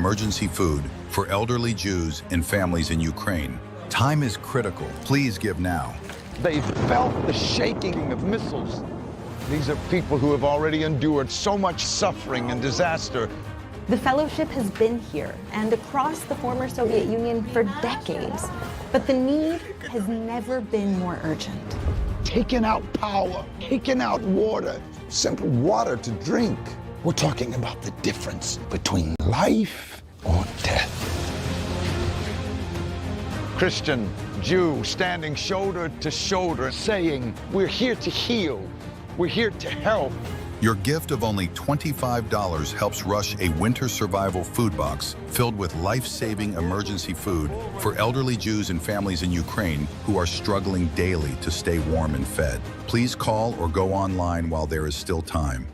emergency food for elderly Jews and families in Ukraine. Time is critical. Please give now. They felt the shaking of missiles. These are people who have already endured so much suffering and disaster. The fellowship has been here and across the former Soviet Union for decades, but the need has never been more urgent. Taking out power, taking out water, simple water to drink. We're talking about the difference between life or death. Christian, Jew, standing shoulder to shoulder, saying, we're here to heal, we're here to help. Your gift of only $25 helps rush a winter survival food box filled with life-saving emergency food for elderly Jews and families in Ukraine who are struggling daily to stay warm and fed. Please call or go online while there is still time.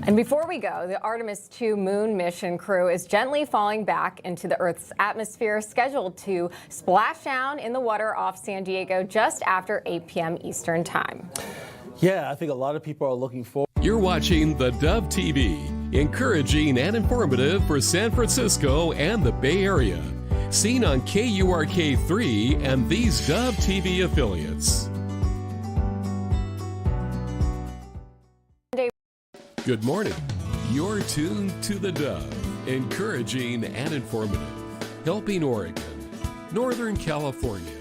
And before we go, the Artemis II moon mission crew is gently falling back into the Earth's atmosphere, scheduled to splash down in the water off San Diego just after 8 p.m. Eastern Time. Yeah, I think a lot of people are looking forward. You're watching theDove TV, encouraging and informative for San Francisco and the Bay Area. Seen on KURK3 and these Dove TV affiliates. Good morning. You're tuned to the Dove, encouraging and informative, helping Oregon, Northern California,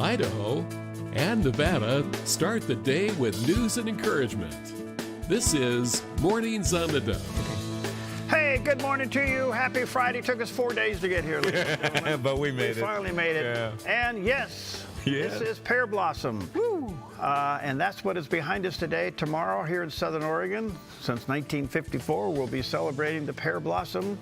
Idaho, and Nevada start the day with news and encouragement. This is Mornings on the Dove. Hey, good morning to you. Happy Friday. Took us 4 days to get here. But we made it. We finally made it. Yeah. And yes, this is Pear Blossom. Woo! And that's what is behind us today. Tomorrow here in Southern Oregon, since 1954, we'll be celebrating the Pear Blossom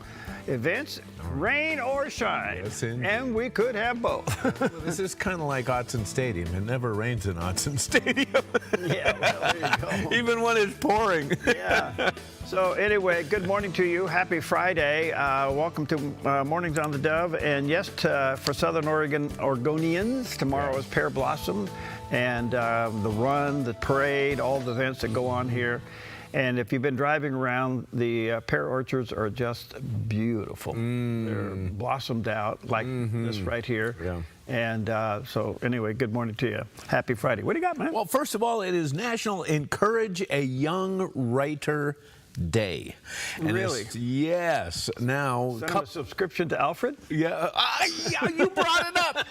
events, rain or shine. Yes, and we could have both. Well, this is kind of like Autzen Stadium. It never rains in Autzen Stadium. Yeah, well, there you go. Even when it's pouring. Yeah. So anyway, good morning to you. Happy Friday. Welcome to Mornings on the Dove. And yes, for Southern Oregonians, tomorrow is Pear Blossom. And the run, the parade, all the events that go on here. And if you've been driving around, the pear orchards are just beautiful. They're blossomed out like this right here. Yeah. And so anyway, good morning to you. Happy Friday. What do you got, man? Well, first of all, it is National Encourage a Young Writer Day. And really? Yes. Now, Send him a subscription to Alfred? Yeah, you brought it up.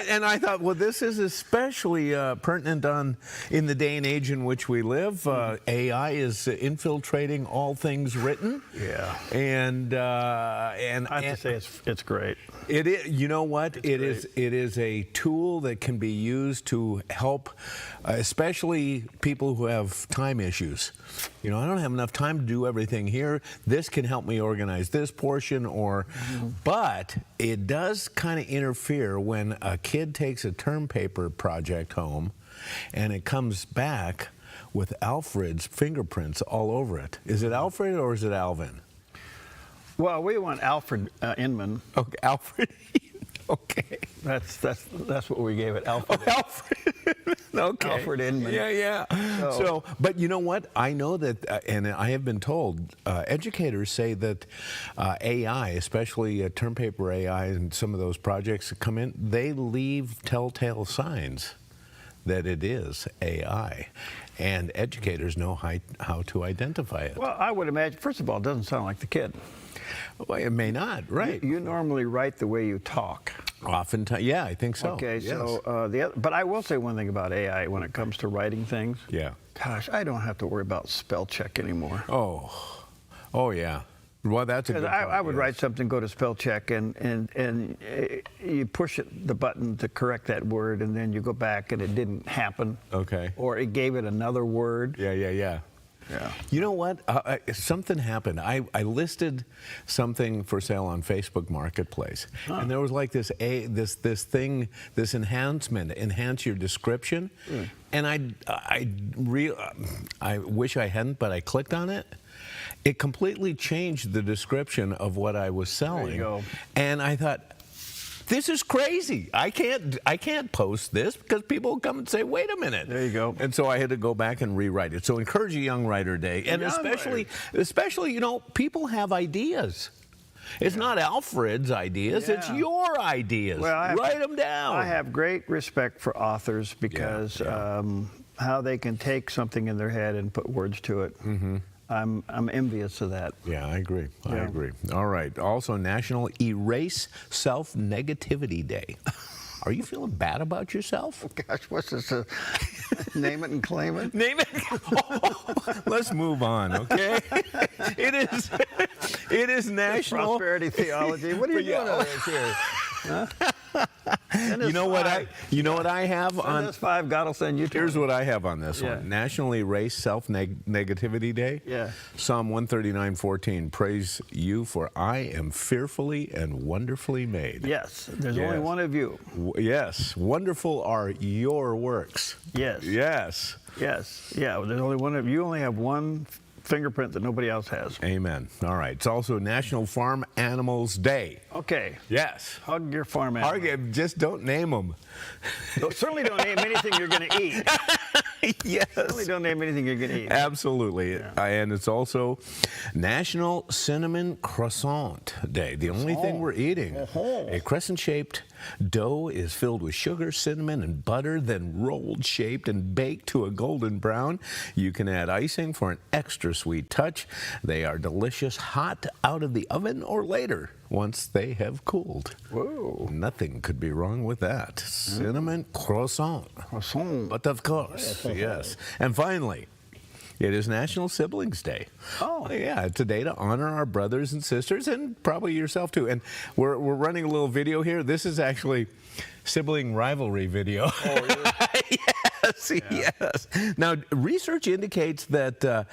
And I thought, well, this is especially pertinent in the day and age in which we live. AI is infiltrating all things written. Yeah. And I have to say it's great. It is. You know what? It is a tool that can be used to help, especially people who have time issues. You know, I don't have enough time to do everything here. This can help me organize this portion, but it does kind of interfere when a kid takes a term paper project home and it comes back with Alfred's fingerprints all over it. Is it Alfred or is it Alvin? Well, we want Alfred Inman. Okay, Alfred. Okay. That's what we gave it, Alfred. Oh, Alfred. Okay. Alfred Inman. Yeah. So, but you know what? I know that, and I have been told, educators say that AI, especially term paper AI and some of those projects that come in, they leave telltale signs that it is AI. And educators know how to identify it. Well, I would imagine, first of all, it doesn't sound like the kid. Well, it may not, right? You normally write the way you talk. Oftentimes, yeah, I think so. Okay, yes. So but I will say one thing about AI when it comes to writing things. Yeah. Gosh, I don't have to worry about spell check anymore. Oh yeah. Well, that's a good point. I would write something, go to spell check, and you push the button to correct that word, and then you go back and it didn't happen. Okay. Or it gave it another word. Yeah. You know what? Something happened. I listed something for sale on Facebook Marketplace, and there was like this thing, this enhancement, enhance your description, and I wish I hadn't, but I clicked on it. It completely changed the description of what I was selling. There you go. And I thought, this is crazy. I can't post this because people will come and say, wait a minute. There you go. And so I had to go back and rewrite it. So encourage a young writer day. And especially, you know, people have ideas. It's not Alfred's ideas, it's your ideas. Well, write them down. I have great respect for authors because how they can take something in their head and put words to it. I'm envious of that. Yeah, I agree. I agree. All right. Also, National Erase Self-Negativity Day. Are you feeling bad about yourself? Oh, gosh, what's this? Name it and claim it? Name it. Let's move on, okay? It is National Prosperity theology. What are you doing over here? Huh? You know what I have on this 5, God will send you 20. Here's what I have on this one. National Erase Self-Negativity Day. Yeah. Psalm 139:14. Praise you, for I am fearfully and wonderfully made. Yes. There's only one of you. Yes. Wonderful are your works. Yes. Yes. Yes. Yeah. There's only one of you. Only have one fingerprint that nobody else has. Amen. All right. It's also National Farm Animals Day. Okay. Yes. Hug your farm animal. Just don't name them. Certainly don't name anything you're going to eat. Yes. Certainly don't name anything you're going to eat. Absolutely. Yeah. And it's also National Cinnamon Croissant Day. The only thing we're eating. A crescent-shaped dough is filled with sugar, cinnamon, and butter, then rolled, shaped, and baked to a golden brown. You can add icing for an extra sweet touch. They are delicious hot out of the oven or later once they have cooled. Whoa. Nothing could be wrong with that. Cinnamon croissant. Croissant. But of course, yes. And finally, it is National Siblings Day. Oh. Yeah, it's a day to honor our brothers and sisters, and probably yourself too. And we're running a little video here. This is actually sibling rivalry video. Oh, really? Yes. Now, research indicates that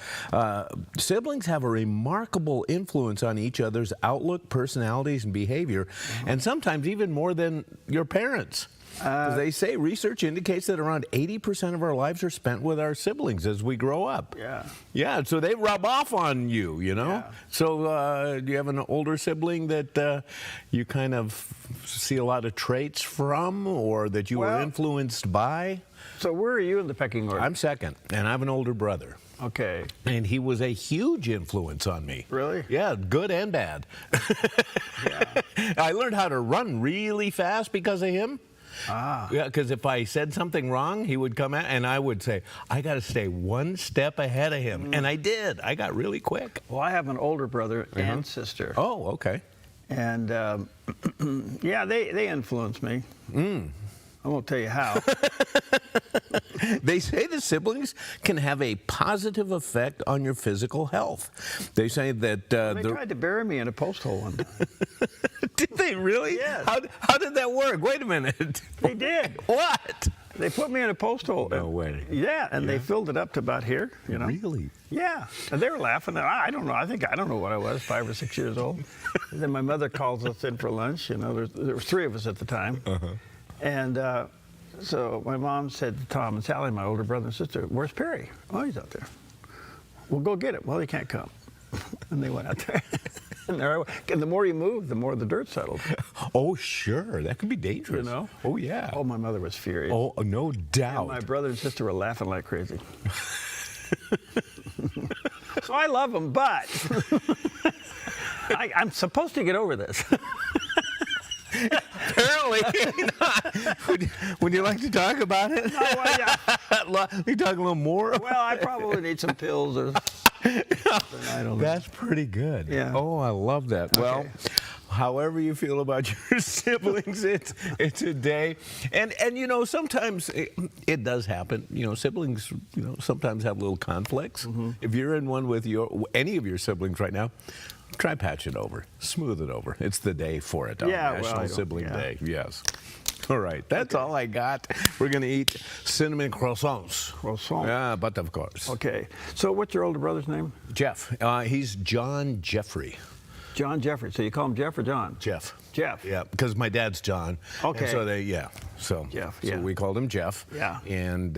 siblings have a remarkable influence on each other's outlook, personalities, and behavior, and sometimes even more than your parents. They say research indicates that around 80% of our lives are spent with our siblings as we grow up. Yeah. Yeah, so they rub off on you, you know? Yeah. So do you have an older sibling that you kind of see a lot of traits from, or that you were influenced by? So where are you in the pecking order? I'm second, and I have an older brother. Okay. And he was a huge influence on me. Really? Yeah, good and bad. I learned how to run really fast because of him. Ah. Yeah, because if I said something wrong, he would come out and I would say, I got to stay one step ahead of him. And I did. I got really quick. Well, I have an older brother and sister. Oh, okay. And yeah, they influence me. I won't tell you how. They say the siblings can have a positive effect on your physical health. They say that... they tried to bury me in a post hole one time. Did they really? Yes. How did that work? Wait a minute. They did. What? They put me in a post hole. No way. Yeah, and they filled it up to about here, you know. Really? Yeah. And they were laughing. I don't know. I don't know what I was, 5 or 6 years old. And then my mother calls us in for lunch. You know, there were 3 of us at the time. And so my mom said to Tom and Sally, my older brother and sister, where's Perry? Oh, he's out there. Well, go get him. Well, he can't come. And they went out there. And the more you move, the more the dirt settled. Oh, sure. That could be dangerous. You know? Oh, yeah. Oh, my mother was furious. Oh, no doubt. And my brother and sister were laughing like crazy. So I love them, but I'm supposed to get over this. Apparently not. Would you like to talk about it? No, well, yeah. You talk a little more? Well, I probably need some pills or I don't know. That's pretty good. Yeah. Oh, I love that. Okay. Well, however you feel about your siblings, it's a day. And you know, sometimes it does happen. You know, siblings, you know, sometimes have little conflicts. If you're in one with any of your siblings right now, try patch it over. Smooth it over. It's the day for it. National Sibling Day. Yes. All right. That's all I got. We're going to eat cinnamon croissants. Croissant. Yeah, but of course. Okay. So what's your older brother's name? Jeff. He's John Jeffrey. John Jeffrey. So you call him Jeff or John? Jeff. Jeff. Yeah, because my dad's John. Okay. And so Jeff. So we called him Jeff. Yeah. And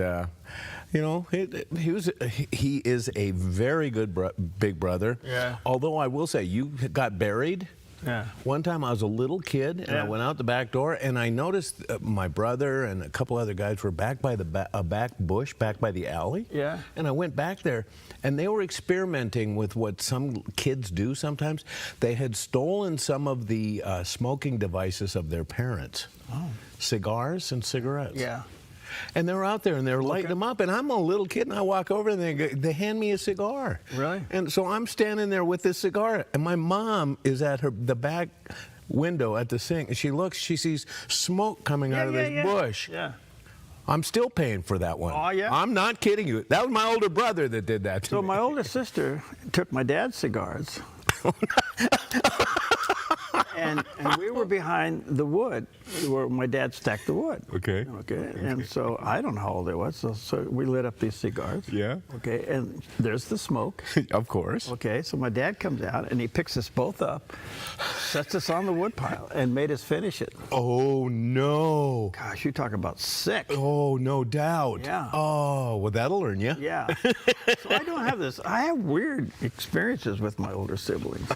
you know, he is a very good big brother. Yeah. Although I will say, you got buried Yeah. One time I was a little kid, and I went out the back door, and I noticed my brother and a couple other guys were back by the back bush, back by the alley. Yeah. And I went back there, and they were experimenting with what some kids do sometimes. They had stolen some of the smoking devices of their parents. Oh. Cigars and cigarettes. Yeah. And they were out there, and they were lighting them up. And I'm a little kid, and I walk over, and they hand me a cigar. Really? And so I'm standing there with this cigar, and my mom is at the back window at the sink, and she looks, she sees smoke coming out of this bush. Yeah. I'm still paying for that one. Oh, yeah? I'm not kidding you. That was my older brother that did that to So me. my older sister took my dad's cigars. And we were behind the wood where my dad stacked the wood. Okay. Okay. And so I don't know how old it was. So we lit up these cigars. Yeah. Okay. And there's the smoke. Of course. Okay. So my dad comes out and he picks us both up, sets us on the wood pile, and made us finish it. Oh, no. Gosh, you talk about sick. Oh, no doubt. Yeah. Oh, well, that'll learn you. Yeah. So I don't have this. I have weird experiences with my older siblings.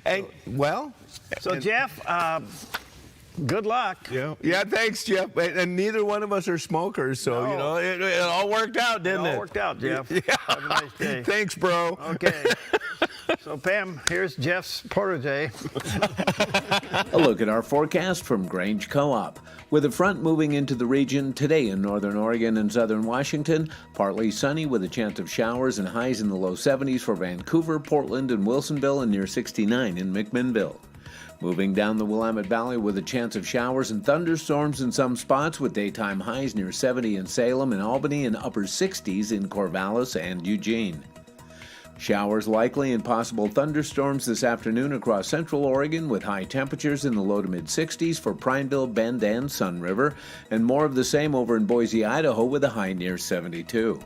And, well. So, Jeff, good luck. Yeah, thanks, Jeff. And neither one of us are smokers, so, No. you know, it all worked out, didn't it? It all worked out, Jeff. Yeah. Have a nice day. Thanks, bro. Okay. So, Pam, here's Jeff's protege. A look at our forecast from Grange Co-op. With a front moving into the region today in northern Oregon and southern Washington, partly sunny with a chance of showers and highs in the low 70s for Vancouver, Portland, and Wilsonville, and near 69 in McMinnville. Moving down the Willamette Valley with a chance of showers and thunderstorms in some spots with daytime highs near 70 in Salem and Albany and upper 60s in Corvallis and Eugene. Showers likely and possible thunderstorms this afternoon across central Oregon with high temperatures in the low to mid-60s for Prineville, Bend, and Sun River, and more of the same over in Boise, Idaho with a high near 72.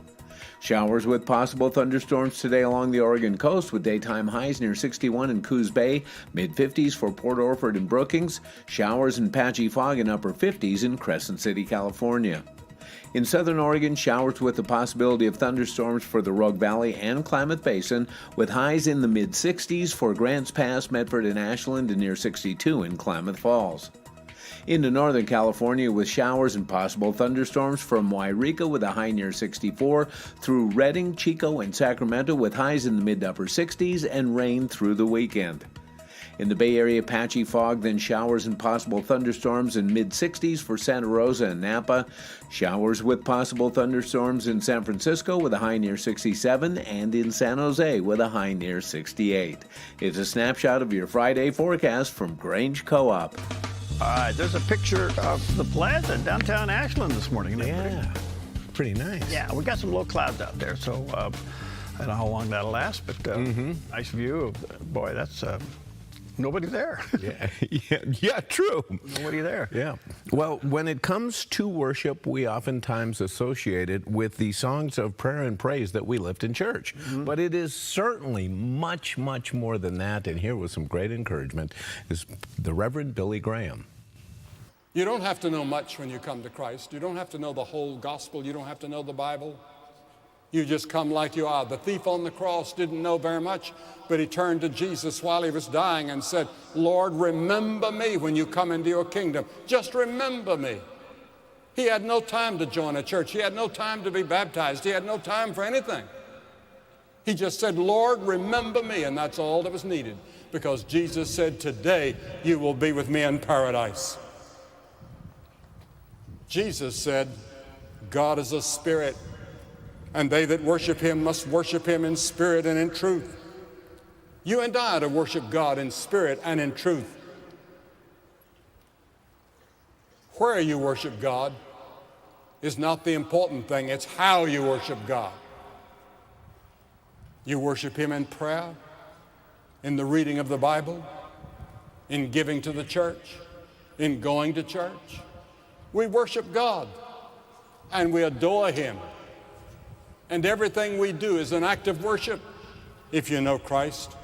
Showers with possible thunderstorms today along the Oregon coast with daytime highs near 61 in Coos Bay, mid-50s for Port Orford and Brookings, showers and patchy fog in upper 50s in Crescent City, California. In southern Oregon, showers with the possibility of thunderstorms for the Rogue Valley and Klamath Basin, with highs in the mid-60s for Grants Pass, Medford, and Ashland, and near 62 in Klamath Falls. Into northern California with showers and possible thunderstorms from Wairika with a high near 64, through Redding, Chico, and Sacramento with highs in the mid-upper 60s, and rain through the weekend. In the Bay Area, patchy fog, then showers and possible thunderstorms in mid-60s for Santa Rosa and Napa. Showers with possible thunderstorms in San Francisco with a high near 67, and in San Jose with a high near 68. It's a snapshot of your Friday forecast from Grange Co-op. All right, there's a picture of the plaza in downtown Ashland this morning. Yeah, pretty nice. Yeah, we got some low clouds out there, so I don't know how long that'll last, but nice view of, boy, that's... Nobody there. Yeah, true. Nobody there. Yeah. Well, when it comes to worship, we oftentimes associate it with the songs of prayer and praise that we lift in church. But it is certainly much, much more than that. And here with some great encouragement is the Reverend Billy Graham. You don't have to know much when you come to Christ. You don't have to know the whole gospel. You don't have to know the Bible. You just come like you are. The thief on the cross didn't know very much, but he turned to Jesus while he was dying and said, Lord, remember me when you come into your kingdom. Just remember me. He had no time to join a church. He had no time to be baptized. He had no time for anything. He just said, Lord, remember me, and that's all that was needed, because Jesus said, today you will be with me in paradise. Jesus said, God is a spirit, and they that worship him must worship him in spirit and in truth. You and I are to worship God in spirit and in truth. Where you worship God is not the important thing. It's how you worship God. You worship him in prayer, in the reading of the Bible, in giving to the church, in going to church. We worship God and we adore him. And everything we do is an act of worship if you know Christ.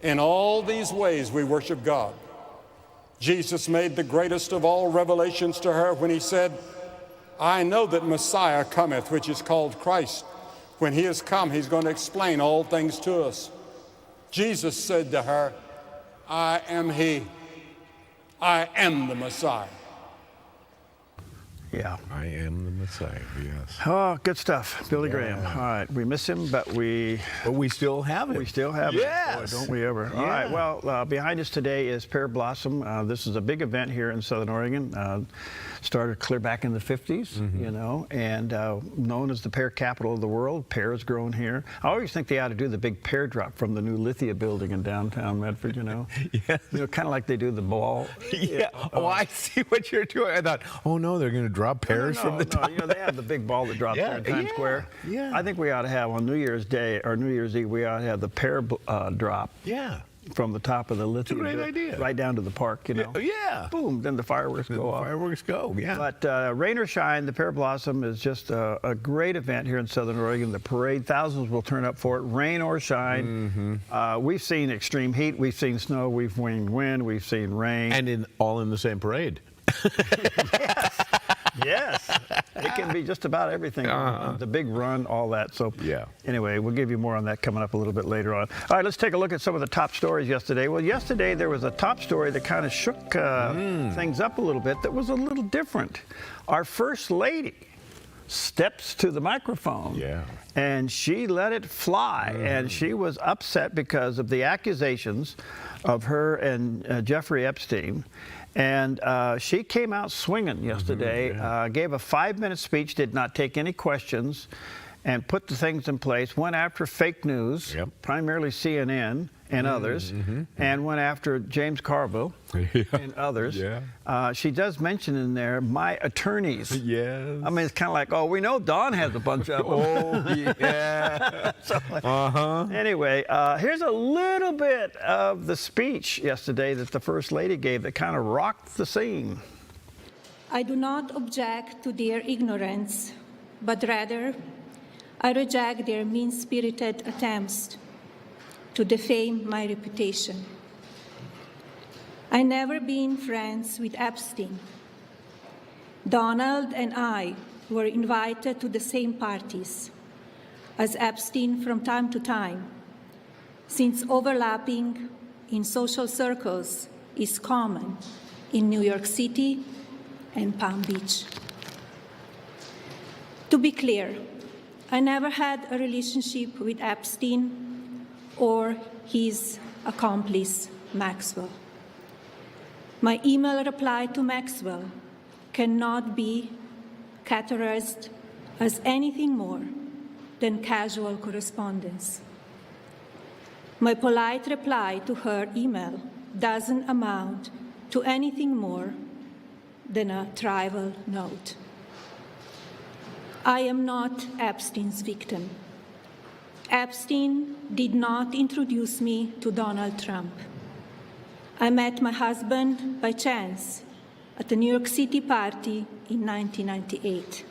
In all these ways we worship God. Jesus made the greatest of all revelations to her when he said, I know that Messiah cometh, which is called Christ. When he has come, he's going to explain all things to us. Jesus said to her, I am He. I am the Messiah. Yeah. I am the Messiah, yes. Oh, good stuff. Billy Graham. All right. We miss him, but we still have him. We still have yes. him. Boy, don't we ever. Yeah. All right. Well, behind us today is Pear Blossom. This is a big event here in Southern Oregon. Started clear back in the 50s, you know, and known as the pear capital of the world. Pear is grown here. I always think they ought to do the big pear drop from the new Lithia building in downtown Medford, you know. Yes. You know, kind of like they do the ball. Yeah. Oh, I see what you're doing. I thought, oh no, they're going to drop pears from the top. You know, they have the big ball that drops there in Times Square. Yeah. I think we ought to have on New Year's Day or New Year's Eve, we ought to have the pear drop. Yeah. From the top of the Lithia. Great idea. Right down to the park, you know. Yeah. Boom, then the fireworks go off. Fireworks go, yeah. But rain or shine, the Pear Blossom is just a great event here in Southern Oregon. The parade, thousands will turn up for it, rain or shine. We've seen extreme heat, we've seen snow, we've seen wind, we've seen rain. And all in the same parade. Yes, it can be just about everything. The big run, all that. So anyway, we'll give you more on that coming up a little bit later on. All right, let's take a look at some of the top stories yesterday. Well, yesterday there was a top story that kind of shook things up a little bit that was a little different. Our First Lady steps to the microphone and she let it fly, and she was upset because of the accusations of her and Jeffrey Epstein. And she came out swinging yesterday, gave a 5-minute speech, did not take any questions, and put the things in place, went after fake news, primarily CNN and others, and went after James Carville and others. She does mention in there, my attorneys. Yes. I mean, it's kind of like, oh, we know Don has a bunch of them. So, anyway, here's a little bit of the speech yesterday that the First Lady gave that kind of rocked the scene. I do not object to their ignorance, but rather I reject their mean-spirited attempts to defame my reputation. I never been friends with Epstein. Donald and I were invited to the same parties as Epstein from time to time, since overlapping in social circles is common in New York City and Palm Beach. To be clear, I never had a relationship with Epstein or his accomplice, Maxwell. My email reply to Maxwell cannot be categorized as anything more than casual correspondence. My polite reply to her email doesn't amount to anything more than a trivial note. I am not Epstein's victim. Epstein did not introduce me to Donald Trump. I met my husband by chance at a New York City party in 1998.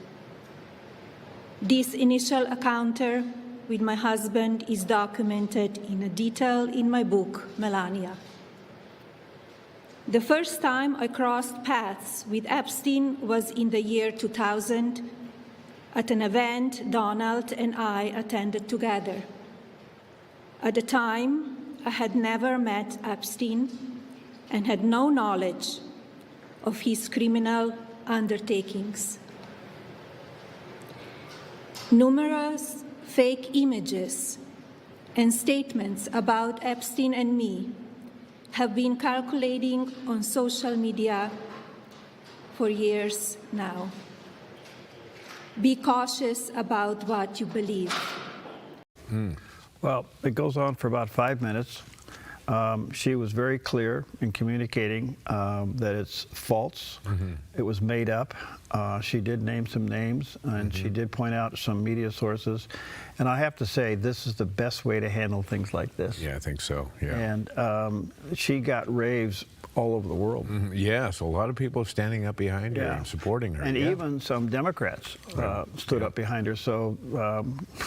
This initial encounter with my husband is documented in detail in my book, Melania. The first time I crossed paths with Epstein was in the year 2000 at an event Donald and I attended together. At the time, I had never met Epstein and had no knowledge of his criminal undertakings. Numerous fake images and statements about Epstein and me have been circulating on social media for years now. Be cautious about what you believe. Well, it goes on for about 5 minutes. She was very clear in communicating that it's false. It was made up. She did name some names, and she did point out some media sources. And I have to say, this is the best way to handle things like this. Yeah, I think so. Yeah. And she got raves all over the world. Yes, a lot of people standing up behind her and supporting her. And even some Democrats stood up behind her. So,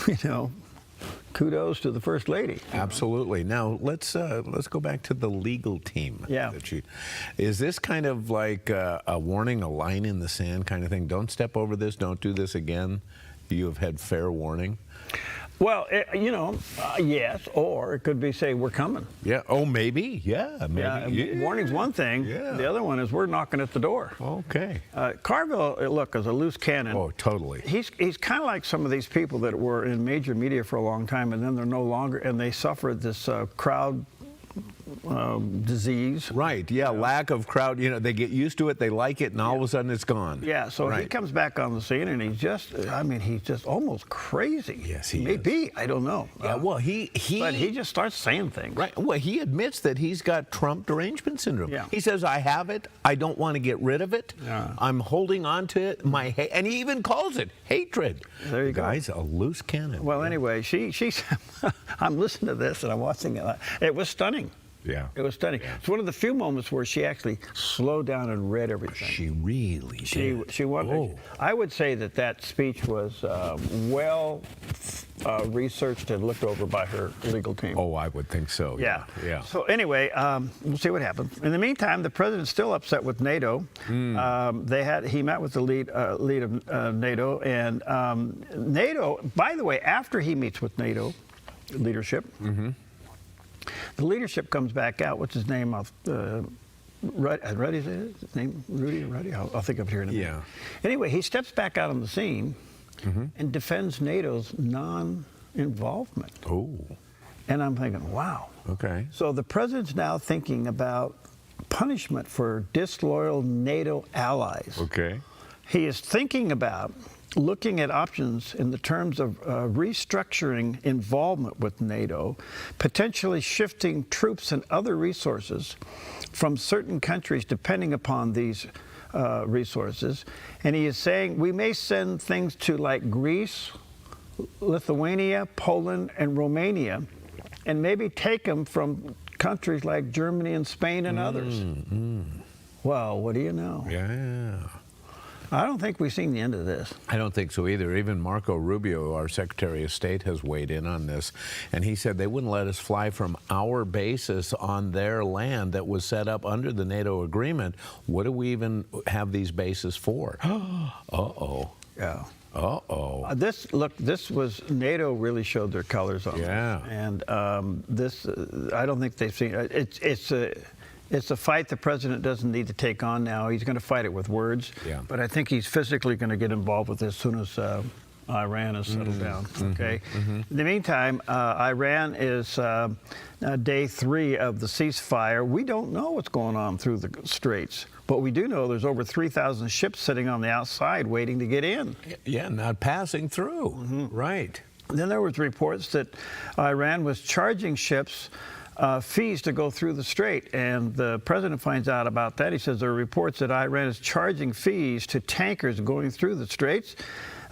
you know, kudos to the First Lady. Absolutely. Now let's go back to the legal team. Yeah. Is this kind of like a warning, a line in the sand kind of thing? Don't step over this. Don't do this again. You have had fair warning. Well, yes, or it could be say we're coming. Yeah. Oh, maybe. Yeah. Maybe. Yeah. Warning's one thing. Yeah. The other one is we're knocking at the door. Okay. Carville, look, is a loose cannon. Oh, totally. He's kind of like some of these people that were in major media for a long time, and then they're no longer, and they suffered this crowd disease. Right, yeah, lack of crowd. They get used to it, they like it, and all of a sudden it's gone. Yeah, so he comes back on the scene, and he's just almost crazy. Yes, he may be. I don't know. Yeah, well, but he just starts saying things. Right. Well, he admits that he's got Trump derangement syndrome. Yeah. He says, I have it. I don't want to get rid of it. Yeah. I'm holding on to it. And he even calls it hatred. There you go. Guy's a loose cannon. Well, anyway, she's I'm listening to this, and I'm watching it. It was stunning. Yeah. It was stunning. Yeah. It's one of the few moments where she actually slowed down and read everything. She really did. She wanted. Oh. I would say that speech was well researched and looked over by her legal team. Oh, I would think so. Yeah. Yeah. So anyway, we'll see what happens. In the meantime, the president's still upset with NATO. He met with the lead of NATO, and NATO. By the way, after he meets with NATO leadership. Mm-hmm. The leadership comes back out. What's his name? Ruddy, is his name? Rudy or Ruddy? I'll think of it here in a minute. Anyway, he steps back out on the scene and defends NATO's non-involvement. Oh. And I'm thinking, wow. Okay. So the president's now thinking about punishment for disloyal NATO allies. Okay. He is thinking about looking at options in the terms of restructuring involvement with NATO, potentially shifting troops and other resources from certain countries depending upon these resources. And he is saying we may send things to like Greece, Lithuania, Poland, and Romania, and maybe take them from countries like Germany and Spain and others. Well, what do you know? Yeah. I don't think we've seen the end of this. I don't think so either. Even Marco Rubio, our Secretary of State, has weighed in on this. And he said they wouldn't let us fly from our bases on their land that was set up under the NATO agreement. What do we even have these bases for? Uh-oh. Yeah. Uh-oh. This was NATO really showed their colors on this. And I don't think they've seen it. It's a fight the president doesn't need to take on now. He's going to fight it with words. Yeah. But I think he's physically going to get involved with this as soon as Iran has settled down. Okay. In the meantime, Iran is day 3 of the ceasefire. We don't know what's going on through the straits, but we do know there's over 3,000 ships sitting on the outside waiting to get in. Yeah, not passing through. Right. Then there was reports that Iran was charging ships fees to go through the strait, and the president finds out about that. He says there are reports that Iran is charging fees to tankers going through the straits.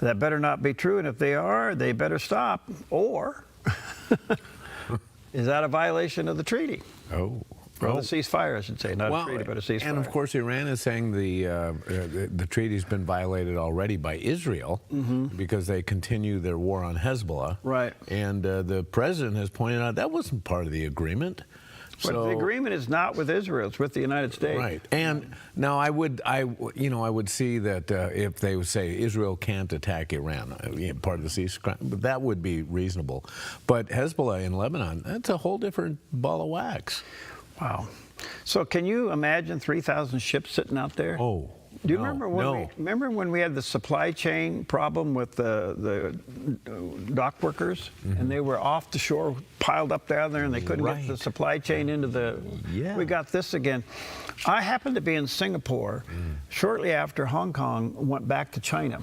That better not be true, and if they are, they better stop. Or is that a violation of the treaty? Oh. Or the ceasefire, I should say, not a treaty, but a ceasefire. And of course, Iran is saying the treaty's been violated already by Israel because they continue their war on Hezbollah. Right. And the president has pointed out that wasn't part of the agreement. But the agreement is not with Israel; it's with the United States. Right. And now I would see that if they would say Israel can't attack Iran, part of the ceasefire, but that would be reasonable. But Hezbollah in Lebanon, that's a whole different ball of wax. Wow. So can you imagine 3,000 ships sitting out there? Oh. Do you remember when we had the supply chain problem with the dock workers, and they were off the shore, piled up there, and they couldn't get the supply chain into the... Yeah. We got this again. I happened to be in Singapore shortly after Hong Kong went back to China.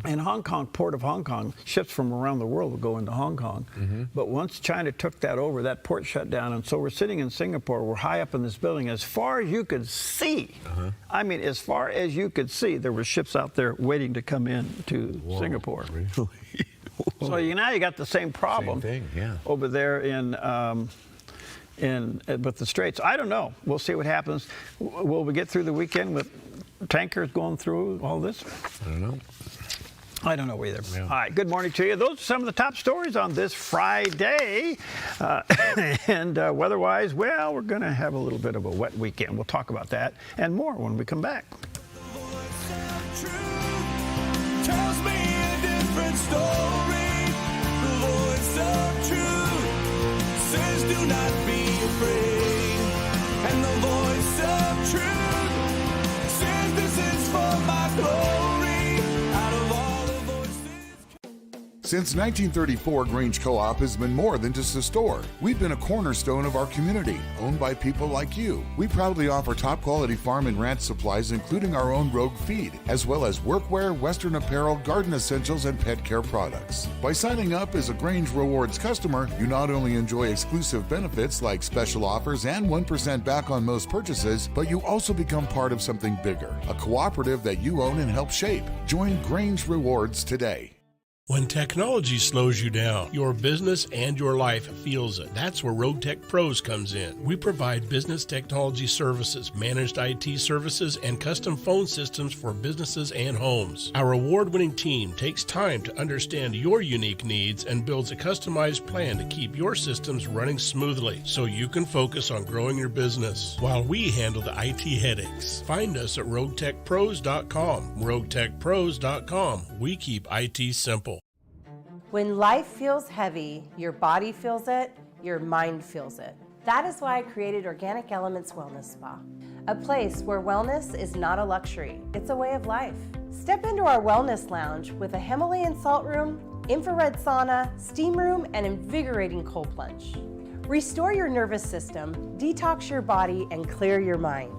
In Hong Kong, port of Hong Kong, ships from around the world would go into Hong Kong. But once China took that over, that port shut down. And so we're sitting in Singapore, we're high up in this building. As far as you could see, I mean, as far as you could see, there were ships out there waiting to come in to Singapore. Really? So now you got the same problem over there with the Straits. I don't know. We'll see what happens. Will we get through the weekend with tankers going through all this? I don't know. I don't know either. Yeah. All right, good morning to you. Those are some of the top stories on this Friday. And weather-wise, well, we're going to have a little bit of a wet weekend. We'll talk about that and more when we come back. Tells me a different story. says do not be afraid. And the voice of truth says this is for my glory. Out of all the voices. Since 1934, Grange Co-op has been more than just a store. We've been a cornerstone of our community, owned by people like you. We proudly offer top-quality farm and ranch supplies, including our own Rogue feed, as well as workwear, Western apparel, garden essentials, and pet care products. By signing up as a Grange Rewards customer, you not only enjoy exclusive benefits like special offers and 1% back on most purchases, but you also become part of something bigger, a cooperative that you own and help shape. Join Grange Rewards today. When technology slows you down, your business and your life feels it. That's where Rogue Tech Pros comes in. We provide business technology services, managed IT services, and custom phone systems for businesses and homes. Our award-winning team takes time to understand your unique needs and builds a customized plan to keep your systems running smoothly so you can focus on growing your business while we handle the IT headaches. Find us at roguetechpros.com. roguetechpros.com. We keep IT simple. When life feels heavy, your body feels it, your mind feels it. That is why I created Organic Elements Wellness Spa, a place where wellness is not a luxury, it's a way of life. Step into our wellness lounge with a Himalayan salt room, infrared sauna, steam room, and invigorating cold plunge. Restore your nervous system, detox your body, and clear your mind.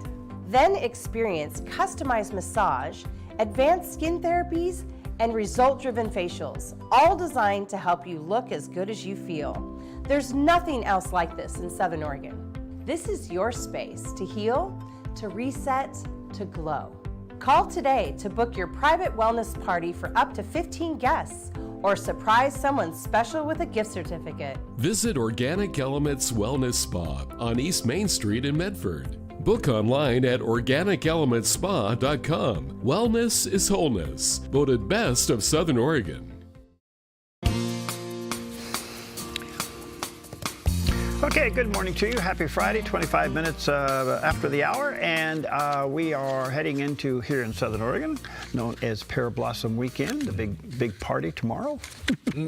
Then experience customized massage, advanced skin therapies, and result-driven facials, all designed to help you look as good as you feel. There's nothing else like this in Southern Oregon. This is your space to heal, to reset, to glow. Call today to book your private wellness party for up to 15 guests or surprise someone special with a gift certificate. Visit Organic Elements Wellness Spa on East Main Street in Medford. Book online at organicelementspa.com. Wellness is wholeness. Voted best of Southern Oregon. Okay, good morning to you. Happy Friday, 25 minutes after the hour, and we are heading into here in Southern Oregon, known as Pear Blossom Weekend, the big party tomorrow.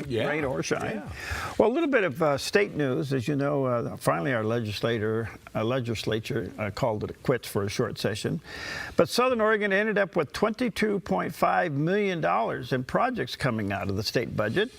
Yeah. Rain or shine. Yeah. Well, a little bit of state news. As you know, finally our legislature called it quits for a short session. But Southern Oregon ended up with $22.5 million in projects coming out of the state budget.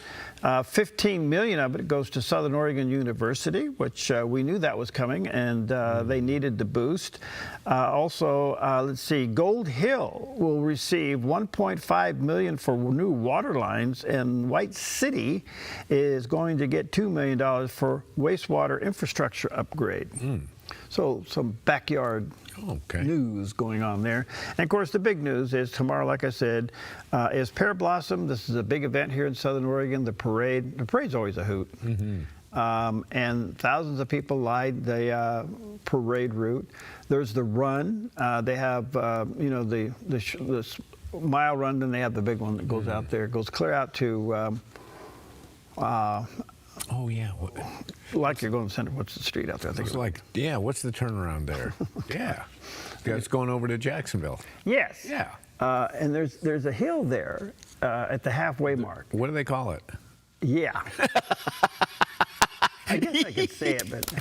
$15 million of it goes to Southern Oregon University, which we knew that was coming, and they needed the boost. Also, let's see, Gold Hill will receive $1.5 million for new water lines, and White City is going to get $2 million for wastewater infrastructure upgrade. So some backyard news going on there. And of course, the big news is tomorrow, like I said, is Pear Blossom. This is a big event here in Southern Oregon. The parade's always a hoot. And thousands of people lined the parade route. There's the run. They have, the mile run, then they have the big one that goes out there. It goes clear out to like you're going to center. What's the street out there? I think it's like, what's the turnaround there? It's going over to Jacksonville. Yes. Yeah. And there's a hill there at the halfway mark. What do they call it? Yeah. I guess I could say it, but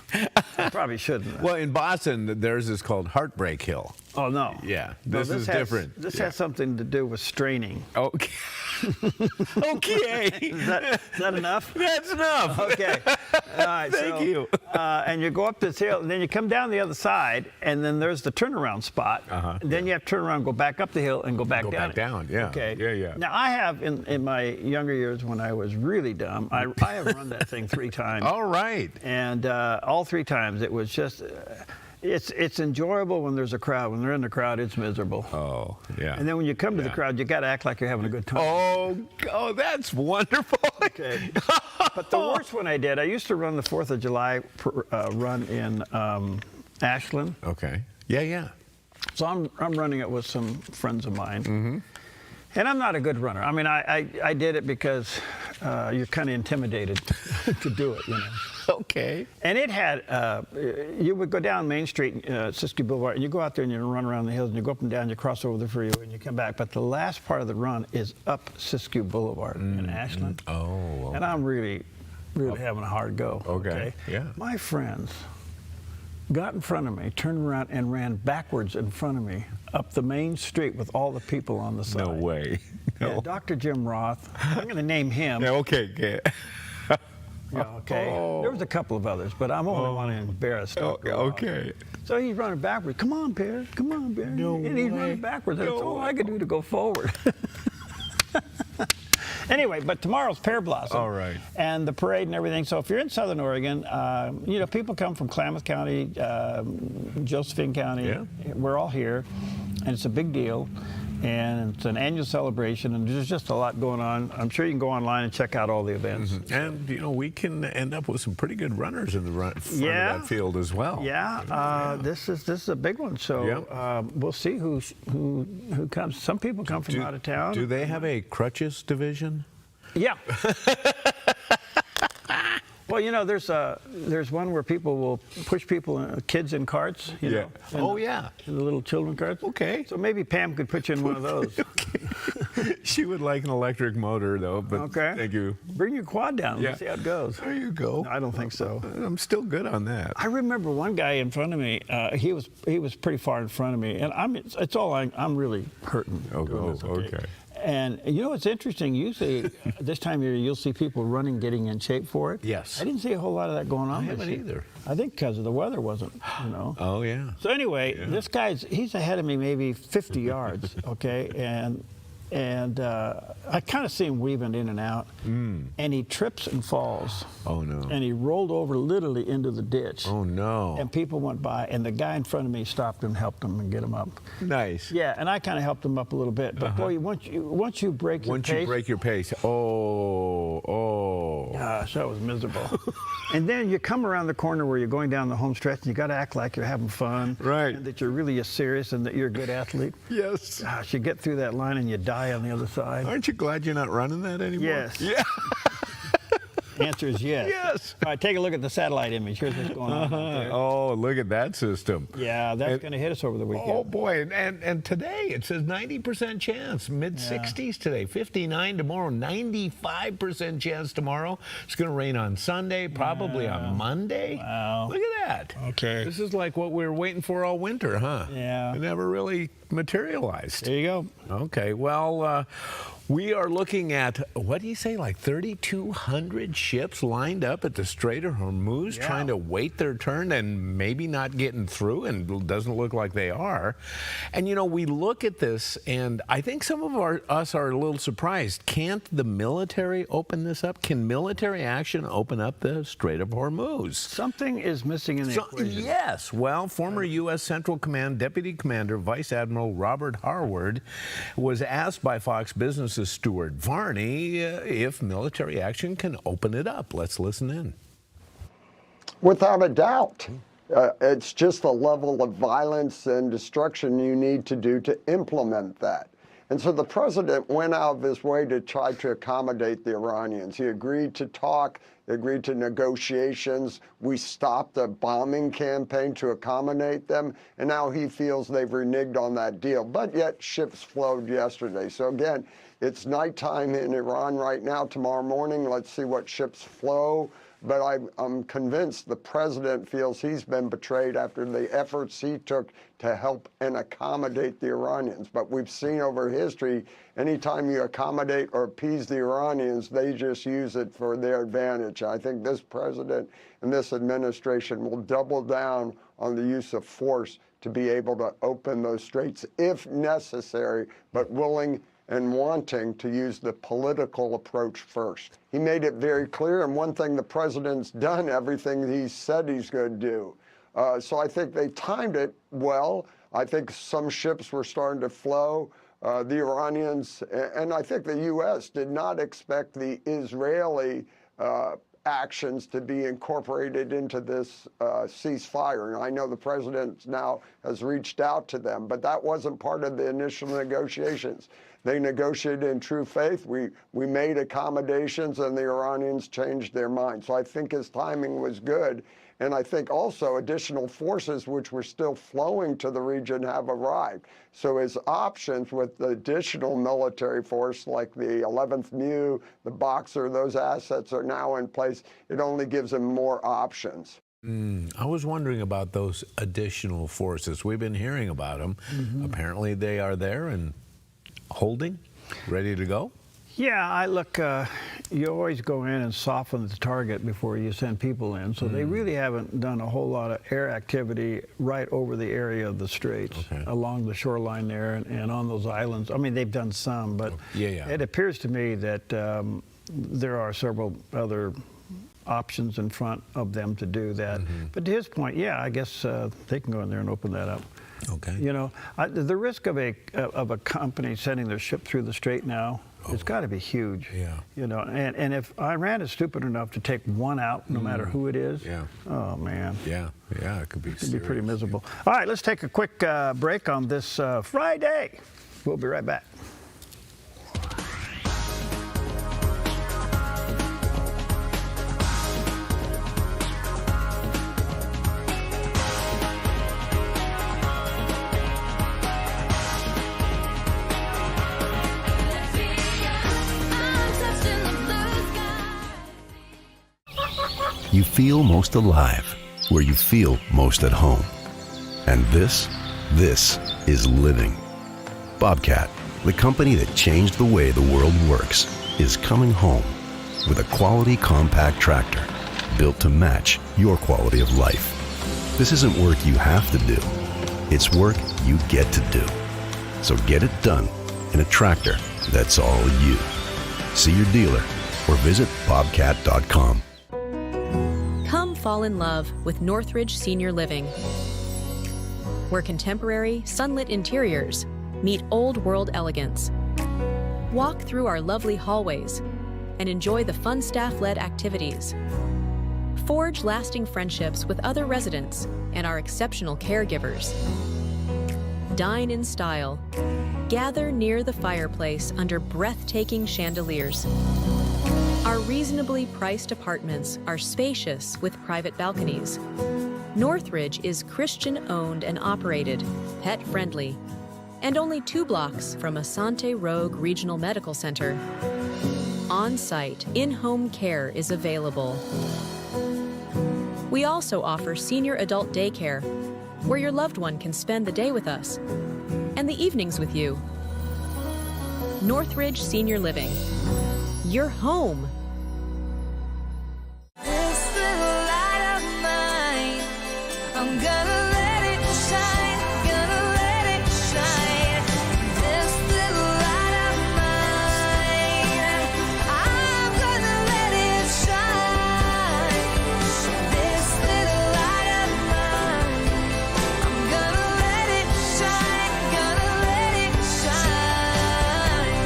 I probably shouldn't. Well, in Boston, theirs is called Heartbreak Hill. Oh, no. Yeah, this is different. This has something to do with straining. Okay. Okay. Is that enough? That's enough. Okay. All right. Thank you. And you go up this hill, and then you come down the other side, and then there's the turnaround spot. Then you have to turn around, go back up the hill, and go back down. Go back down, yeah. Okay. Yeah. Now, I have, in my younger years when I was really dumb, I have run that thing 3 times. All right. And all 3 times, it was just... It's enjoyable when there's a crowd. When they're in the crowd, it's miserable. Oh, yeah. And then when you come to the crowd, you got to act like you're having a good time. Oh, that's wonderful. Okay. But the worst one I did, I used to run the 4th of July run in Ashland. Okay. Yeah. So I'm running it with some friends of mine. And I'm not a good runner. I mean, I did it because you're kind of intimidated to do it, Okay. And it had, you would go down Main Street, Siskiyou Boulevard, and you go out there and you run around the hills, and you go up and down, you cross over the freeway, and you come back. But the last part of the run is up Siskiyou Boulevard in Ashland. Oh. And I'm really really having a hard go. Okay. Yeah. My friends got in front of me, turned around, and ran backwards in front of me up the main street with all the people on the side. No way. No. Yeah, Dr. Jim Roth. I'm going to name him. Yeah, okay. Yeah, okay. Oh. There was a couple of others, but I'm only want to embarrass. Okay. So he's running backwards. Come on, Pear. Come on, Pear. No and he's way. running backwards. That's No all I could do to go forward. Anyway, but tomorrow's Pear Blossom. All right. And the parade and everything. So if you're in Southern Oregon, you know, people come from Klamath County, Josephine County. Yeah. We're all here, and it's a big deal. And it's an annual celebration, and there's just a lot going on. I'm sure you can go online and check out all the events. Mm-hmm. And, you know, we can end up with some pretty good runners in the front of that field as well. Yeah, this is a big one. So we'll see who comes. Some people come from out of town. Do they have a crutches division? Yeah. Well, you know, there's one where people will push people, kids in carts. You know, in the little children carts. Okay. So maybe Pam could put you in one of those. She would like an electric motor, though. But okay. Thank you. Bring your quad down. Let's see how it goes. There you go. No, I don't think so. I'm still good on that. I remember one guy in front of me. He was pretty far in front of me, and I'm really hurting. Oh, okay. And you know what's interesting? Usually this time of year you'll see people running, getting in shape for it. Yes. I didn't see a whole lot of that going on. I haven't either. I think because of the weather wasn't, you know. Oh yeah. So anyway, this he's ahead of me maybe 50 yards, okay, and I kind of see him weaving in and out, and he trips and falls. Oh no. And he rolled over literally into the ditch. Oh no. And people went by, and the guy in front of me stopped him, helped him, and get him up. Nice. Yeah, and I kind of helped him up a little bit. But boy, once you break your pace. Once you break your pace, oh. Gosh, that was miserable. And then you come around the corner where you're going down the home stretch, and you got to act like you're having fun. Right. And that you're really serious and that you're a good athlete. Yes. Gosh, you get through that line and you die on the other side. Aren't you glad you're not running that anymore? Yes. Yeah. Answer is yes. Yes. All right, take a look at the satellite image. Here's what's going on out there. Oh, look at that system. Yeah, that's going to hit us over the weekend. Oh boy, and today it says 90% chance, mid-60s today, 59 tomorrow, 95% chance tomorrow. It's going to rain on Sunday, probably on Monday. Wow. Look at that. Okay. This is like what we were waiting for all winter, huh? Yeah. It never really materialized. There you go. Okay, well, we are looking at, what do you say, like 3,200 ships lined up at the Strait of Hormuz trying to wait their turn and maybe not getting through, and it doesn't look like they are. And, you know, we look at this, and I think some of us are a little surprised. Can't the military open this up? Can military action open up the Strait of Hormuz? Something is missing in the equation. Yes. Well, former U.S. Central Command Deputy Commander Vice Admiral Robert Harward was asked by Fox Business' Stuart Varney if military action can open it up. Let's listen in. Without a doubt. It's just the level of violence and destruction you need to do to implement that. And so the president went out of his way to try to accommodate the Iranians. He agreed to talk, agreed to negotiations. We stopped a bombing campaign to accommodate them, and now he feels they've reneged on that deal. But yet ships flowed yesterday. So again, it's nighttime in Iran right now. Tomorrow morning, let's see what ships flow. But I'm convinced the president feels he's been betrayed after the efforts he took to help and accommodate the Iranians. But we've seen over history, anytime you accommodate or appease the Iranians, they just use it for their advantage. I think this president and this administration will double down on the use of force to be able to open those straits if necessary, but willing and wanting to use the political approach first. He made it very clear, and one thing the president's done, everything he said he's going to do. So I think they timed it well. I think some ships were starting to flow. The Iranians, and I think the U.S. did not expect the Israeli actions to be incorporated into this ceasefire. And I know the president now has reached out to them, but that wasn't part of the initial negotiations. They negotiated in true faith. We made accommodations, and the Iranians changed their mind. So I think his timing was good. And I think also additional forces which were still flowing to the region have arrived. So his options with the additional military force like the 11th MEU, the Boxer, those assets are now in place. It only gives him more options. I was wondering about those additional forces. We've been hearing about them. Apparently they are there and holding, ready to go? Yeah, you always go in and soften the target before you send people in. So they really haven't done a whole lot of air activity right over the area of the straits, along the shoreline there and on those islands. I mean, they've done some, but it appears to me that there are several other options in front of them to do that. But to his point, yeah, I guess they can go in there and open that up. Okay. You know, the risk of a company sending their ship through the strait now, it's got to be huge. Yeah. You know, and if Iran is stupid enough to take one out, no matter who it is, oh man. Yeah, it could be pretty miserable. All right, let's take a quick break on this Friday. We'll be right back. You feel most alive where you feel most at home. And this is living. Bobcat, the company that changed the way the world works, is coming home with a quality compact tractor built to match your quality of life. This isn't work you have to do. It's work you get to do. So get it done in a tractor that's all you. See your dealer or visit bobcat.com. Come fall in love with Northridge Senior Living, where contemporary, sunlit interiors meet old world elegance. Walk through our lovely hallways and enjoy the fun staff-led activities. Forge lasting friendships with other residents and our exceptional caregivers. Dine in style. Gather near the fireplace under breathtaking chandeliers. Our reasonably priced apartments are spacious with private balconies. Northridge is Christian-owned and operated, pet-friendly, and only 2 blocks from Asante Rogue Regional Medical Center. On-site, in-home care is available. We also offer senior adult daycare, where your loved one can spend the day with us, and the evenings with you. Northridge Senior Living. Your home. This little light of mine, I'm gonna let it shine, gonna let it shine. This little light of mine, I'm gonna let it shine. This little light of mine, I'm gonna let it shine, gonna let it shine.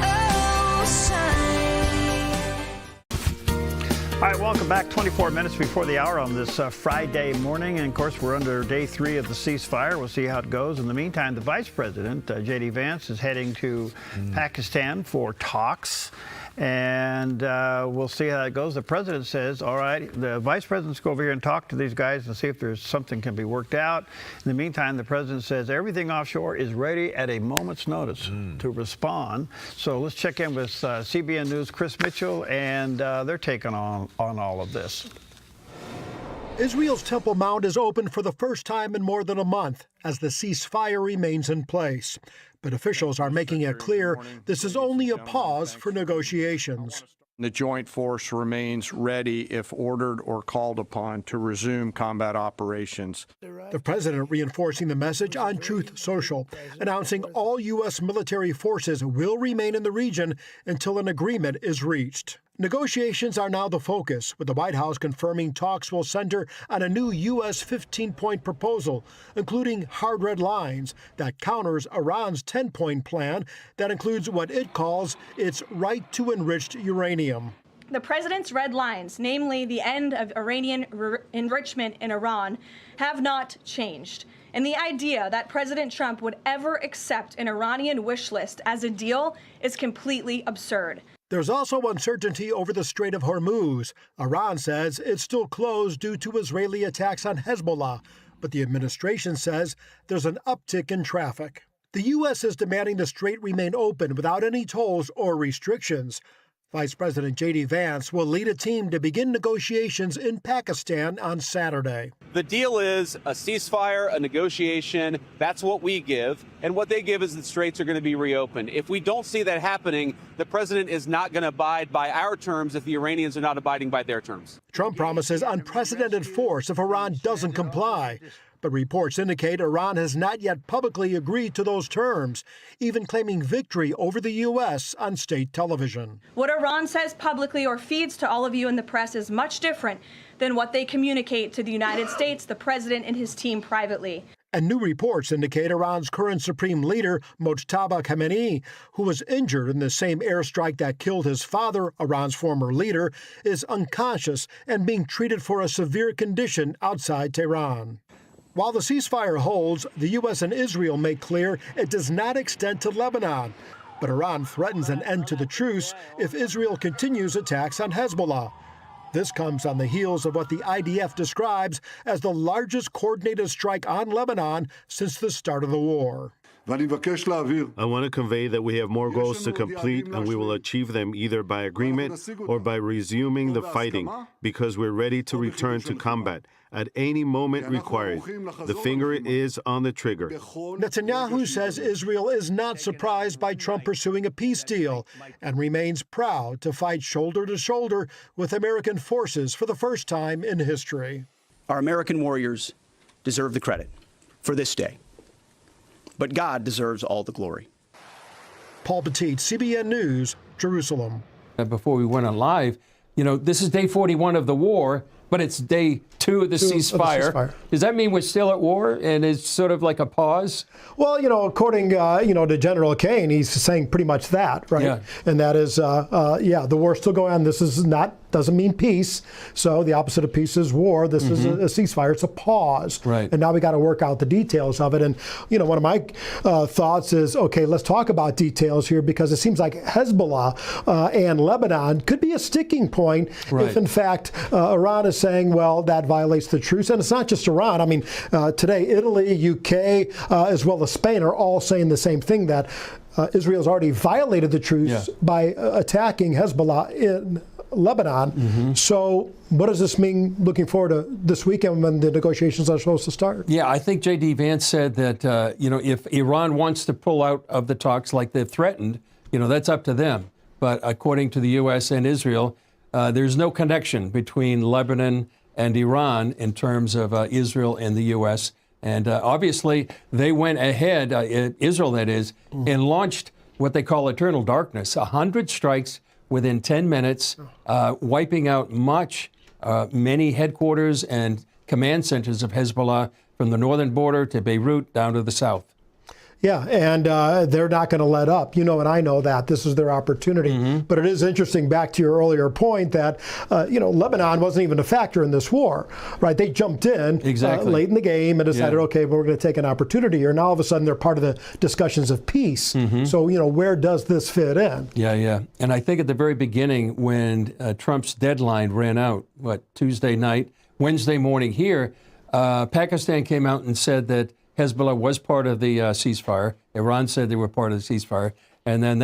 Oh, shine. All right, welcome back. 24 minutes before the hour on this Friday morning. And, of course, we're under day 3 of the ceasefire. We'll see how it goes. In the meantime, the Vice President, J.D. Vance, is heading to Pakistan for talks. And we'll see how it goes. The President says, all right, the Vice President's go over here and talk to these guys and see if there's something can be worked out. In the meantime, the President says everything offshore is ready at a moment's notice to respond. So let's check in with CBN News' Chris Mitchell and their take on all of this. Israel's Temple Mount is open for the first time in more than a month as the ceasefire remains in place. But officials are making it clear this is only a pause for negotiations. The joint force remains ready if ordered or called upon to resume combat operations. The president reinforcing the message on Truth Social, announcing all U.S. military forces will remain in the region until an agreement is reached. Negotiations are now the focus, with the White House confirming talks will center on a new U.S. 15-point proposal, including hard red lines that counters Iran's 10-point plan that includes what it calls its right to enriched uranium. The president's red lines, namely the end of Iranian enrichment in Iran, have not changed. And the idea that President Trump would ever accept an Iranian wish list as a deal is completely absurd. There's also uncertainty over the Strait of Hormuz. Iran says it's still closed due to Israeli attacks on Hezbollah, but the administration says there's an uptick in traffic. The U.S. is demanding the strait remain open without any tolls or restrictions. Vice President J.D. Vance will lead a team to begin negotiations in Pakistan on Saturday. The deal is a ceasefire, a negotiation. That's what we give. And what they give is the straits are going to be reopened. If we don't see that happening, the president is not going to abide by our terms if the Iranians are not abiding by their terms. Trump promises unprecedented force if Iran doesn't comply. But reports indicate Iran has not yet publicly agreed to those terms, even claiming victory over the U.S. on state television. What Iran says publicly or feeds to all of you in the press is much different than what they communicate to the United States, the president, and his team privately. And new reports indicate Iran's current supreme leader, Mojtaba Khamenei, who was injured in the same airstrike that killed his father, Iran's former leader, is unconscious and being treated for a severe condition outside Tehran. While the ceasefire holds, the U.S. and Israel make clear it does not extend to Lebanon. But Iran threatens an end to the truce if Israel continues attacks on Hezbollah. This comes on the heels of what the IDF describes as the largest coordinated strike on Lebanon since the start of the war. I want to convey that we have more goals to complete, and we will achieve them either by agreement or by resuming the fighting, because we're ready to return to combat at any moment required. The finger is on the trigger. Netanyahu says Israel is not surprised by Trump pursuing a peace deal and remains proud to fight shoulder to shoulder with American forces for the first time in history. Our American warriors deserve the credit for this day, but God deserves all the glory. Paul Petit, CBN News, Jerusalem. Before we went on live, this is day 41 of the war, but it's day 2 of the ceasefire. Does that mean we're still at war and it's sort of like a pause? Well, according, to General Kane, he's saying pretty much that, right? Yeah. And that is, the war's still going on. This is doesn't mean peace. So the opposite of peace is war. This is a ceasefire. It's a pause. Right. And now we got to work out the details of it. And, one of my thoughts is, okay, let's talk about details here, because it seems like Hezbollah and Lebanon could be a sticking point if, in fact, Iran is saying, well, that violates the truce. And it's not just Iran. I mean, today, Italy, UK, as well as Spain are all saying the same thing, that Israel's already violated the truce by attacking Hezbollah in Lebanon. So what does this mean looking forward to this weekend when the negotiations are supposed to start? Yeah, I think J.D. Vance said that, if Iran wants to pull out of the talks like they've threatened, that's up to them. But according to the U.S. and Israel, there's no connection between Lebanon and Iran in terms of Israel and the U.S. And obviously, they went ahead, Israel that is, and launched what they call eternal darkness, 100 strikes within 10 minutes, wiping out many headquarters and command centers of Hezbollah from the northern border to Beirut down to the south. Yeah, and they're not going to let up. And I know that this is their opportunity. But it is interesting, back to your earlier point, that Lebanon wasn't even a factor in this war, right? They jumped in late in the game and decided, okay, well, we're going to take an opportunity here. And all of a sudden, they're part of the discussions of peace. So, where does this fit in? Yeah. And I think at the very beginning, when Trump's deadline ran out, Tuesday night, Wednesday morning here, Pakistan came out and said that Hezbollah was part of the ceasefire. Iran said they were part of the ceasefire. And then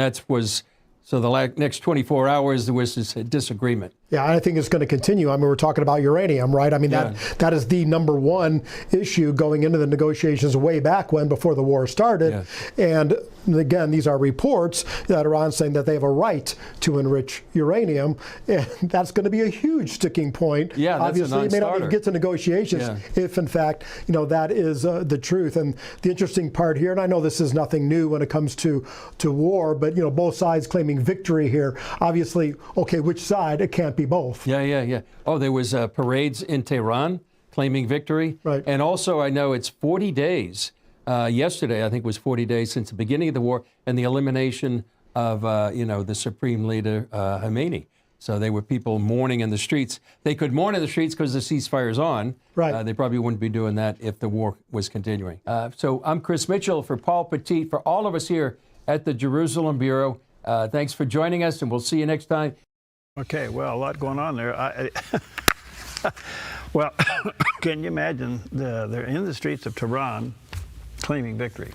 so the next 24 hours, there was this disagreement. Yeah, I think it's going to continue. I mean, we're talking about uranium, right? I mean, that is the number one issue going into the negotiations way back when, before the war started. And again, these are reports that Iran's saying that they have a right to enrich uranium. And that's going to be a huge sticking point. Yeah, that's obviously, it may not even get to negotiations if, in fact, that is the truth. And the interesting part here, and I know this is nothing new when it comes to war, but, both sides claiming victory here. Obviously, okay, which side? It can't be both. Yeah. Oh, there was parades in Tehran claiming victory. Right. And also, I know it's 40 days. Yesterday, I think, was 40 days since the beginning of the war and the elimination of, the Supreme Leader, Khamenei. So they were people mourning in the streets. They could mourn in the streets because the ceasefire's on. Right. They probably wouldn't be doing that if the war was continuing. So I'm Chris Mitchell for Paul Petit, for all of us here at the Jerusalem Bureau. Thanks for joining us, and we'll see you next time. Okay, well, a lot going on there. Well, can you imagine they're in the streets of Tehran claiming victory?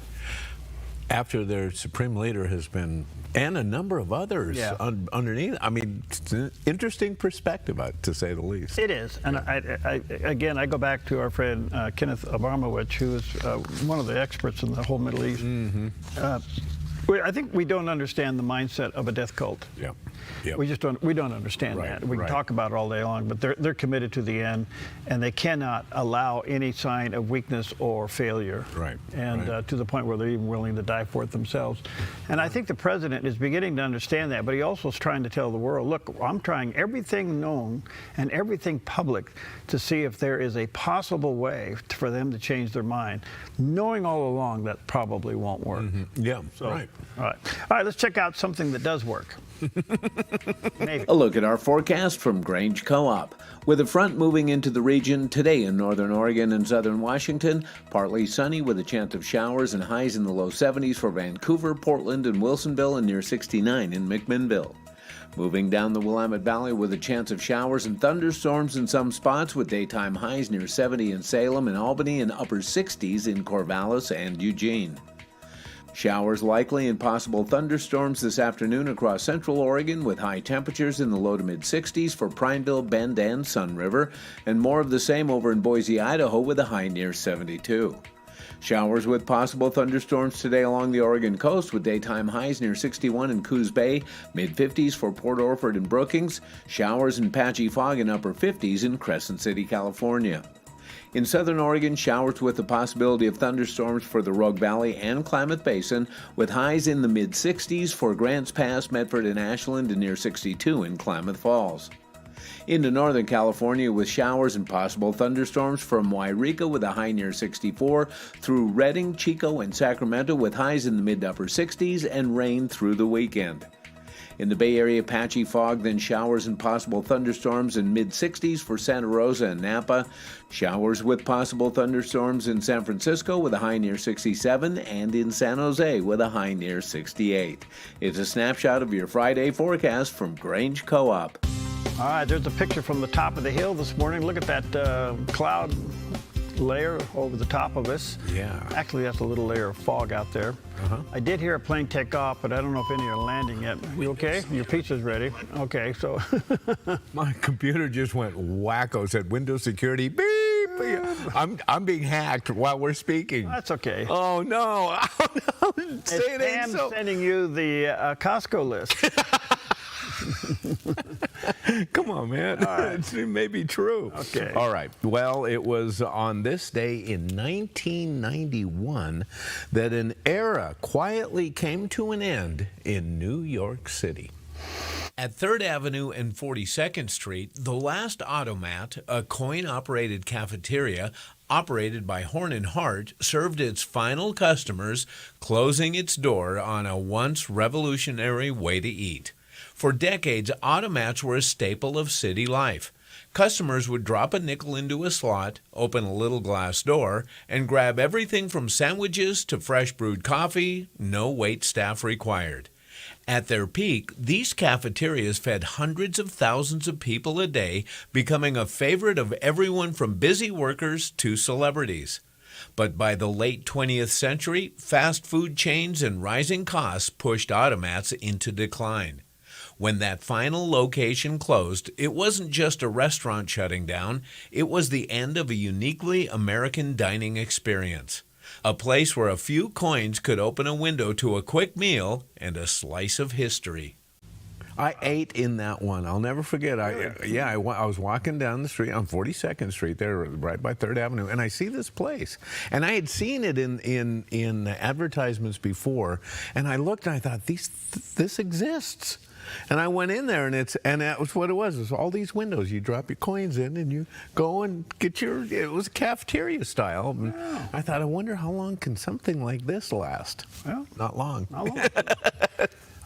After their supreme leader has been, and a number of others underneath. I mean, it's an interesting perspective, to say the least. It is. And I go back to our friend Kenneth Abramowitz, who is one of the experts in the whole Middle East. I think we don't understand the mindset of a death cult. Yeah. We just don't understand that. We can talk about it all day long, but they're committed to the end, and they cannot allow any sign of weakness or failure. And to the point where they're even willing to die for it themselves. And I think the president is beginning to understand that, but he also is trying to tell the world, look, I'm trying everything known and everything public to see if there is a possible way for them to change their mind, knowing all along that probably won't work. Yeah, All right, let's check out something that does work. Maybe. A look at our forecast from Grange Co-op. With a front moving into the region today in northern Oregon and southern Washington, partly sunny with a chance of showers and highs in the low 70s for Vancouver, Portland, and Wilsonville, and near 69 in McMinnville. Moving down the Willamette Valley with a chance of showers and thunderstorms in some spots with daytime highs near 70 in Salem and Albany and upper 60s in Corvallis and Eugene. Showers likely and possible thunderstorms this afternoon across central Oregon with high temperatures in the low to mid 60s for Prineville, Bend, and Sun River, and more of the same over in Boise, Idaho with a high near 72. Showers with possible thunderstorms today along the Oregon coast with daytime highs near 61 in Coos Bay, mid-50s for Port Orford and Brookings, showers and patchy fog in upper 50s in Crescent City, California. In southern Oregon, showers with the possibility of thunderstorms for the Rogue Valley and Klamath Basin, with highs in the mid-60s for Grants Pass, Medford, and Ashland, and near 62 in Klamath Falls. Into northern California with showers and possible thunderstorms from Wairika with a high near 64, through Redding, Chico, and Sacramento with highs in the mid to upper 60s, and rain through the weekend. In the Bay Area, patchy fog, then showers and possible thunderstorms in mid-60s for Santa Rosa and Napa. Showers with possible thunderstorms in San Francisco with a high near 67, and in San Jose with a high near 68. It's a snapshot of your Friday forecast from Grange Co-op. All right, there's a picture from the top of the hill this morning. Look at that cloud layer over the top of us. Yeah. Actually, that's a little layer of fog out there. I did hear a plane take off, but I don't know if any are landing yet. You okay? Your pizza's ready. Okay, so. My computer just went wacko, said Windows security, beep. I'm being hacked while we're speaking. That's okay. Oh, no. Oh, no. Say it ain't so. Sending you the Costco list. Come on, man. Right. It may be true. Okay. All right. Well, it was on this day in 1991 that an era quietly came to an end in New York City. At 3rd Avenue and 42nd Street, the last Automat, a coin-operated cafeteria operated by Horn & Hart, served its final customers, closing its door on a once revolutionary way to eat. For decades, automats were a staple of city life. Customers would drop a nickel into a slot, open a little glass door, and grab everything from sandwiches to fresh brewed coffee, no wait staff required. At their peak, these cafeterias fed hundreds of thousands of people a day, becoming a favorite of everyone from busy workers to celebrities. But by the late 20th century, fast food chains and rising costs pushed automats into decline. When that final location closed, it wasn't just a restaurant shutting down, it was the end of a uniquely American dining experience. A place where a few coins could open a window to a quick meal and a slice of history. I ate in that one. I'll never forget. I was walking down the street on 42nd Street there, right by 3rd Avenue, and I see this place. And I had seen it in advertisements before, and I looked and I thought, this exists. And I went in there, and that was what it was. It was all these windows. You drop your coins in, and you go and get it was cafeteria style. And I thought, I wonder how long can something like this last? Well, not long. Not long.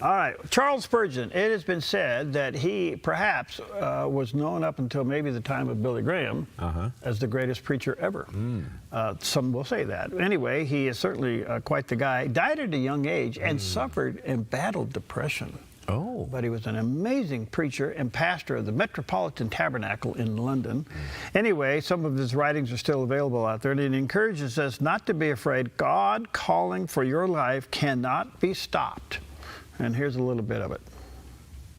All right, Charles Spurgeon. It has been said that he perhaps was known up until maybe the time of Billy Graham as the greatest preacher ever. Some will say that. Anyway, he is certainly quite the guy. Died at a young age and suffered and battled depression. Oh. But he was an amazing preacher and pastor of the Metropolitan Tabernacle in London. Anyway, some of his writings are still available out there, and he encourages us not to be afraid. God calling for your life cannot be stopped. And here's a little bit of it.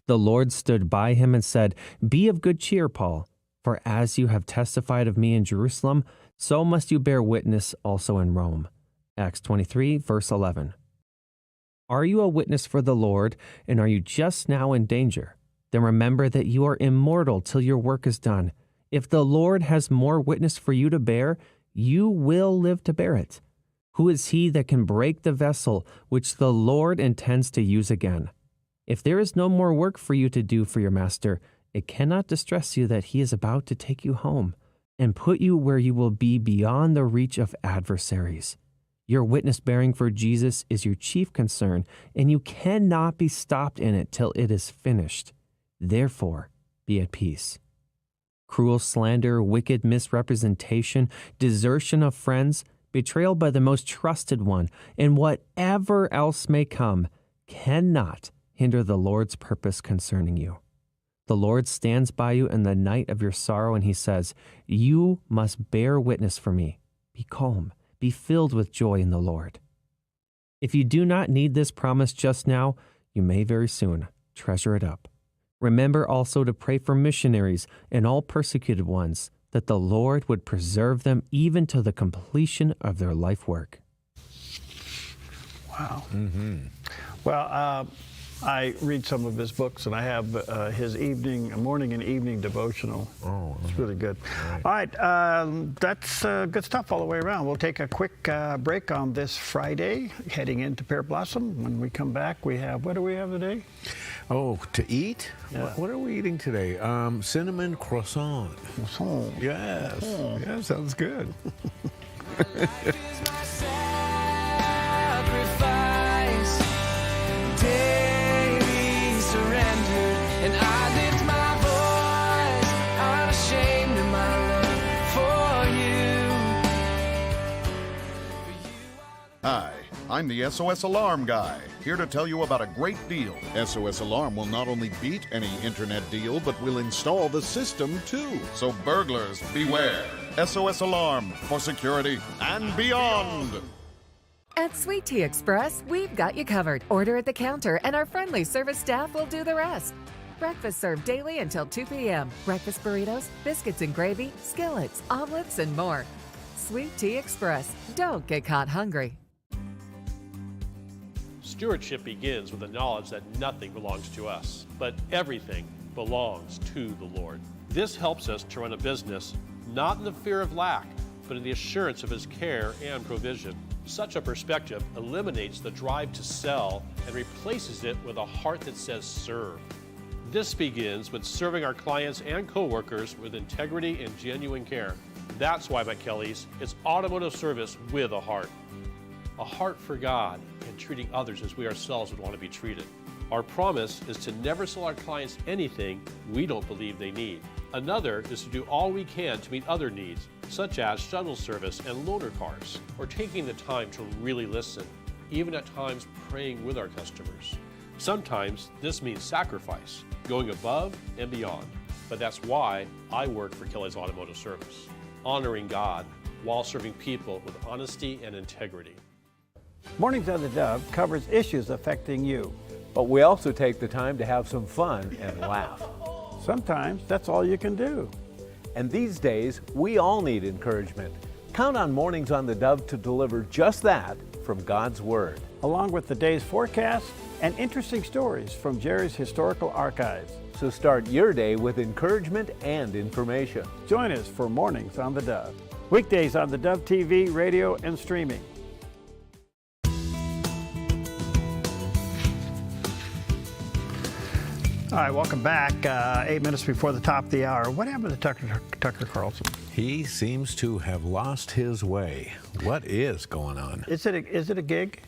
The Lord stood by him and said, "Be of good cheer, Paul, for as you have testified of me in Jerusalem, so must you bear witness also in Rome." Acts 23, verse 11. Are you a witness for the Lord, and are you just now in danger? Then remember that you are immortal till your work is done. If the Lord has more witness for you to bear, you will live to bear it. Who is he that can break the vessel which the Lord intends to use again? If there is no more work for you to do for your master, it cannot distress you that he is about to take you home and put you where you will be beyond the reach of adversaries. Your witness bearing for Jesus is your chief concern, and you cannot be stopped in it till it is finished. Therefore, be at peace. Cruel slander, wicked misrepresentation, desertion of friends, betrayal by the most trusted one, and whatever else may come, cannot hinder the Lord's purpose concerning you. The Lord stands by you in the night of your sorrow, and he says, "You must bear witness for me. Be calm. Be filled with joy in the Lord." If you do not need this promise just now, you may very soon. Treasure it up. Remember also to pray for missionaries and all persecuted ones, that the Lord would preserve them even to the completion of their life work. Wow. Well, I read some of his books, and I have his morning and evening devotional. Oh, it's really good. All right, that's good stuff all the way around. We'll take a quick break on this Friday, heading into Pear Blossom. When we come back, we have, what do we have today? Oh, to eat? Yeah. What are we eating today? Cinnamon croissant. Croissant. Yes. Oh. Yeah, sounds good. Daily surrendered, and I lift my voice, unashamed of my love for you. Hi, I'm the SOS Alarm guy, here to tell you about a great deal. SOS Alarm will not only beat any internet deal, but will install the system too. So burglars, beware. SOS Alarm for security and beyond. At Sweet Tea Express, we've got you covered. Order at the counter and our friendly service staff will do the rest. Breakfast served daily until 2 p.m. Breakfast burritos, biscuits and gravy, skillets, omelets, and more. Sweet Tea Express. Don't get caught hungry. Stewardship begins with the knowledge that nothing belongs to us, but everything belongs to the Lord. This helps us to run a business not in the fear of lack, but in the assurance of His care and provision. Such a perspective eliminates the drive to sell and replaces it with a heart that says serve. This begins with serving our clients and coworkers with integrity and genuine care. That's why at Kelly's, it's automotive service with a heart for God and treating others as we ourselves would want to be treated. Our promise is to never sell our clients anything we don't believe they need. Another is to do all we can to meet other needs, such as shuttle service and loaner cars, or taking the time to really listen, even at times praying with our customers. Sometimes this means sacrifice, going above and beyond, but that's why I work for Kelly's Automotive Service, honoring God while serving people with honesty and integrity. Mornings on the Dove covers issues affecting you. But we also take the time to have some fun and laugh. Sometimes that's all you can do. And these days, we all need encouragement. Count on Mornings on the Dove to deliver just that from God's Word. Along with the day's forecast and interesting stories from Jerry's historical archives. So start your day with encouragement and information. Join us for Mornings on the Dove. Weekdays on the Dove TV, radio, and streaming. All right, welcome back. 8 minutes before the top of the hour. What happened to Tucker Carlson? He seems to have lost his way. What is going on? Is it a gig?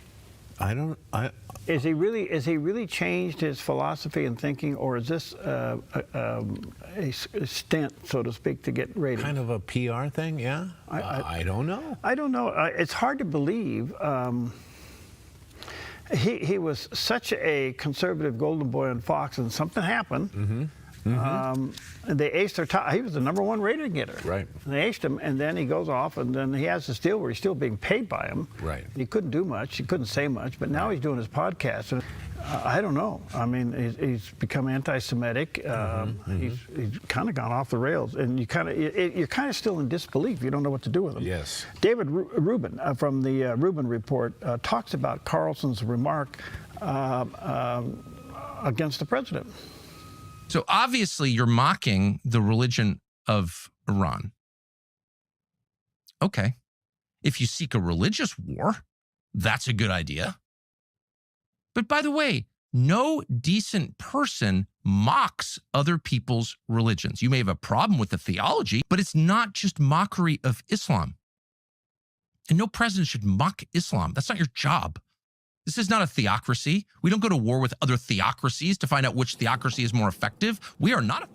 Is he really changed his philosophy and thinking, or is this a stint, so to speak, to get ratings? Kind of a PR thing, yeah? I don't know. I don't know. It's hard to believe. He was such a conservative golden boy on Fox, and something happened. And they aced their top. He was the #1 rating getter. Right. And they aced him, and then he goes off, and then he has this deal where he's still being paid by him. Right. He couldn't do much. He couldn't say much, but now he's doing his podcast. And I don't know. I mean, he's become anti-Semitic. He's kind of gone off the rails, and you're kind of still in disbelief. You don't know what to do with him. Yes. David Rubin from the Rubin Report talks about Carlson's remark against the president. So obviously you're mocking the religion of Iran. Okay. If you seek a religious war, that's a good idea. But by the way, no decent person mocks other people's religions. You may have a problem with the theology, but it's not just mockery of Islam. And no president should mock Islam. That's not your job. This is not a theocracy. We don't go to war with other theocracies to find out which theocracy is more effective. We are not.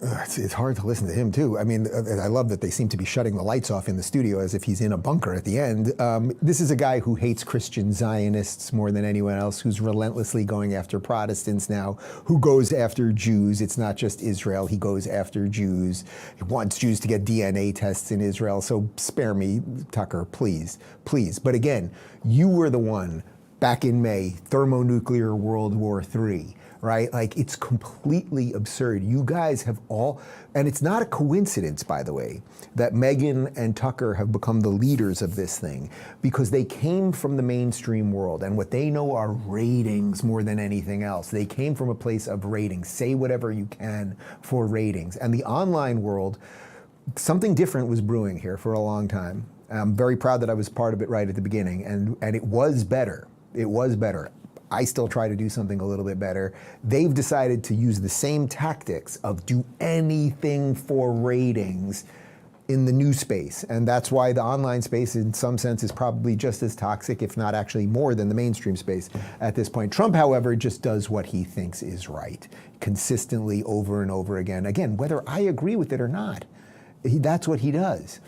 It's hard to listen to him, too. I mean, I love that they seem to be shutting the lights off in the studio as if he's in a bunker at the end. This is a guy who hates Christian Zionists more than anyone else, who's relentlessly going after Protestants now, who goes after Jews. It's not just Israel. He goes after Jews. He wants Jews to get DNA tests in Israel. So spare me, Tucker, please, please. But again, you were the one back in May, thermonuclear World War III, right? Like, it's completely absurd. You guys have all, and it's not a coincidence, by the way, that Megyn and Tucker have become the leaders of this thing, because they came from the mainstream world, and what they know are ratings more than anything else. They came from a place of ratings. Say whatever you can for ratings. And the online world, something different was brewing here for a long time. I'm very proud that I was part of it right at the beginning, and it was better. It was better. I still try to do something a little bit better. They've decided to use the same tactics of do anything for ratings in the news space. And that's why the online space, in some sense, is probably just as toxic, if not actually more than the mainstream space at this point. Trump, however, just does what he thinks is right, consistently over and over again. Again, whether I agree with it or not, that's what he does.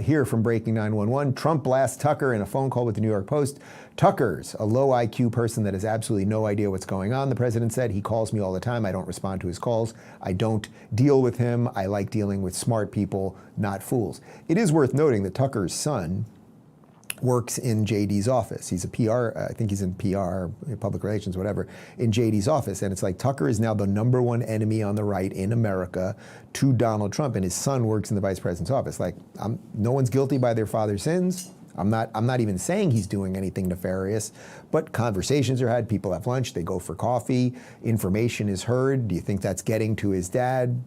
Here from Breaking 911, Trump blasts Tucker in a phone call with the New York Post. Tucker's a low IQ person that has absolutely no idea what's going on, the president said. He calls me all the time. I don't respond to his calls. I don't deal with him. I like dealing with smart people, not fools. It is worth noting that Tucker's son works in JD's office. He's a PR, I think he's in PR, public relations, whatever, in JD's office. And it's like Tucker is now the #1 enemy on the right in America to Donald Trump, and his son works in the vice president's office. Like, no one's guilty by their father's sins. I'm not even saying he's doing anything nefarious, but conversations are had, people have lunch, they go for coffee, information is heard. Do you think that's getting to his dad?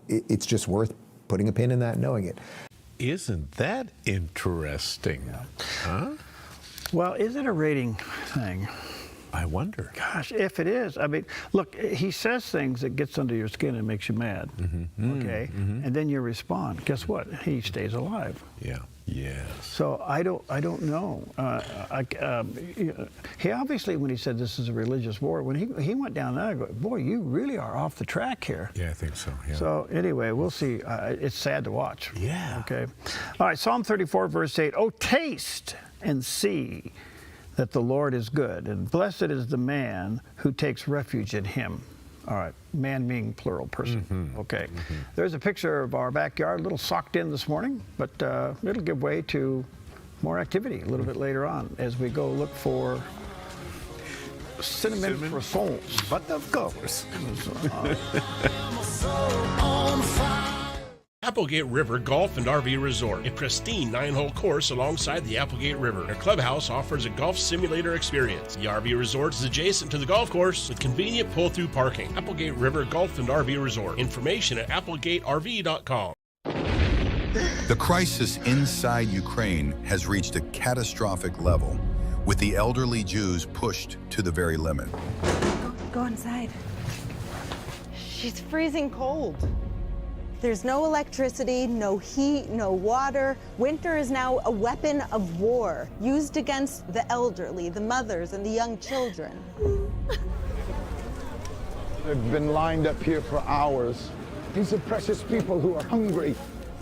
It's just worth putting a pin in that and knowing it. Isn't that interesting? Huh? Well, is it a rating thing? I wonder. Gosh, if it is. I mean, look, he says things that gets under your skin and makes you mad. Okay? And then you respond. Guess what? He stays alive. Yeah. Yes. So I don't know. He obviously, when he said this is a religious war, when he went down there, I go, boy, you really are off the track here. Yeah, I think so. Yeah. So anyway, we'll see. It's sad to watch. Yeah. Okay. All right. Psalm 34, verse 8. Oh, taste and see that the Lord is good, and blessed is the man who takes refuge in him. All right, man being plural person. Okay. There's a picture of our backyard, a little socked in this morning, but it'll give way to more activity a little bit later on as we go look for cinnamon croissants. But of course. Applegate River Golf and RV Resort, a pristine 9-hole course alongside the Applegate River. Their clubhouse offers a golf simulator experience. The RV Resort is adjacent to the golf course with convenient pull-through parking. Applegate River Golf and RV Resort. Information at applegaterv.com. The crisis inside Ukraine has reached a catastrophic level, with the elderly Jews pushed to the very limit. Go inside. She's freezing cold. There's no electricity, no heat, no water. Winter is now a weapon of war, used against the elderly, the mothers, and the young children. They've been lined up here for hours. These are precious people who are hungry,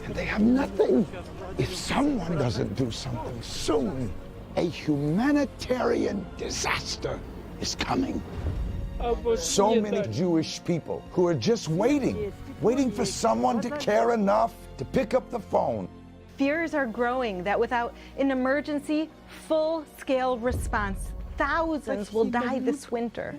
and they have nothing. If someone doesn't do something soon, a humanitarian disaster is coming. So many Jewish people who are just waiting for someone to care enough to pick up the phone. Fears are growing that without an emergency, full-scale response, thousands will die this winter.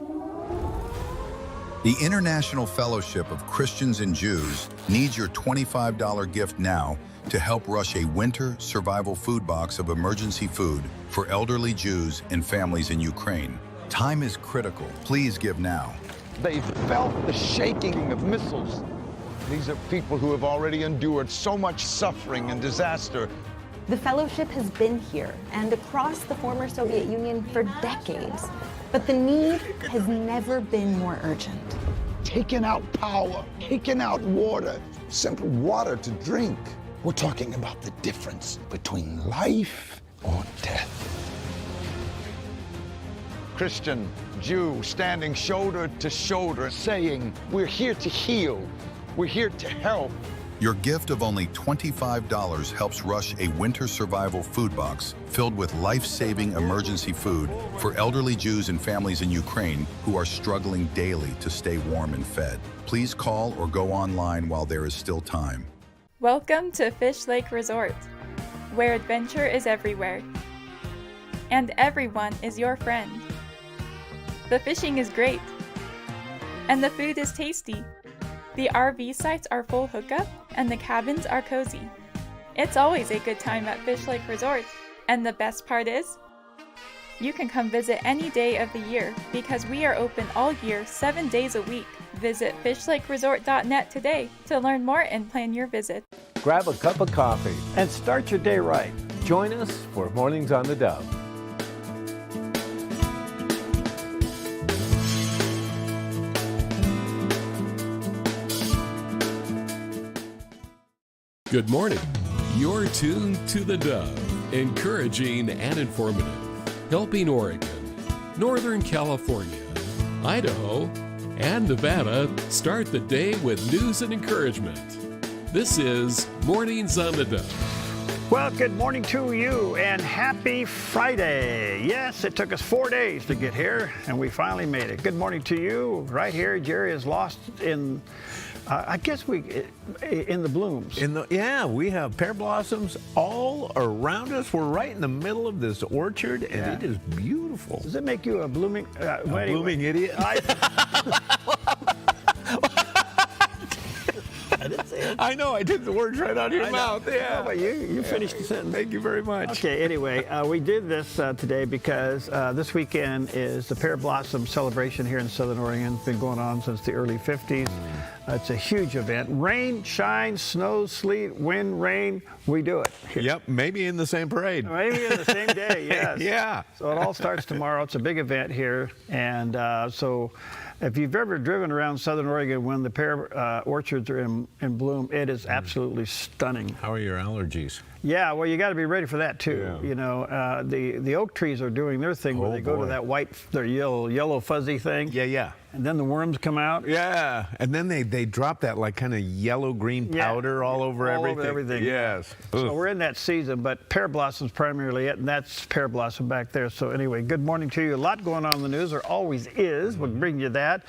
The International Fellowship of Christians and Jews needs your $25 gift now to help rush a winter survival food box of emergency food for elderly Jews and families in Ukraine. Time is critical. Please give now. They felt the shaking of missiles. These are people who have already endured so much suffering and disaster. The fellowship has been here and across the former Soviet Union for decades, but the need has never been more urgent. Taking out power, taking out water, simple water to drink. We're talking about the difference between life or death. Christian, Jew, standing shoulder to shoulder, saying, we're here to heal, we're here to help. Your gift of only $25 helps rush a winter survival food box filled with life-saving emergency food for elderly Jews and families in Ukraine who are struggling daily to stay warm and fed. Please call or go online while there is still time. Welcome to Fish Lake Resort, where adventure is everywhere, and everyone is your friend. The fishing is great, and the food is tasty. The RV sites are full hookup, and the cabins are cozy. It's always a good time at Fish Lake Resort, and the best part is, you can come visit any day of the year because we are open all year, 7 days a week. Visit fishlakeresort.net today to learn more and plan your visit. Grab a cup of coffee And start your day right. Join us for Mornings on the Dove. Good morning. You're tuned to the Dove, encouraging and informative, helping Oregon, Northern California, Idaho, and Nevada start the day with news and encouragement. This is Mornings on the Dove. Well, good morning to you and happy Friday. Yes, it took us 4 days to get here and we finally made it. Good morning to you. Right here, Jerry is lost in, I guess in the blooms. We have pear blossoms all around us. We're right in the middle of this orchard and it is beautiful. Does it make you a blooming, blooming idiot? I know, I took the words right out of your mouth. Yeah, but you finished the sentence. Thank you very much. Okay, anyway, we did this today because this weekend is the Pear Blossom celebration here in Southern Oregon. It's been going on since the early 50s. It's a huge event. Rain, shine, snow, sleet, wind, rain, we do it. Yep, maybe in the same parade. Maybe in the same day, yes. Yeah. So it all starts tomorrow. It's a big event here. And so if you've ever driven around Southern Oregon when the pear orchards are in bloom, it is absolutely stunning. How are your allergies? Yeah, well, you got to be ready for that too. Yeah. You know, the oak trees are doing their thing where they go to that white, their yellow fuzzy thing. Yeah. And then the worms come out. Yeah, and then they drop that like kind of yellow-green powder all over everything. Yes. So we're in that season, but pear blossom's primarily it, and that's pear blossom back there. So anyway, good morning to you. A lot going on in the news. There always is. We'll bring you that.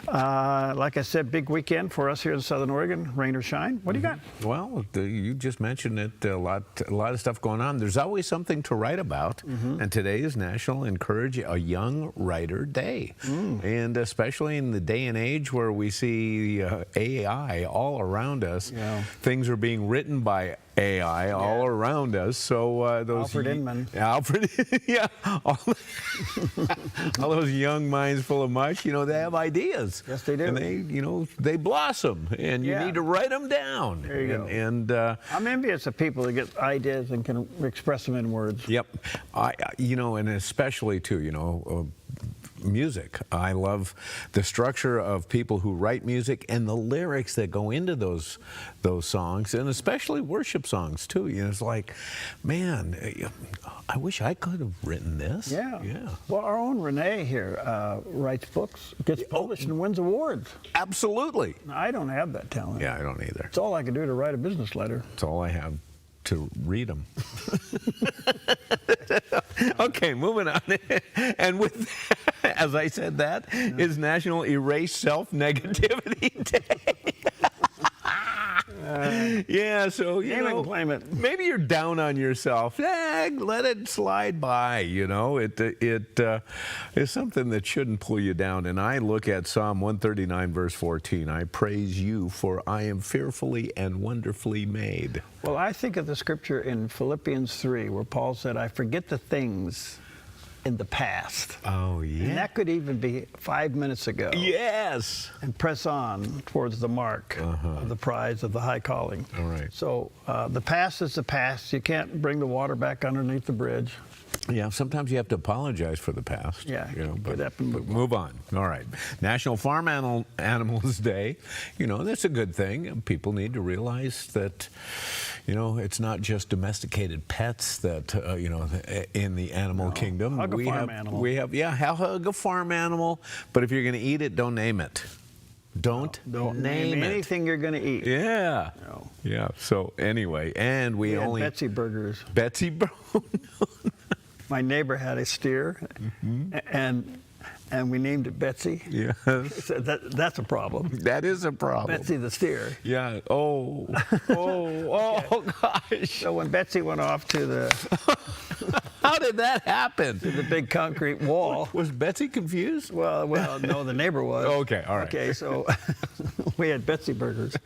Like I said, big weekend for us here in Southern Oregon, rain or shine. What do you got? Well, you just mentioned it. A lot of stuff going on. There's always something to write about, and today is National Encourage a Young Writer Day, and especially in the day and age where we see AI all around us, things are being written by AI all around us. So those Alfred Inman. Yeah, all those young minds full of mush, you know, they have ideas. Yes, they do. And they blossom, and you need to write them down. There you go. And I'm envious of people that get ideas and can express them in words. Yep. And especially too, music. I love the structure of people who write music and the lyrics that go into those songs, and especially worship songs too. You know, it's like, man, I wish I could have written this. Yeah. Yeah. Well, our own Renee here writes books, gets published, and wins awards. Absolutely. I don't have that talent. Yeah, I don't either. It's all I can do to write a business letter. It's all I have to read them. Okay, moving on. And with, as I said, that is National Erase Self-Negativity Day. Yeah, so, you know, claim it. Maybe you're down on yourself. Let it slide by, you know. It is something that shouldn't pull you down. And I look at Psalm 139, verse 14. I praise you, for I am fearfully and wonderfully made. Well, I think of the scripture in Philippians 3, where Paul said, I forget the things in the past. Oh, yeah. And that could even be 5 minutes ago. Yes. And press on towards the mark of the prize of the high calling. All right. So the past is the past. You can't bring the water back underneath the bridge. Yeah, sometimes you have to apologize for the past. Yeah, you know, get up and move on. All right. National Farm Animals Day. You know, that's a good thing. People need to realize that, you know, it's not just domesticated pets that, you know, in the animal kingdom. Hug a farm animal. We have, yeah, hug a farm animal, but if you're going to eat it, don't name it. Don't name it. Anything you're going to eat. Yeah. No. Yeah. So anyway, and we had only Betsy burgers. Betsy My neighbor had a steer, and we named it Betsy. Yeah. So that's a problem. That is a problem. Betsy the steer. Yeah. Oh, gosh. So when Betsy went off to the How did that happen? to the big concrete wall. Was Betsy confused? Well, no, the neighbor was. Okay, all right. Okay, so we had Betsy burgers.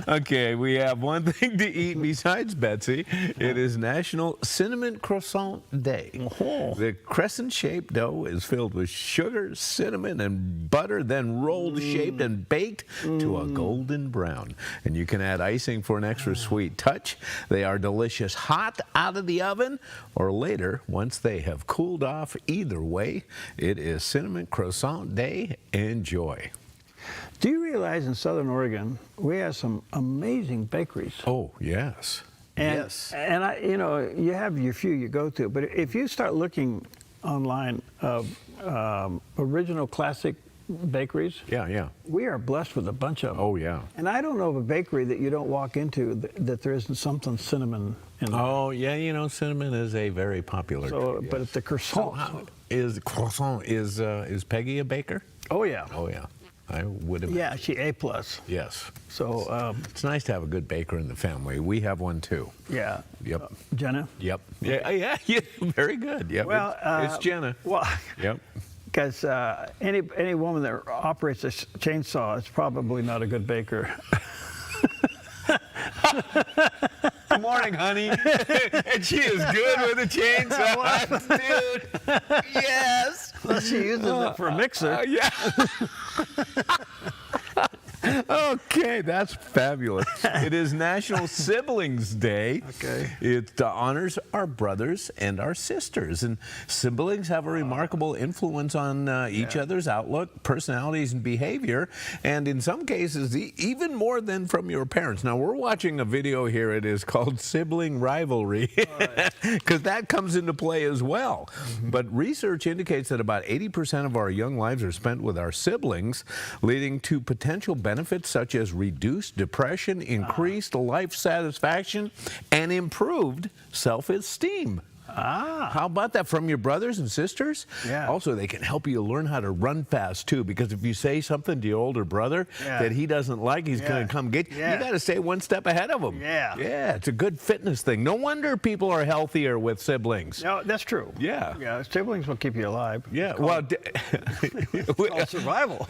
Okay, we have one thing to eat besides Betsy. It is National Cinnamon Croissant Day. The crescent-shaped dough is filled with sugar, cinnamon, and butter, then rolled, shaped, and baked to a golden brown. And you can add icing for an extra sweet touch. They are delicious hot out of the oven or later once they have cooled off. Either way, it is Cinnamon Croissant Day. Enjoy. Do you realize in Southern Oregon we have some amazing bakeries? Oh, yes. Yes. And you know, you have your few you go to, but if you start looking online of original classic bakeries, yeah, we are blessed with a bunch of them. Oh, yeah. And I don't know of a bakery that you don't walk into that there isn't something cinnamon in there. Oh, yeah, you know, cinnamon is a very popular. So, yes. but at the croissant. Is Peggy a baker? Oh, yeah. Oh, yeah. I would have. Yeah, she A+. Yes. So it's nice to have a good baker in the family. We have one too. Yeah. Yep. Jenna. Yep. Yeah. Very good. Yep. Well, it's Jenna. Well. Yep. Because any woman that operates a chainsaw is probably not a good baker. Good morning, honey. And she is good with a chainsaw, dude. Yes. Well, she uses it for a mixer. Yeah. Okay, that's fabulous. It is National Siblings Day. Okay. It honors our brothers and our sisters. And siblings have a remarkable influence on each other's outlook, personalities, and behavior. And in some cases, even more than from your parents. Now, we're watching a video here. It is called Sibling Rivalry, because that comes into play as well. But research indicates that about 80% of our young lives are spent with our siblings, leading to potential benefits such as reduced depression, increased life satisfaction, and improved self-esteem. How about that from your brothers and sisters? Yeah. Also, they can help you learn how to run fast, too, because if you say something to your older brother that he doesn't like, he's going to come get you. You got to stay one step ahead of him. Yeah. Yeah, it's a good fitness thing. No wonder people are healthier with siblings. No, that's true. Yeah. Yeah, siblings will keep you alive. Yeah, well, It's called survival.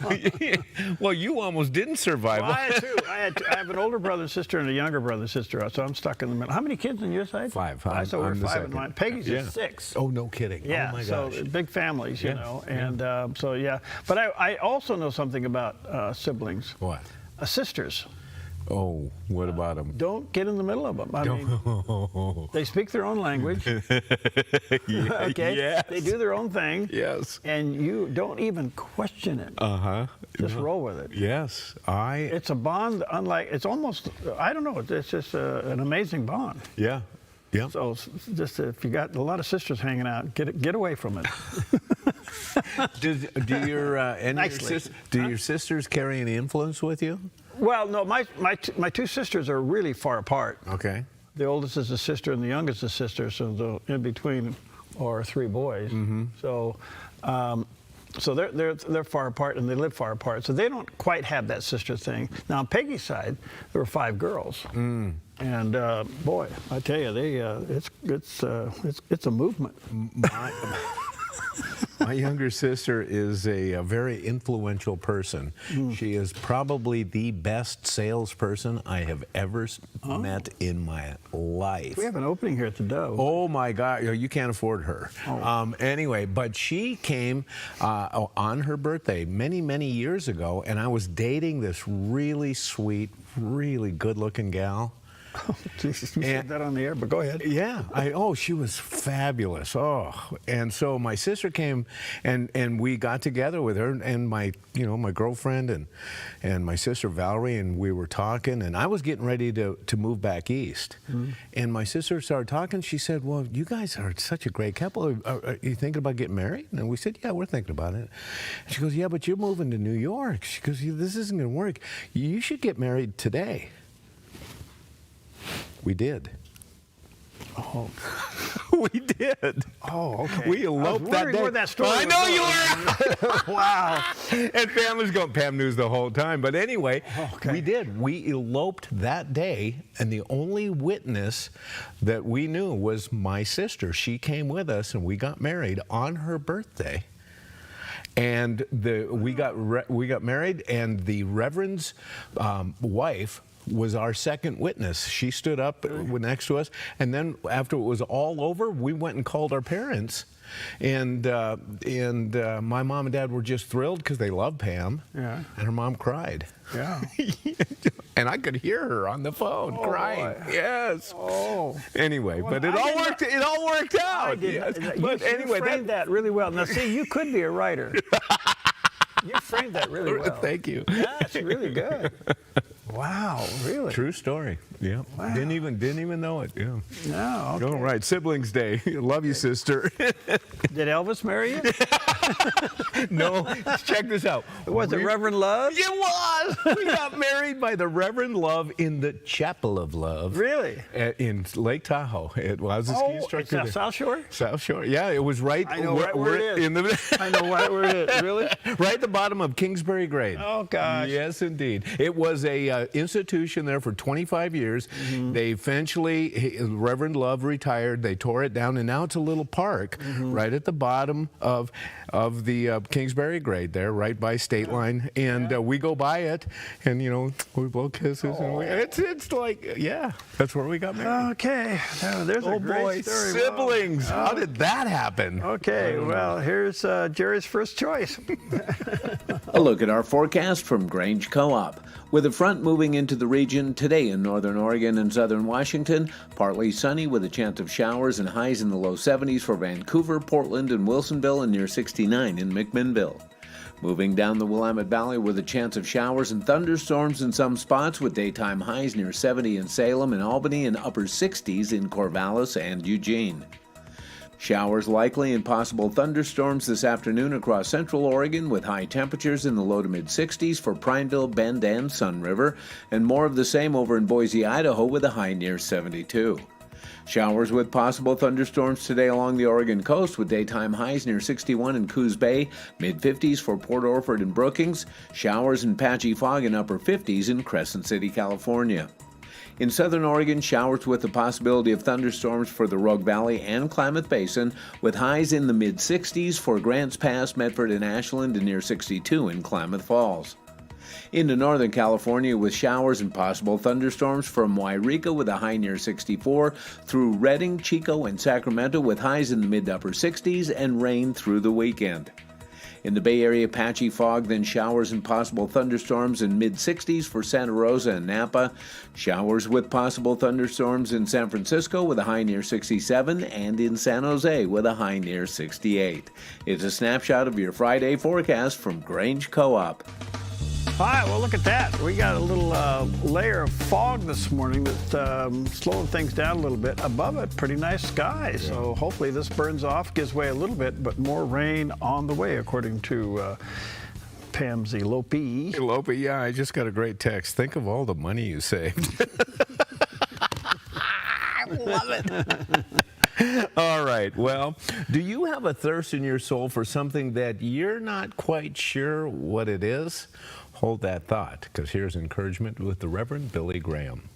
Well, you almost didn't survive. Well, I have an older brother and sister and a younger brother and sister, so I'm stuck in the middle. How many kids on your side? Five. So we're I'm the five in second. mine. Peggy's just 6. Oh, no kidding. Yeah, Oh, my so gosh. big families, you know, and so yeah. But I also know something about siblings. What? Sisters. Oh, what about them? Don't get in the middle of them. I mean, they speak their own language. Okay? Yes. They do their own thing. Yes. And you don't even question it. Just roll with it. Yes. It's a bond unlike, it's almost, I don't know, it's just an amazing bond. Yeah. Yeah. So just if you got a lot of sisters hanging out, get away from it. Do your sisters carry any influence with you? Well, no, my two sisters are really far apart. Okay. The oldest is a sister and the youngest is a sister, so the in between are 3 boys. Mm-hmm. So, so they're far apart and they live far apart. So they don't quite have that sister thing. Now on Peggy's side, there were 5 girls, and boy, I tell you, it's a movement. My younger sister is a very influential person. She is probably the best salesperson I have ever met in my life. We have an opening here at the Dove. Oh my God, you can't afford her. Anyway, but she came on her birthday many, many years ago, and I was dating this really sweet, really good-looking gal. Oh, Jesus, you said that on the air, but go ahead. Yeah. She was fabulous. Oh, and so my sister came, and we got together with her and my girlfriend and my sister Valerie, and we were talking, and I was getting ready to move back east. And my sister started talking. She said, "Well, you guys are such a great couple. Are you thinking about getting married?" And we said, "Yeah, we're thinking about it." And she goes, "Yeah, but you're moving to New York." She goes, "This isn't going to work. You should get married today." We did. Oh. We did. Oh, okay. We eloped that day. Where that story I know you were. Wow. And Pam was going, Pam knew the whole time. But anyway, we did. We eloped that day, and the only witness that we knew was my sister. She came with us, and we got married on her birthday. And we got married, and the Reverend's wife was our second witness. She stood up next to us, and then after it was all over, we went and called our parents, and my mom and dad were just thrilled because they love Pam. Yeah. And her mom cried. Yeah. And I could hear her on the phone crying. Boy. Yes. Oh. Anyway, well, but it all worked out. Yes. But anyway, framed that really well. Now, see, you could be a writer. You framed that really well. Thank you. That's really good. Wow, really? True story. Yeah. Wow. Didn't even know it. Yeah. No. Okay. All right. Siblings Day. Love you, sister. Did Elvis marry you? No. Check this out. Was it Reverend Love? It was. We got married by the Reverend Love in the Chapel of Love. Really? In Lake Tahoe. It was a ski instructor. South Shore? South Shore. Yeah, it was right. I know where it is. I know right where it is. Really? Right at the bottom of Kingsbury Grade. Oh gosh. Yes, indeed. It was a institution there for 25 years. They eventually, Reverend Love retired. They tore it down, and now it's a little park right at the bottom of the Kingsbury Grade there, right by State Line. And we go by it, and we blow kisses. And it's like, yeah, that's where we got married. Okay. Now, there's a great story. Siblings. How did that happen? Okay. Well, here's Jerry's first choice. A look at our forecast from Grange Co-op. With a front moving into the region today in northern Oregon and southern Washington, partly sunny with a chance of showers and highs in the low 70s for Vancouver, Portland, and Wilsonville, and near 69 in McMinnville. Moving down the Willamette Valley with a chance of showers and thunderstorms in some spots with daytime highs near 70 in Salem and Albany and upper 60s in Corvallis and Eugene. Showers likely and possible thunderstorms this afternoon across central Oregon with high temperatures in the low to mid-60s for Prineville, Bend, and Sun River, and more of the same over in Boise, Idaho with a high near 72. Showers with possible thunderstorms today along the Oregon coast with daytime highs near 61 in Coos Bay, mid-50s for Port Orford and Brookings, showers and patchy fog in upper 50s in Crescent City, California. In southern Oregon, showers with the possibility of thunderstorms for the Rogue Valley and Klamath Basin, with highs in the mid-60s for Grants Pass, Medford, and Ashland, and near 62 in Klamath Falls. Into northern California with showers and possible thunderstorms from Wairika with a high near 64, through Redding, Chico, and Sacramento with highs in the mid-upper 60s, and rain through the weekend. In the Bay Area, patchy fog, then showers and possible thunderstorms in mid-60s for Santa Rosa and Napa. Showers with possible thunderstorms in San Francisco with a high near 67, and in San Jose with a high near 68. It's a snapshot of your Friday forecast from Grange Co-op. All right, well, look at that. We got a little layer of fog this morning that's slowing things down a little bit. Above it, pretty nice sky. Yeah. So hopefully this burns off, gives way a little bit, but more rain on the way, according to Pamsy Lopi. Hey, Lopi, yeah, I just got a great text. Think of all the money you saved. I love it. All right. Well, do you have a thirst in your soul for something that you're not quite sure what it is? Hold that thought, because here's encouragement with the Reverend Billy Graham.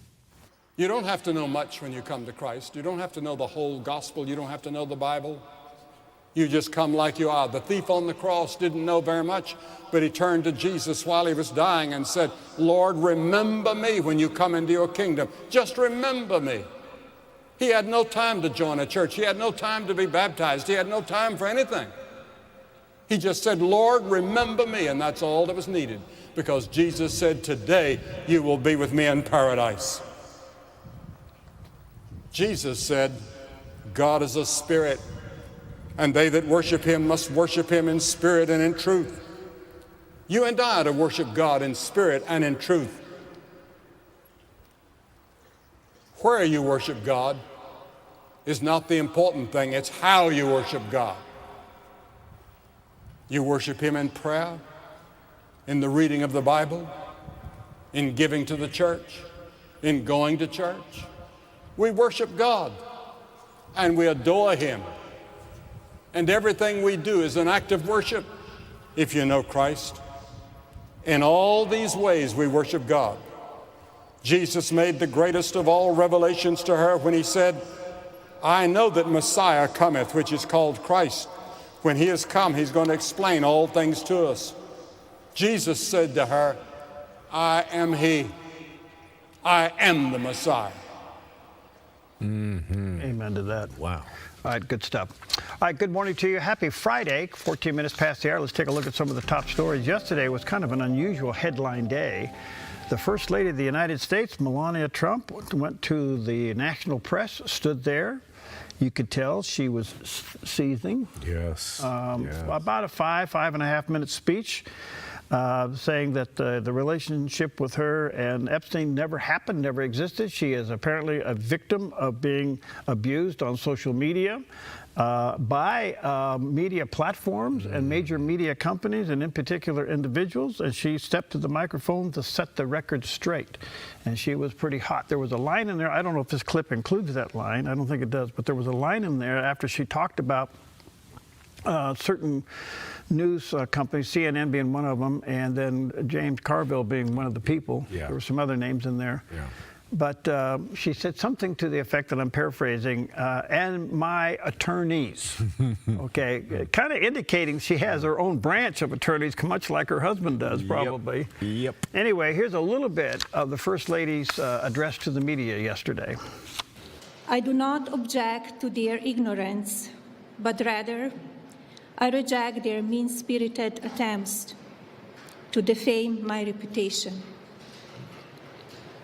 You don't have to know much when you come to Christ. You don't have to know the whole gospel. You don't have to know the Bible. You just come like you are. The thief on the cross didn't know very much, but he turned to Jesus while he was dying and said, Lord, remember me when you come into your kingdom. Just remember me. He had no time to join a church. He had no time to be baptized. He had no time for anything. He just said, Lord, remember me, and that's all that was needed, because Jesus said, today you will be with me in paradise. Jesus said, God is a spirit, and they that worship him must worship him in spirit and in truth. You and I are to worship God in spirit and in truth. Where you worship God is not the important thing, it's how you worship God. You worship him in prayer, in the reading of the Bible, in giving to the church, in going to church. We worship God and we adore him. And everything we do is an act of worship if you know Christ. In all these ways we worship God. Jesus made the greatest of all revelations to her when he said, I know that Messiah cometh, which is called Christ. When he has come, he's going to explain all things to us. Jesus said to her, I am he. I am the Messiah. Mm-hmm. Amen to that. Wow. All right, good stuff. All right, good morning to you. Happy Friday, 14 minutes past the hour. Let's take a look at some of the top stories. Yesterday was kind of an unusual headline day. The First Lady of the United States, Melania Trump, went to the national press, stood there. You could tell she was seething. Yes. About a 5.5 minute speech saying that the relationship with her and Epstein never happened, never existed. She is apparently a victim of being abused on social media by media platforms and major media companies, and in particular individuals. And she stepped to the microphone to set the record straight. And she was pretty hot. There was a line in there. I don't know if this clip includes that line. I don't think it does. But there was a line in there after she talked about certain news companies, CNN being one of them, and then James Carville being one of the people. Yeah. There were some other names in there. Yeah. But she said something to the effect that I'm paraphrasing, and my attorneys, okay, kind of indicating she has her own branch of attorneys, much like her husband does, probably. Yep. Anyway, here's a little bit of the First Lady's address to the media yesterday. I do not object to their ignorance, but rather I reject their mean-spirited attempts to defame my reputation.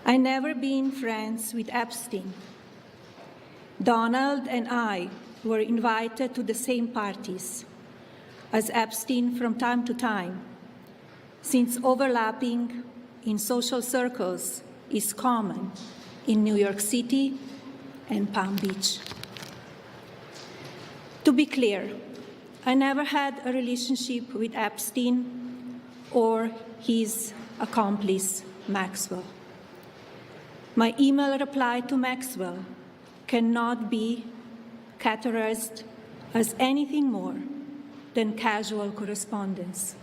I never been friends with Epstein. Donald and I were invited to the same parties as Epstein from time to time, since overlapping in social circles is common in New York City and Palm Beach. To be clear, I never had a relationship with Epstein or his accomplice, Maxwell. My email reply to Maxwell cannot be categorized as anything more than casual correspondence.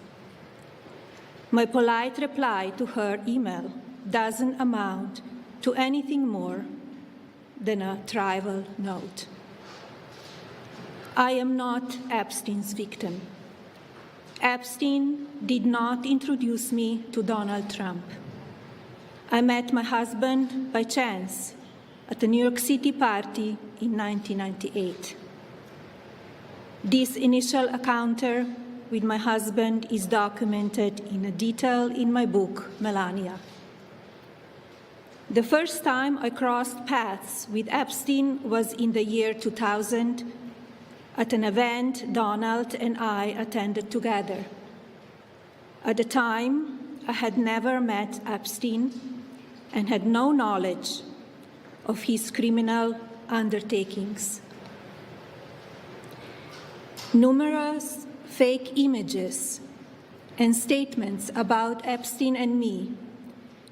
My polite reply to her email doesn't amount to anything more than a trivial note. I am not Epstein's victim. Epstein did not introduce me to Donald Trump. I met my husband by chance at a New York City party in 1998. This initial encounter with my husband is documented in detail in my book, Melania. The first time I crossed paths with Epstein was in the year 2000 at an event Donald and I attended together. At the time, I had never met Epstein and had no knowledge of his criminal undertakings. Numerous fake images and statements about Epstein and me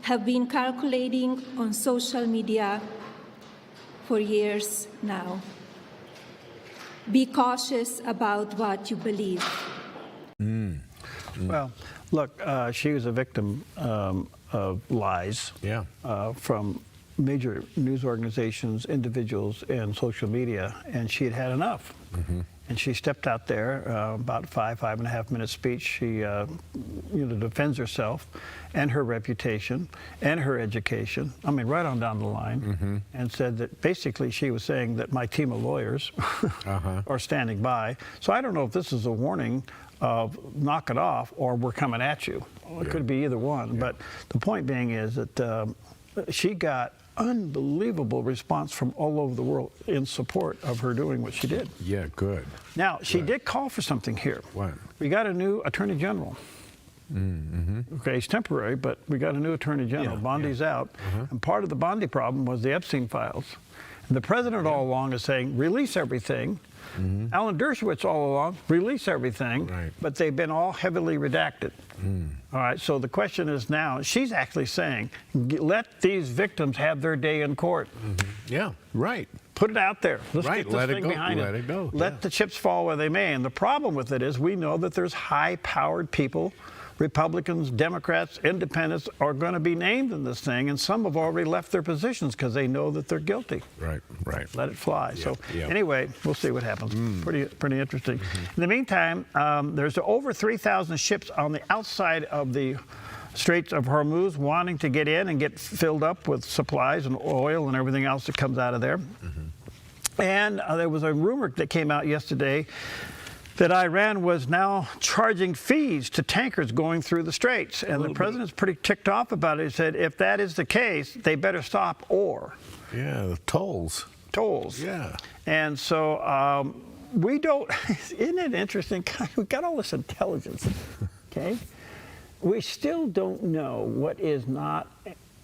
have been circulating on social media for years now. Be cautious about what you believe. Well, look, she was a victim of lies from major news organizations, individuals, and social media, and she had had enough. And she stepped out there, about 5.5 minute speech. She defends herself and her reputation and her education. I mean, right on down the line, and said that basically she was saying that my team of lawyers are standing by. So I don't know if this is a warning of knock it off or we're coming at you. It could be either one. But the point being is that she got unbelievable response from all over the world in support of her doing what she did. Yeah, good. Now, she did call for something here. What? We got a new attorney general. Okay, he's temporary, but we got a new attorney general. Bondi's out. And part of the Bondi problem was the Epstein files. And the president all along is saying, release everything. Alan Dershowitz all along, release everything. But they've been all heavily redacted. All right, so the question is now, she's actually saying, let these victims have their day in court. Yeah, right. Put it out there. Let's get this let thing it go. behind Let it go. Let the chips fall where they may. And the problem with it is we know that there's high-powered people, Republicans, Democrats, independents, are going to be named in this thing, and some have already left their positions because they know that they're guilty. Right. Let it fly. So anyway, we'll see what happens. Pretty interesting. In the meantime, there's over 3,000 ships on the outside of the Straits of Hormuz wanting to get in and get filled up with supplies and oil and everything else that comes out of there. And there was a rumor that came out yesterday that Iran was now charging fees to tankers going through the straits. And the president's pretty ticked off about it. He said, if that is the case, they better stop or. Yeah, the tolls. Yeah. And so we don't, isn't it interesting? We've got all this intelligence, okay? We still don't know what is not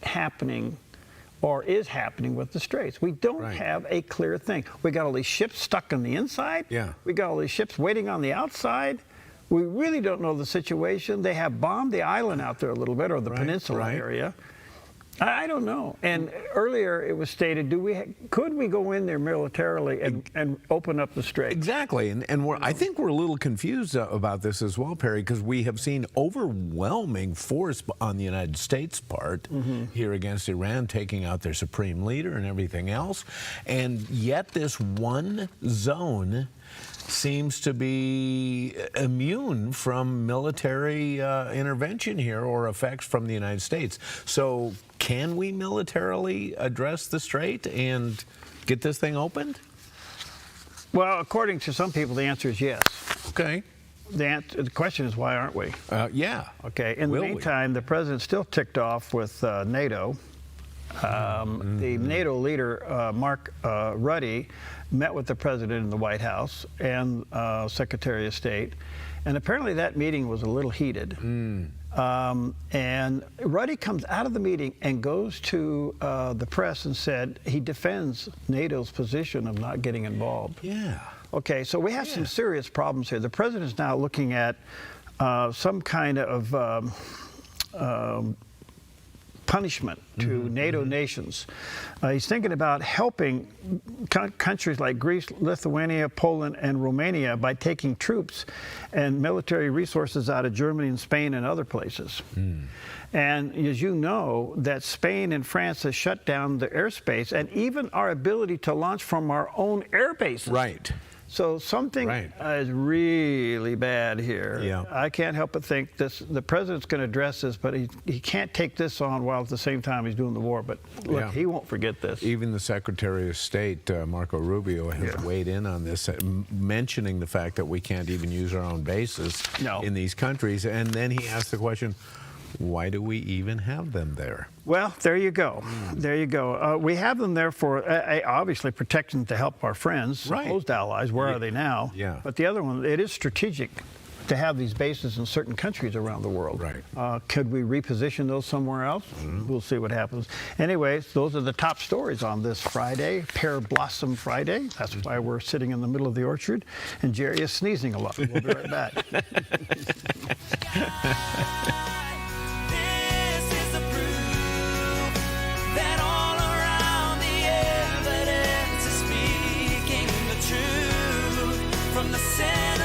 happening or is happening with the straits. We don't have a clear thing. We got all these ships stuck on the inside. We got all these ships waiting on the outside. We really don't know the situation. They have bombed the island out there a little bit, or the peninsula area. I don't know. And earlier it was stated, could we go in there militarily and open up the strait? Exactly. And I think we're a little confused about this as well, Perry, because we have seen overwhelming force on the United States' part here against Iran, taking out their supreme leader and everything else. And yet this one zone seems to be immune from military intervention here or effects from the United States. So can we militarily address the strait and get this thing opened? Well, according to some people, the answer is yes. Okay. The question is, why aren't we? Yeah. Okay. In the meantime, the president's still ticked off with NATO. The NATO leader, Mark Rutte, met with the president in the White House and Secretary of State, and apparently that meeting was a little heated. And Rutte comes out of the meeting and goes to the press and said he defends NATO's position of not getting involved. Yeah. Okay, so we have some serious problems here. The president is now looking at some kind of punishment to NATO nations. He's thinking about helping countries like Greece, Lithuania, Poland, and Romania by taking troops and military resources out of Germany and Spain and other places. And as you know, that Spain and France has shut down the airspace and even our ability to launch from our own air bases. Right. So something is really bad here. Yeah. I can't help but think the president's going to address this, but he can't take this on while at the same time he's doing the war. But look, he won't forget this. Even the Secretary of State, Marco Rubio, has weighed in on this, mentioning the fact that we can't even use our own bases in these countries. And then he asked the question, why do we even have them there? Well, there you go. There you go. We have them there for obviously protection to help our friends, supposed allies. Where are they now? Yeah. But the other one, it is strategic to have these bases in certain countries around the world. Right. Could we reposition those somewhere else? We'll see what happens. Anyways, those are the top stories on this Friday, Pear Blossom Friday. That's why we're sitting in the middle of the orchard, and Jerry is sneezing a lot. We'll be right back. From the center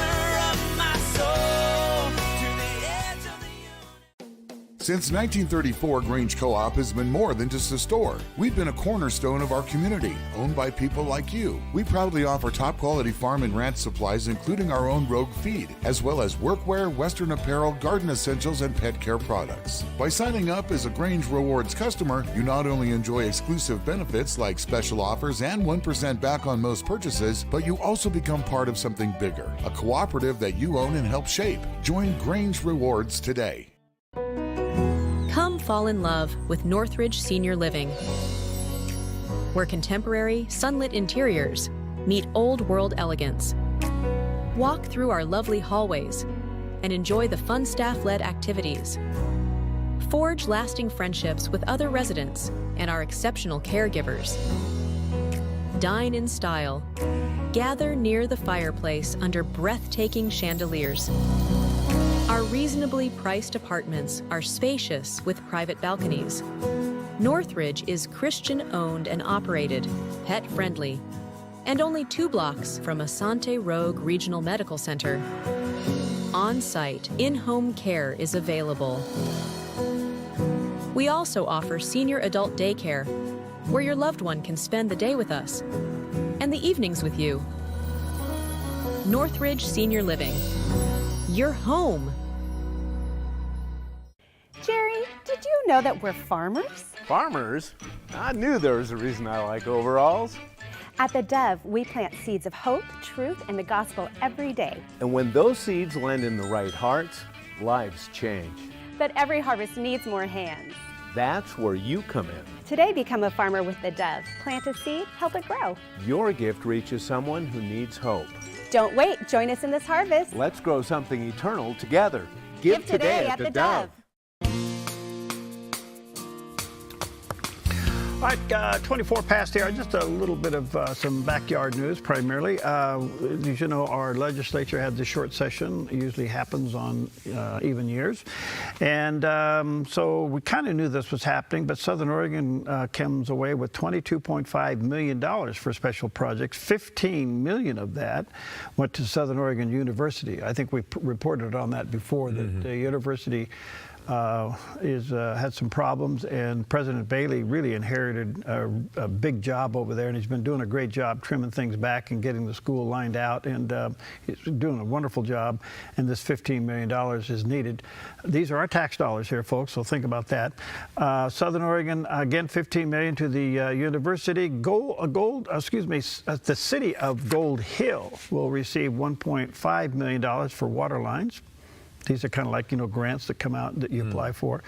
of my soul to the edge of the Since 1934, Grange Co-op has been more than just a store. We've been a cornerstone of our community, owned by people like you. We proudly offer top-quality farm and ranch supplies, including our own Rogue feed, as well as workwear, Western apparel, garden essentials, and pet care products. By signing up as a Grange Rewards customer, you not only enjoy exclusive benefits like special offers and 1% back on most purchases, but you also become part of something bigger, a cooperative that you own and help shape. Join Grange Rewards today. Come fall in love with Northridge Senior Living, where contemporary, sunlit interiors meet old-world elegance. Walk through our lovely hallways and enjoy the fun staff-led activities. Forge lasting friendships with other residents and our exceptional caregivers. Dine in style. Gather near the fireplace under breathtaking chandeliers. Our reasonably priced apartments are spacious with private balconies. Northridge is Christian-owned and operated, pet-friendly, and only 2 blocks from Asante Rogue Regional Medical Center. On-site, in-home care is available. We also offer senior adult daycare, where your loved one can spend the day with us, and the evenings with you. Northridge Senior Living. Your home. Jerry, did you know that we're farmers? Farmers? I knew there was a reason I like overalls. At the Dove, we plant seeds of hope, truth, and the gospel every day. And when those seeds land in the right hearts, lives change. But every harvest needs more hands. That's where you come in. Today, become a farmer with the Dove. Plant a seed, help it grow. Your gift reaches someone who needs hope. Don't wait, join us in this harvest. Let's grow something eternal together. Give today at the Dove. All right, 24 past here. Just a little bit of some backyard news, primarily. As you know, our legislature had this short session. It usually happens on even years. And so we kind of knew this was happening, but Southern Oregon comes away with $22.5 million for special projects. $15 million of that went to Southern Oregon University. I think we reported on that before, that the university had some problems, and President Bailey really inherited a big job over there, and he's been doing a great job trimming things back and getting the school lined out, and he's doing a wonderful job, and this $15 million is needed. These are our tax dollars here, folks, so think about that. Southern Oregon, again, $15 million to the university. The city of Gold Hill will receive $1.5 million for water lines. These are kind of like, grants that come out that you apply for.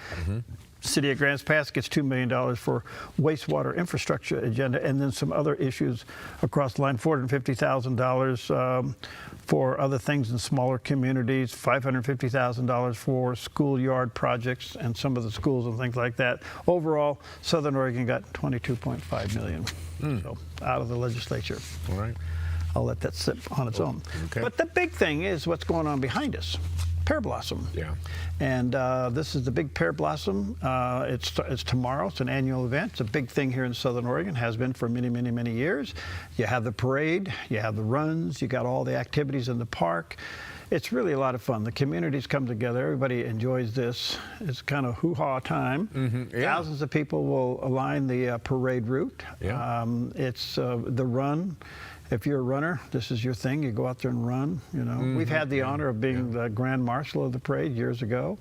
City of Grants Pass gets $2 million for wastewater infrastructure agenda, and then some other issues across the line, $450,000 for other things in smaller communities, $550,000 for schoolyard projects and some of the schools and things like that. Overall, Southern Oregon got $22.5 million so, out of the legislature. All right. I'll let that sit on its own. Okay. But the big thing is what's going on behind us. Pear blossom. Yeah. And this is the big pear blossom. It's tomorrow. It's an annual event. It's a big thing here in Southern Oregon. Has been for many, many, many years. You have the parade. You have the runs. You got all the activities in the park. It's really a lot of fun. The communities come together. Everybody enjoys this. It's kind of hoo-ha time. Thousands of people will align the parade route. Yeah. It's the run. if you're a runner, this is your thing. You go out there and run. You know, we've had the honor of being the Grand Marshal of the parade years ago.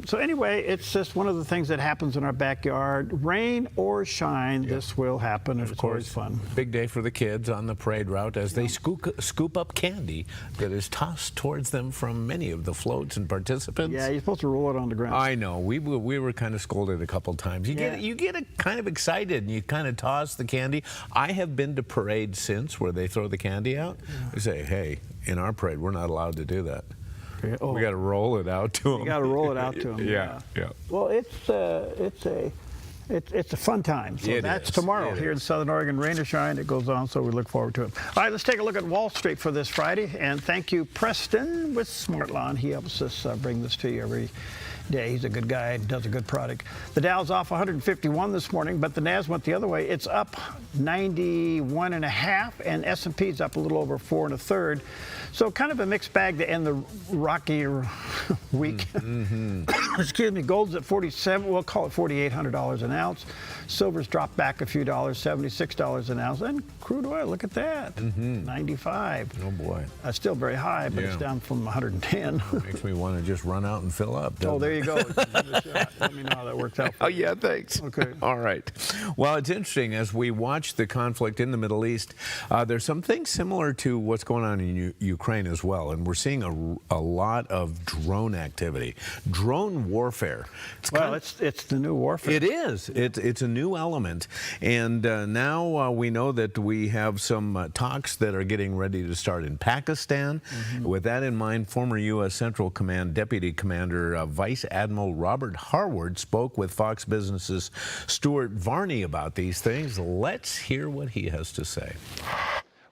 So anyway, it's just one of the things that happens in our backyard. Rain or shine, this will happen. Of course, always fun. Big day for the kids on the parade route as they scoop up candy that is tossed towards them from many of the floats and participants. Yeah, you're supposed to roll it on the ground. I know. We were kind of scolded a couple times. You get kind of excited and you kind of toss the candy. I have been to parades since where they throw the candy out. They say, hey, in our parade, we're not allowed to do that. We got to roll it out to them. You got to roll it out to them. Yeah. Well, it's a fun time. So that's tomorrow here in Southern Oregon. Rain or shine, it goes on. So we look forward to it. All right, let's take a look at Wall Street for this Friday. And thank you, Preston, with Smart Lawn. He helps us bring this to you every day. He's a good guy and does a good product. The Dow's off 151 this morning, but the Nas went the other way. It's up 91.5, and S&P's up a little over 4 1/3. So kind of a mixed bag to end the rocky week. Excuse me. Gold's at 47. We'll call it $4,800 an ounce. Silver's dropped back a few dollars, $76 an ounce. And crude oil, look at that, 95. Oh boy. That's still very high, but it's down from 110. Makes me want to just run out and fill up. Oh, there you go. Let me know how that works out. Oh, yeah, thanks. Okay. All right. Well, it's interesting as we watch the conflict in the Middle East. There's some things similar to what's going on in Ukraine as well, and we're seeing a lot of drone activity, drone warfare. It's the new warfare. It is. It's a new element, and now we know that we have some talks that are getting ready to start in Pakistan. With that in mind, former U.S. Central Command Deputy Commander Vice Admiral Robert Harward spoke with Fox Business's Stuart Varney about these things. Let's hear what he has to say.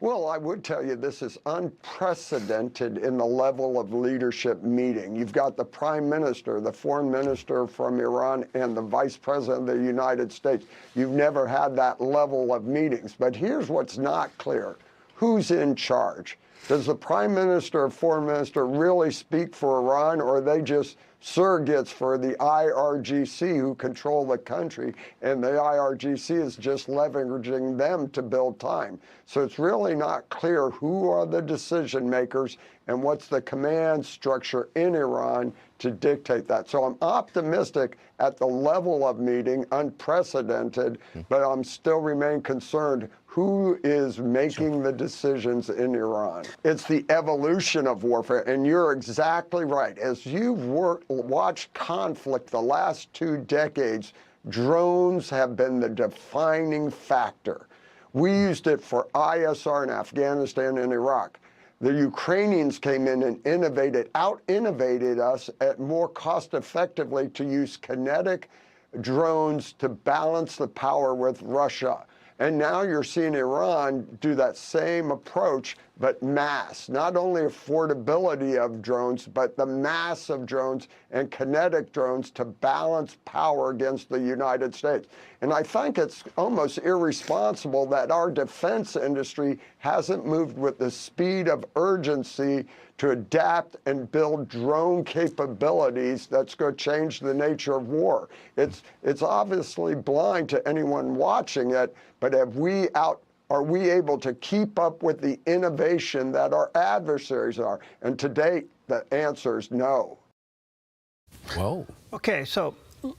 Well, I would tell you this is unprecedented in the level of leadership meeting. You've got the Prime Minister, the Foreign Minister from Iran, and the Vice President of the United States. You've never had that level of meetings. But here's what's not clear. Who's in charge? Does the Prime Minister or Foreign Minister really speak for Iran, or are they just surrogates for the IRGC who control the country, and the IRGC is just leveraging them to build time? So it's really not clear who are the decision makers and what's the command structure in Iran to dictate that. So I'm optimistic at the level of meeting, unprecedented, but I'm still remain concerned who is making the decisions in Iran. It's the evolution of warfare, and you're exactly right. As you've watched conflict the last 2 decades, drones have been the defining factor. We used it for ISR in Afghanistan and Iraq. The Ukrainians came in and out-innovated us at more cost-effectively to use kinetic drones to balance the power with Russia. And now you're seeing Iran do that same approach, but mass. Not only affordability of drones, but the mass of drones and kinetic drones to balance power against the United States. And I think it's almost irresponsible that our defense industry hasn't moved with the speed of urgency to adapt and build drone capabilities that's going to change the nature of war. It's obviously blind to anyone watching it, but are we able to keep up with the innovation that our adversaries are? And to date, the answer is no. Whoa. Okay, so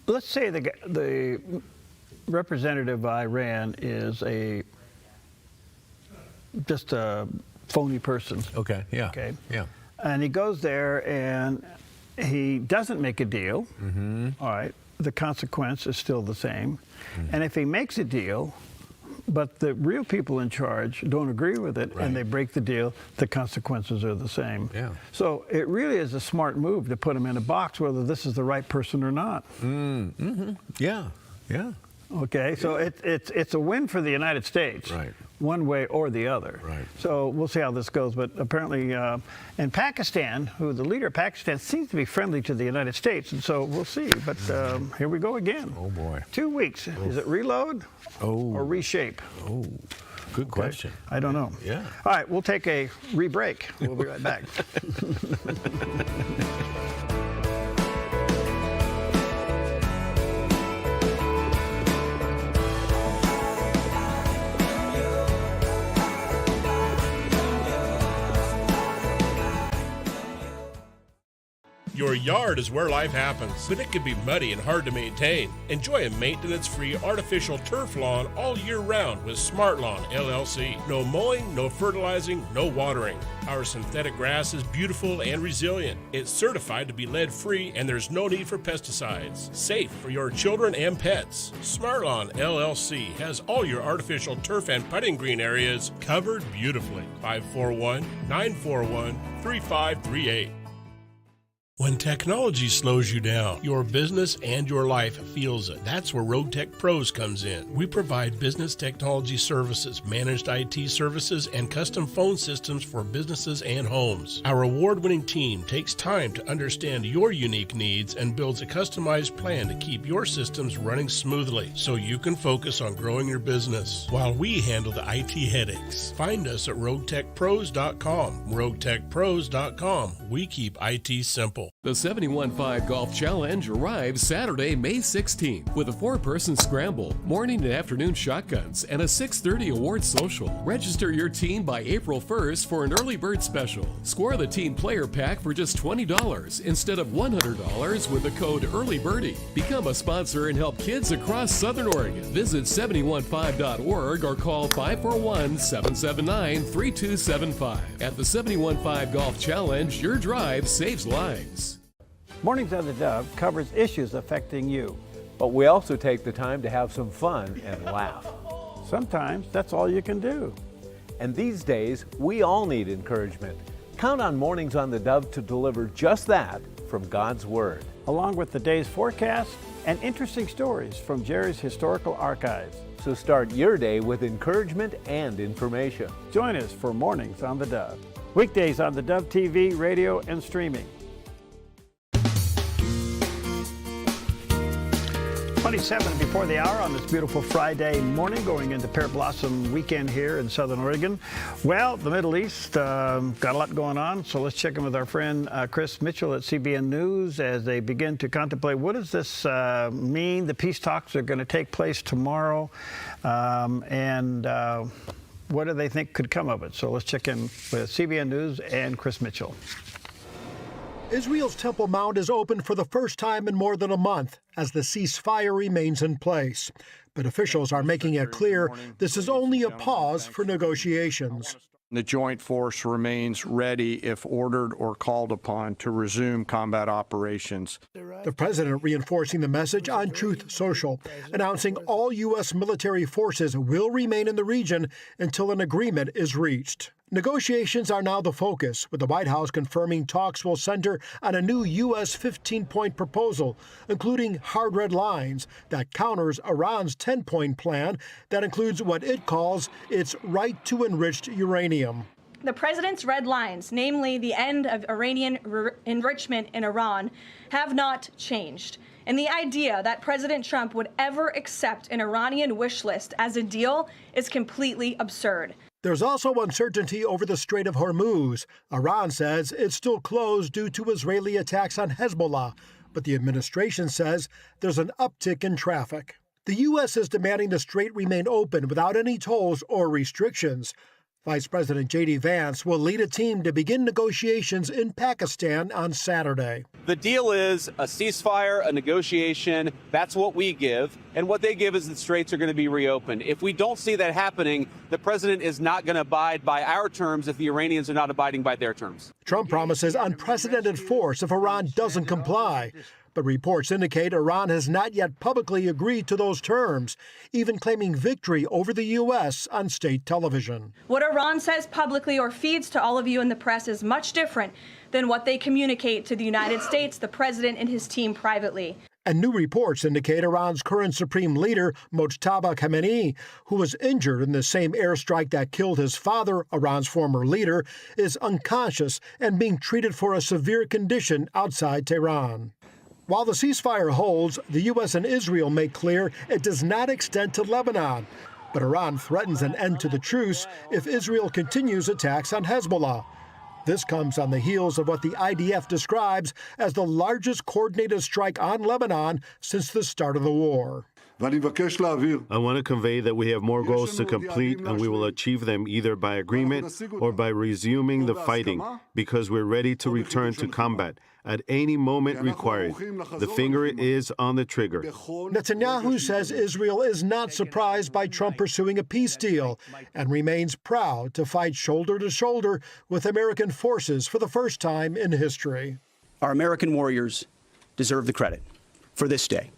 let's say the representative of Iran is just a phony person. Okay, yeah. Okay. Yeah. And he goes there and he doesn't make a deal. All right. The consequence is still the same. And if he makes a deal, but the real people in charge don't agree with it and they break the deal, the consequences are the same. Yeah. So it really is a smart move to put him in a box, whether this is the right person or not. Yeah. Yeah. Okay, so it's a win for the United States, one way or the other. So we'll see how this goes. But apparently, in Pakistan, the leader of Pakistan seems to be friendly to the United States, and so we'll see. But here we go again. Oh boy. 2 weeks. Is it reload or reshape? Oh, good question. I don't know. Yeah. All right, we'll take a re-break. We'll be right back. Your yard is where life happens, but it can be muddy and hard to maintain. Enjoy a maintenance-free artificial turf lawn all year round with Smart Lawn LLC. No mowing, no fertilizing, no watering. Our synthetic grass is beautiful and resilient. It's certified to be lead-free, and there's no need for pesticides. Safe for your children and pets. Smart Lawn LLC has all your artificial turf and putting green areas covered beautifully. 541-941-3538. When technology slows you down, your business and your life feels it. That's where Rogue Tech Pros comes in. We provide business technology services, managed IT services, and custom phone systems for businesses and homes. Our award-winning team takes time to understand your unique needs and builds a customized plan to keep your systems running smoothly so you can focus on growing your business while we handle the IT headaches. Find us at roguetechpros.com. roguetechpros.com. We keep IT simple. The 71.5 Golf Challenge arrives Saturday, May 16th with a 4-person scramble, morning and afternoon shotguns, and a 6:30 award social. Register your team by April 1st for an early bird special. Score the team player pack for just $20 instead of $100 with the code EARLYBIRDIE. Become a sponsor and help kids across Southern Oregon. Visit 715.org or call 541-779-3275. At the 71.5 Golf Challenge, your drive saves lives. Mornings on the Dove covers issues affecting you. But we also take the time to have some fun and laugh. Sometimes that's all you can do. And these days, we all need encouragement. Count on Mornings on the Dove to deliver just that from God's Word. Along with the day's forecast and interesting stories from Jerry's historical archives. So start your day with encouragement and information. Join us for Mornings on the Dove. Weekdays on the Dove TV, radio, and streaming. 27 before the hour on this beautiful Friday morning, going into Pear Blossom weekend here in Southern Oregon. Well, the Middle East got a lot going on, so let's check in with our friend Chris Mitchell at CBN News as they begin to contemplate what does this mean. The peace talks are going to take place tomorrow, and what do they think could come of it? So let's check in with CBN News and Chris Mitchell. Israel's Temple Mount is open for the first time in more than a month as the ceasefire remains in place. But officials are making it clear this is only a pause for negotiations. The joint force remains ready if ordered or called upon to resume combat operations. The president reinforcing the message on Truth Social, announcing all U.S. military forces will remain in the region until an agreement is reached. Negotiations are now the focus, with the White House confirming talks will center on a new U.S. 15-point proposal, including hard red lines that counters Iran's 10-point plan that includes what it calls its right to enriched uranium. The president's red lines, namely the end of Iranian enrichment in Iran, have not changed. And the idea that President Trump would ever accept an Iranian wish list as a deal is completely absurd. There's also uncertainty over the Strait of Hormuz. Iran says it's still closed due to Israeli attacks on Hezbollah, but the administration says there's an uptick in traffic. The U.S. is demanding the strait remain open without any tolls or restrictions. Vice President J.D. Vance will lead a team to begin negotiations in Pakistan on Saturday. The deal is a ceasefire, a negotiation. That's what we give. And what they give is the straits are going to be reopened. If we don't see that happening, the president is not going to abide by our terms if the Iranians are not abiding by their terms. Trump promises unprecedented force if Iran doesn't comply. But reports indicate Iran has not yet publicly agreed to those terms, even claiming victory over the U.S. on state television. What Iran says publicly or feeds to all of you in the press is much different than what they communicate to the United States, the president, and his team privately. And new reports indicate Iran's current supreme leader, Mojtaba Khamenei, who was injured in the same airstrike that killed his father, Iran's former leader, is unconscious and being treated for a severe condition outside Tehran. While the ceasefire holds, the U.S. and Israel make clear it does not extend to Lebanon. But Iran threatens an end to the truce if Israel continues attacks on Hezbollah. This comes on the heels of what the IDF describes as the largest coordinated strike on Lebanon since the start of the war. I want to convey that we have more goals to complete, and we will achieve them either by agreement or by resuming the fighting, because we're ready to return to combat at any moment required. The finger is on the trigger. Netanyahu says Israel is not surprised by Trump pursuing a peace deal and remains proud to fight shoulder to shoulder with American forces for the first time in history. Our American warriors deserve the credit for this day,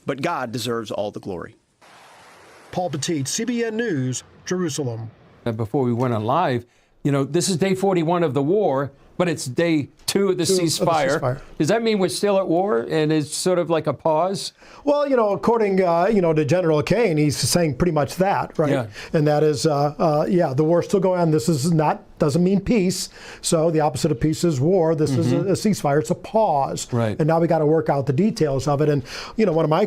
but God deserves all the glory. Paul Petit, CBN News, Jerusalem. Before we went on live, this is day 41 of the war, but it's day 2 of the ceasefire. Does that mean we're still at war and it's sort of like a pause? Well, according, to General Kane, he's saying pretty much that, right? Yeah. And that is, the war's still going on. This is doesn't mean peace. So the opposite of peace is war. This is a ceasefire. It's a pause. Right. And now we got to work out the details of it. And, one of my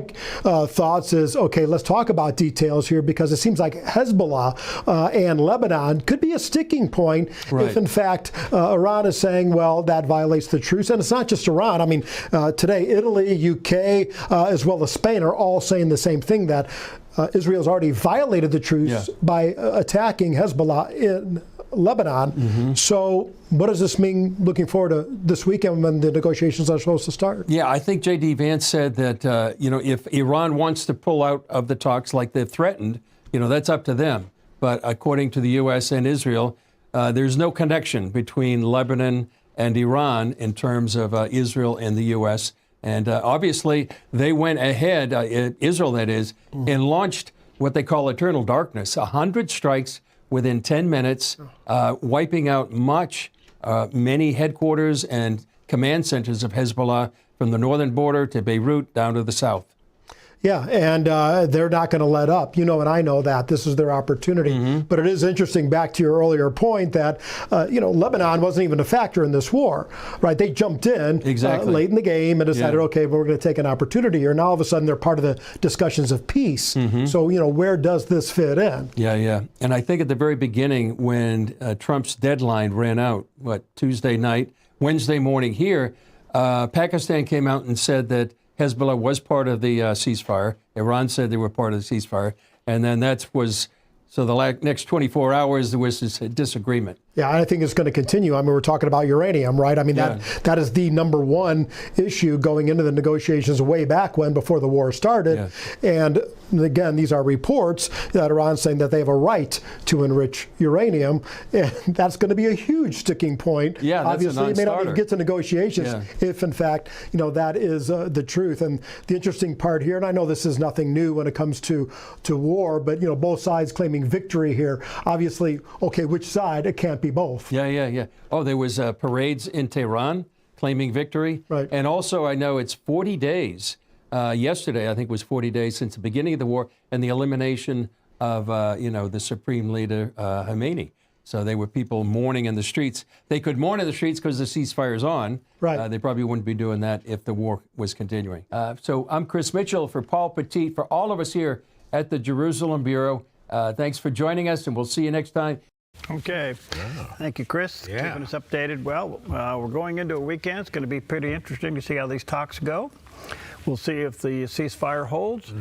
thoughts is, okay, let's talk about details here, because it seems like Hezbollah and Lebanon could be a sticking point if, in fact, Iran is saying, well, that violates the truce. And it's not just Iran. I mean, today, Italy, UK, as well as Spain are all saying the same thing, that Israel's already violated the truce by attacking Hezbollah in Lebanon. So what does this mean looking forward to this weekend when the negotiations are supposed to start? Yeah, I think J.D. Vance said that, if Iran wants to pull out of the talks like they've threatened, that's up to them. But according to the U.S. and Israel, there's no connection between Lebanon and Iran in terms of Israel and the U.S. And obviously, they went ahead, Israel that is, and launched what they call eternal darkness, 100 strikes within 10 minutes, wiping out many headquarters and command centers of Hezbollah from the northern border to Beirut down to the south. Yeah, and they're not going to let up. And I know that. This is their opportunity. But it is interesting, back to your earlier point, that, Lebanon wasn't even a factor in this war, right? They jumped in late in the game and decided, okay, we're going to take an opportunity here. Now, all of a sudden, they're part of the discussions of peace. So, where does this fit in? Yeah. And I think at the very beginning, when Trump's deadline ran out, Tuesday night, Wednesday morning here, Pakistan came out and said that Hezbollah was part of the ceasefire. Iran said they were part of the ceasefire. And then the next 24 hours, there was this disagreement. Yeah, I think it's going to continue. I mean, we're talking about uranium, right? I mean, that is the number one issue going into the negotiations way back when, before the war started. Yeah. And again, these are reports that Iran's saying that they have a right to enrich uranium. And that's going to be a huge sticking point. Yeah, that's obviously, a non-starter. it may not even get to negotiations if, in fact, that is the truth. And the interesting part here, and I know this is nothing new when it comes to war, but, both sides claiming victory here. Obviously, okay, which side? It can't be both. Yeah. Oh, there was parades in Tehran claiming victory. Right. And also, I know it's 40 days. Yesterday, I think, was 40 days since the beginning of the war and the elimination of, the Supreme Leader, Khomeini. So there were people mourning in the streets. They could mourn in the streets because the ceasefire's on. Right. They probably wouldn't be doing that if the war was continuing. So I'm Chris Mitchell for Paul Petit, for all of us here at the Jerusalem Bureau. Thanks for joining us, and we'll see you next time. Okay. Thank you, Chris. Yeah. Keeping us updated. Well, we're going into a weekend. It's going to be pretty interesting to see how these talks go. We'll see if the ceasefire holds.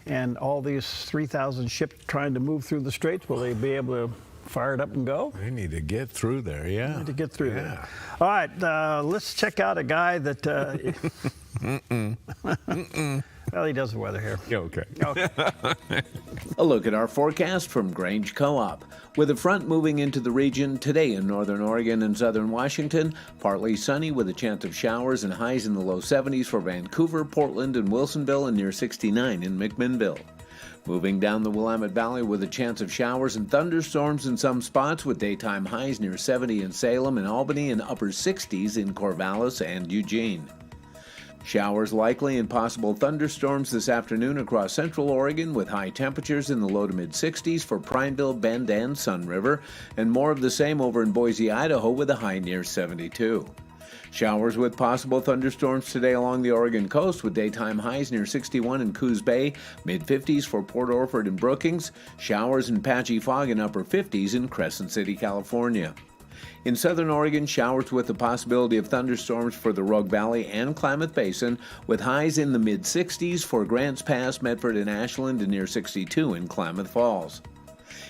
And all these 3,000 ships trying to move through the straits, will they be able to fire it up and go? They need to get through there, They need to get through there. All right, let's check out a guy that... Well, he does the weather here. Okay. A look at our forecast from Grange Co-op. With a front moving into the region today in northern Oregon and southern Washington, partly sunny with a chance of showers and highs in the low 70s for Vancouver, Portland, and Wilsonville, and near 69 in McMinnville. Moving down the Willamette Valley with a chance of showers and thunderstorms in some spots, with daytime highs near 70 in Salem and Albany and upper 60s in Corvallis and Eugene. Showers likely and possible thunderstorms this afternoon across central Oregon, with high temperatures in the low to mid 60s for Prineville, Bend, and Sun River, and more of the same over in Boise, Idaho, with a high near 72. Showers with possible thunderstorms today along the Oregon coast, with daytime highs near 61 in Coos Bay, mid-50s for Port Orford and Brookings, showers and patchy fog in upper 50s in Crescent City, California. In southern Oregon, showers with the possibility of thunderstorms for the Rogue Valley and Klamath Basin, with highs in the mid-60s for Grants Pass, Medford, and Ashland, and near 62 in Klamath Falls.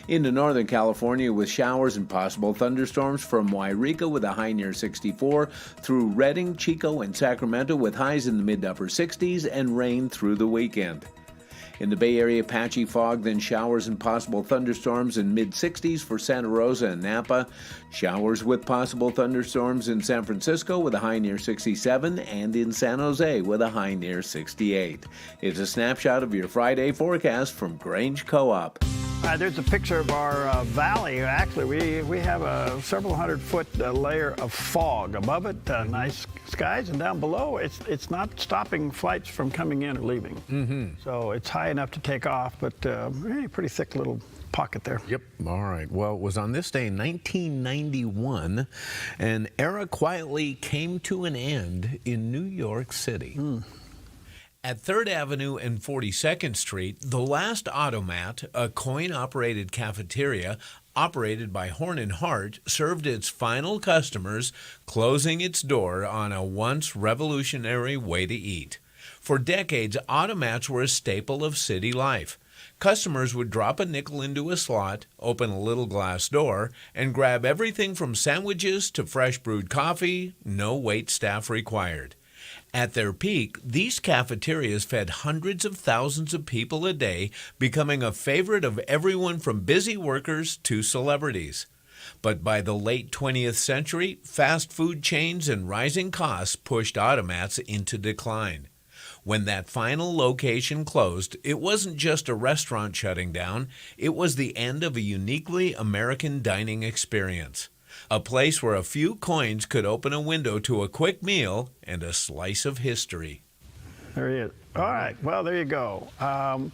Into northern California with showers and possible thunderstorms from Wairika with a high near 64, through Redding, Chico, and Sacramento with highs in the mid-to-upper 60s, and rain through the weekend. In the Bay Area, patchy fog, then showers and possible thunderstorms in mid-60s for Santa Rosa and Napa. Showers with possible thunderstorms in San Francisco with a high near 67, and in San Jose with a high near 68. It's a snapshot of your Friday forecast from Grange Co-op. There's a picture of our valley. Actually, we have a several hundred-foot layer of fog above it. Nice skies, and down below, it's not stopping flights from coming in or leaving. Mm-hmm. So it's high enough to take off, but pretty thick little pocket there. Yep. All right. Well, it was on this day in 1991, an era quietly came to an end in New York City. At 3rd Avenue and 42nd Street, the last Automat, a coin-operated cafeteria operated by Horn and Hart, served its final customers, closing its door on a once revolutionary way to eat. For decades, automats were a staple of city life. Customers would drop a nickel into a slot, open a little glass door, and grab everything from sandwiches to fresh brewed coffee, no wait staff required. At their peak, these cafeterias fed hundreds of thousands of people a day, becoming a favorite of everyone from busy workers to celebrities. But by the late 20th century, fast food chains and rising costs pushed automats into decline. When that final location closed, it wasn't just a restaurant shutting down, it was the end of a uniquely American dining experience. A place where a few coins could open a window to a quick meal and a slice of history. There he is. All right. Well, there you go.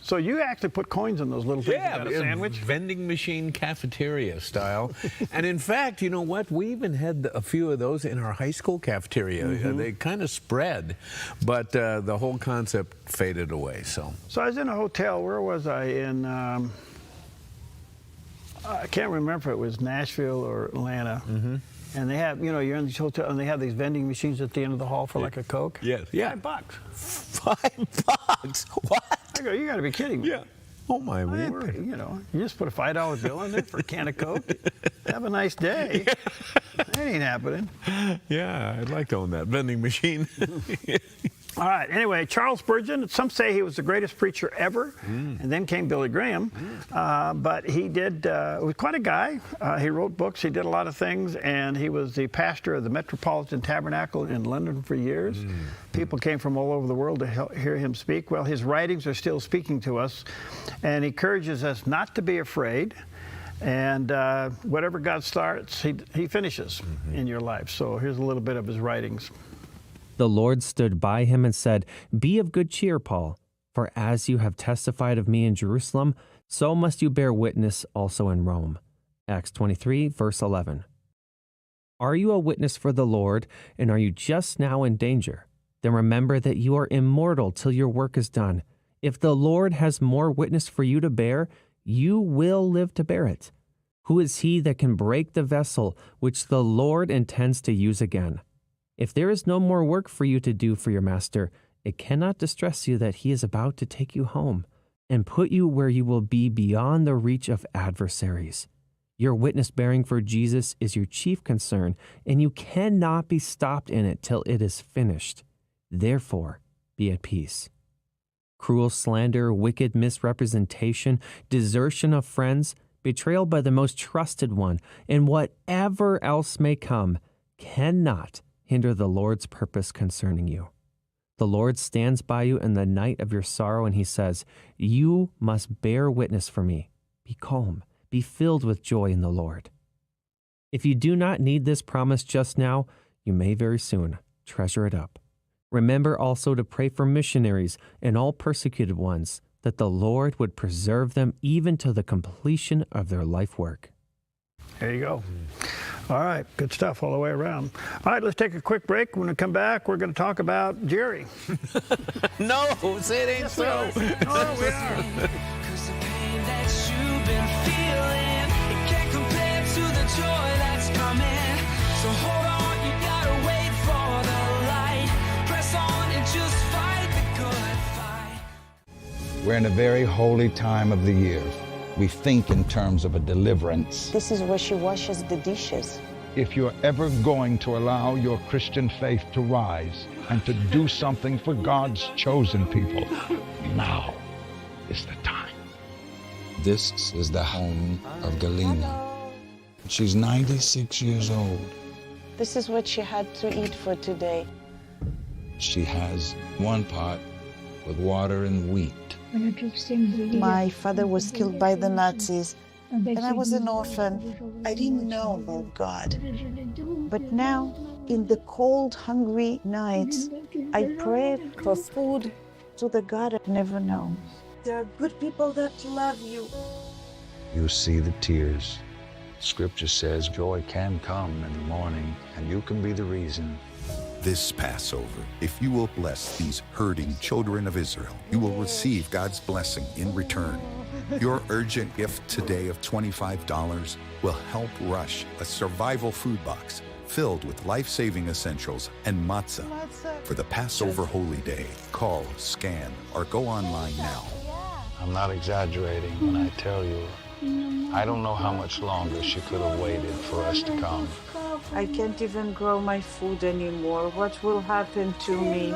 So you actually put coins in those little things. Yeah, you got a sandwich? Vending machine cafeteria style. And in fact, you know what? We even had a few of those in our high school cafeteria. They kind of spread, but the whole concept faded away. So I was in a hotel. Where was I? In I can't remember if it was Nashville or Atlanta. And they have, you're in this hotel, and they have these vending machines at the end of the hall for like a Coke. Yes. Yeah. $5. $5? What? I go, you got to be kidding me. Yeah. Oh my word. You just put a $5 bill in there for a can of Coke. Have a nice day. That ain't happening. Yeah, I'd like to own that vending machine. All right. Anyway, Charles Spurgeon, some say he was the greatest preacher ever, and then came Billy Graham. But he was quite a guy. He wrote books. He did a lot of things, and he was the pastor of the Metropolitan Tabernacle in London for years. People came from all over the world to hear him speak. Well, his writings are still speaking to us, and he encourages us not to be afraid. And whatever God starts, he finishes in your life. So here's a little bit of his writings. The Lord stood by him and said, "Be of good cheer, Paul, for as you have testified of me in Jerusalem, so must you bear witness also in Rome." Acts 23, verse 11. Are you a witness for the Lord, and are you just now in danger? Then remember that you are immortal till your work is done. If the Lord has more witness for you to bear, you will live to bear it. Who is he that can break the vessel which the Lord intends to use again? If there is no more work for you to do for your master, it cannot distress you that he is about to take you home and put you where you will be beyond the reach of adversaries. Your witness bearing for Jesus is your chief concern, and you cannot be stopped in it till it is finished. Therefore, be at peace. Cruel slander, wicked misrepresentation, desertion of friends, betrayal by the most trusted one, and whatever else may come, cannot hinder the Lord's purpose concerning you. The Lord stands by you in the night of your sorrow, and he says, "You must bear witness for me. Be calm. Be filled with joy in the Lord." If you do not need this promise just now, you may very soon. Treasure it up. Remember also to pray for missionaries and all persecuted ones, that the Lord would preserve them even to the completion of their life work. There you go. All right, good stuff all the way around. All right, let's take a quick break. When we come back, we're going to talk about Jerry. No, say it ain't so. Oh, we are. Cause the pain that you've been feeling, it can't compare to the joy that's coming. So hold on, you gotta wait for the light. Press on and just fight the good fight. We're in a very holy time of the year. We think in terms of a deliverance. This is where she washes the dishes. If you're ever going to allow your Christian faith to rise and to do something for God's chosen people, now is the time. This is the home of Galina. She's 96 years old. This is what she had to eat for today. She has one pot with water and wheat. My father was killed by the Nazis, and I was an orphan. I didn't know about God. But now, in the cold, hungry nights, I prayed for food to the God I've never known. There are good people that love you. You see the tears. Scripture says joy can come in the morning, and you can be the reason. This Passover, if you will bless these hurting children of Israel, you will receive God's blessing in return. Your urgent gift today of $25 will help rush a survival food box filled with life-saving essentials and matzah for the Passover holy day. Call, scan, or go online now. I'm not exaggerating when I tell you, I don't know how much longer she could have waited for us to come. I can't even grow my food anymore. What will happen to me?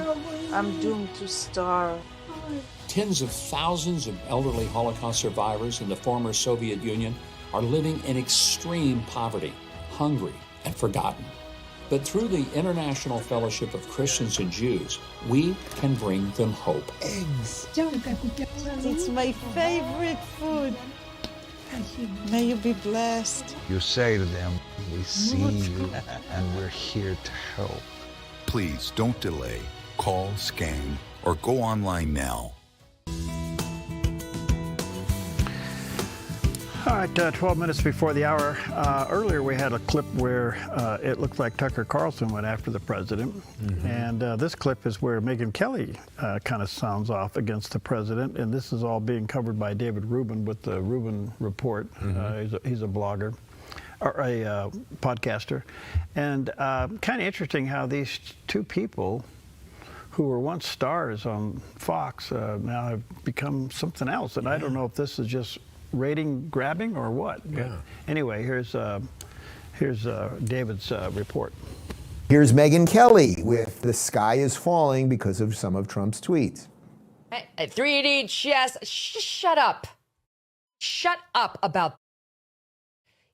I'm doomed to starve. Tens of thousands of elderly Holocaust survivors in the former Soviet Union are living in extreme poverty, hungry, and forgotten. But through the International Fellowship of Christians and Jews, we can bring them hope. Eggs. It's my favorite food. May you be blessed. You say to them, we see you and we're here to help. Please don't delay. Call, scan, or go online now. All right, 12 minutes before the hour. Earlier we had a clip where it looked like Tucker Carlson went after the president. And this clip is where Megyn Kelly kind of sounds off against the president. And this is all being covered by David Rubin with the Rubin Report. He's a blogger, or a podcaster. And kind of interesting how these two people who were once stars on Fox now have become something else. And I don't know if this is just rating grabbing or what. Yeah. Anyway, here's David's report. Here's Megyn Kelly with "The sky is falling" because of some of Trump's tweets. 3D chess. Shut up. Shut up about.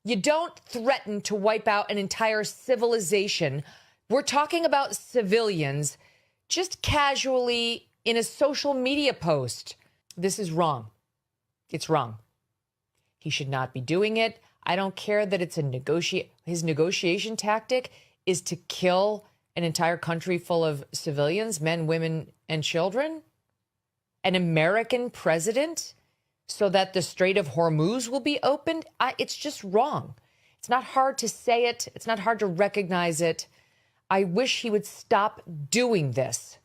You don't threaten to wipe out an entire civilization. We're talking about civilians just casually in a social media post. This is wrong. It's wrong. He should not be doing it. I don't care that it's his negotiation tactic is to kill an entire country full of civilians, men, women, and children. An American president so that the Strait of Hormuz will be opened. It's just wrong. It's not hard to say it. It's not hard to recognize it. I wish he would stop doing this.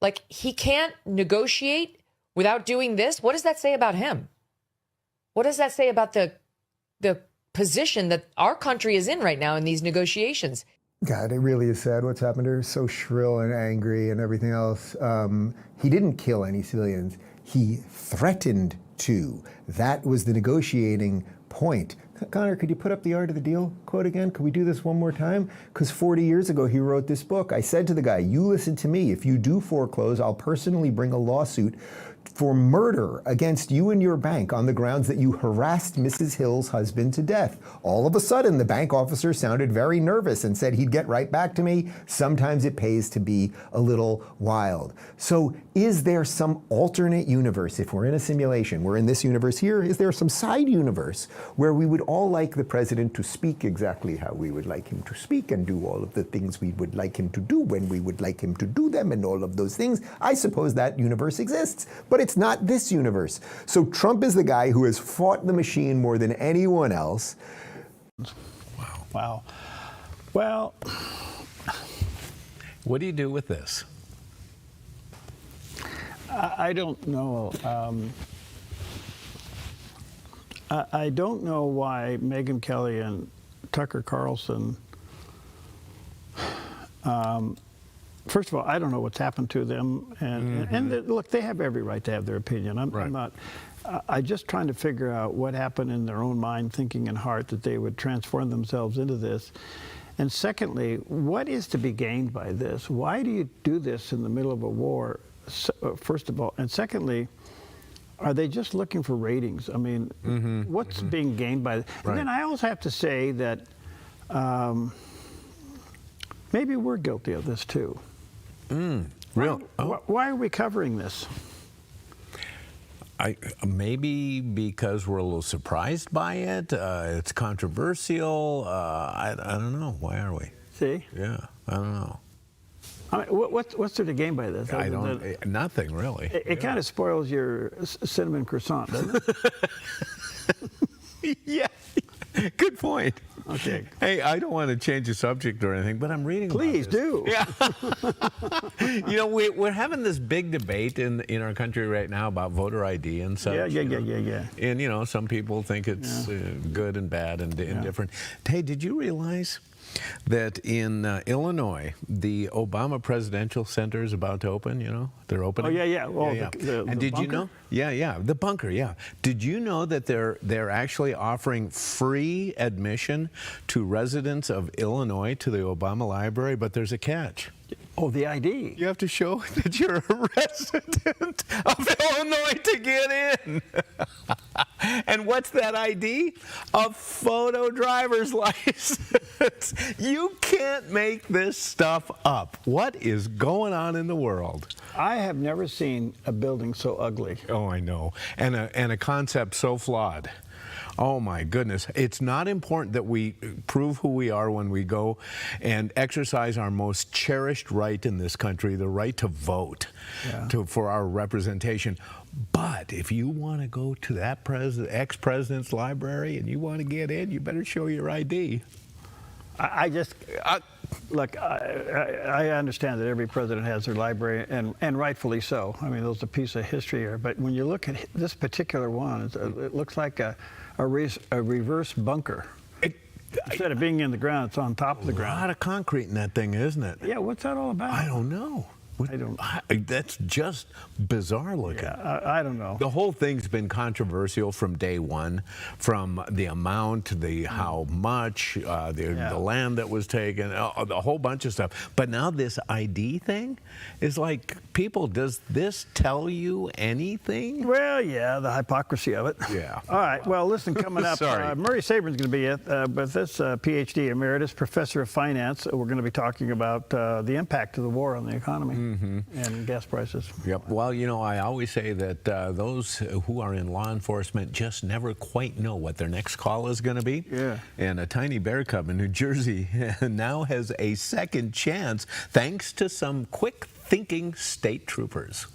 Like, he can't negotiate without doing this. What does that say about him? What does that say about the position that our country is in right now in these negotiations? God, it really is sad what's happened to her. So shrill and angry and everything else. He didn't kill any civilians. He threatened to. That was the negotiating point. Connor, could you put up the Art of the Deal quote again? Could we do this one more time? Because 40 years ago, he wrote this book. I said to the guy, you listen to me. If you do foreclose, I'll personally bring a lawsuit for murder against you and your bank on the grounds that you harassed Mrs. Hill's husband to death. All of a sudden, the bank officer sounded very nervous and said he'd get right back to me. Sometimes it pays to be a little wild. So is there some alternate universe? If we're in a simulation, we're in this universe here, is there some side universe where we would all like the president to speak exactly how we would like him to speak and do all of the things we would like him to do when we would like him to do them and all of those things? I suppose that universe exists, but it's not this universe. So Trump is the guy who has fought the machine more than anyone else. Wow. Well, what do you do with this? I don't know. I don't know why Megyn Kelly and Tucker Carlson First of all, I don't know what's happened to them, and look, they have every right to have their opinion. I'm not. I'm just trying to figure out what happened in their own mind, thinking, and heart that they would transform themselves into this. And secondly, what is to be gained by this? Why do you do this in the middle of a war? First of all, and secondly, are they just looking for ratings? I mean, what's being gained by? And then I also have to say that maybe we're guilty of this too. Why are we covering this? Maybe because we're a little surprised by it. It's controversial. I don't know. Why are we? See? Yeah, I don't know. I mean, what's there to gain by this? Nothing really. It kind of spoils your cinnamon croissant, doesn't it? Yeah. Good point. Okay. Hey, I don't want to change the subject or anything, but I'm reading Please about this. do. You know, we're having this big debate in our country right now about voter ID and such. Yeah. And, you know, some people think it's good and bad and indifferent. Hey, did you realize that in Illinois, the Obama Presidential Center is about to open, you know? They're opening. Oh, yeah. Well, and did you know? Yeah, the bunker, yeah. Did you know that they're actually offering free admission to residents of Illinois to the Obama Library, but there's a catch. Oh, the ID. You have to show that you're a resident of Illinois to get in. And what's that ID? A photo driver's license. You can't make this stuff up. What is going on in the world? I have never seen a building so ugly. Oh, I know. And a concept so flawed. Oh my goodness. It's not important that we prove who we are when we go and exercise our most cherished right in this country, the right to vote, for our representation. But if you want to go to that ex-president's library and you want to get in, you better show your ID. Look, I understand that every president has their library, and rightfully so. I mean, those are a piece of history here. But when you look at this particular one, it looks like a reverse bunker. Instead of being in the ground, it's on top of the ground. A lot of concrete in that thing, isn't it? Yeah, what's that all about? I don't know. That's just bizarre looking. Yeah, I don't know. The whole thing's been controversial from day one, from the amount, how much, the land that was taken, a whole bunch of stuff. But now this ID thing is like, people, does this tell you anything? Well, yeah, the hypocrisy of it. Yeah. All right, well, listen, coming up, Murray Sabrin's going to be with this PhD emeritus, professor of finance. We're going to be talking about the impact of the war on the economy. And gas prices. Yep. Well, you know, I always say that those who are in law enforcement just never quite know what their next call is going to be. Yeah. And a tiny bear cub in New Jersey now has a second chance thanks to some quick-thinking state troopers.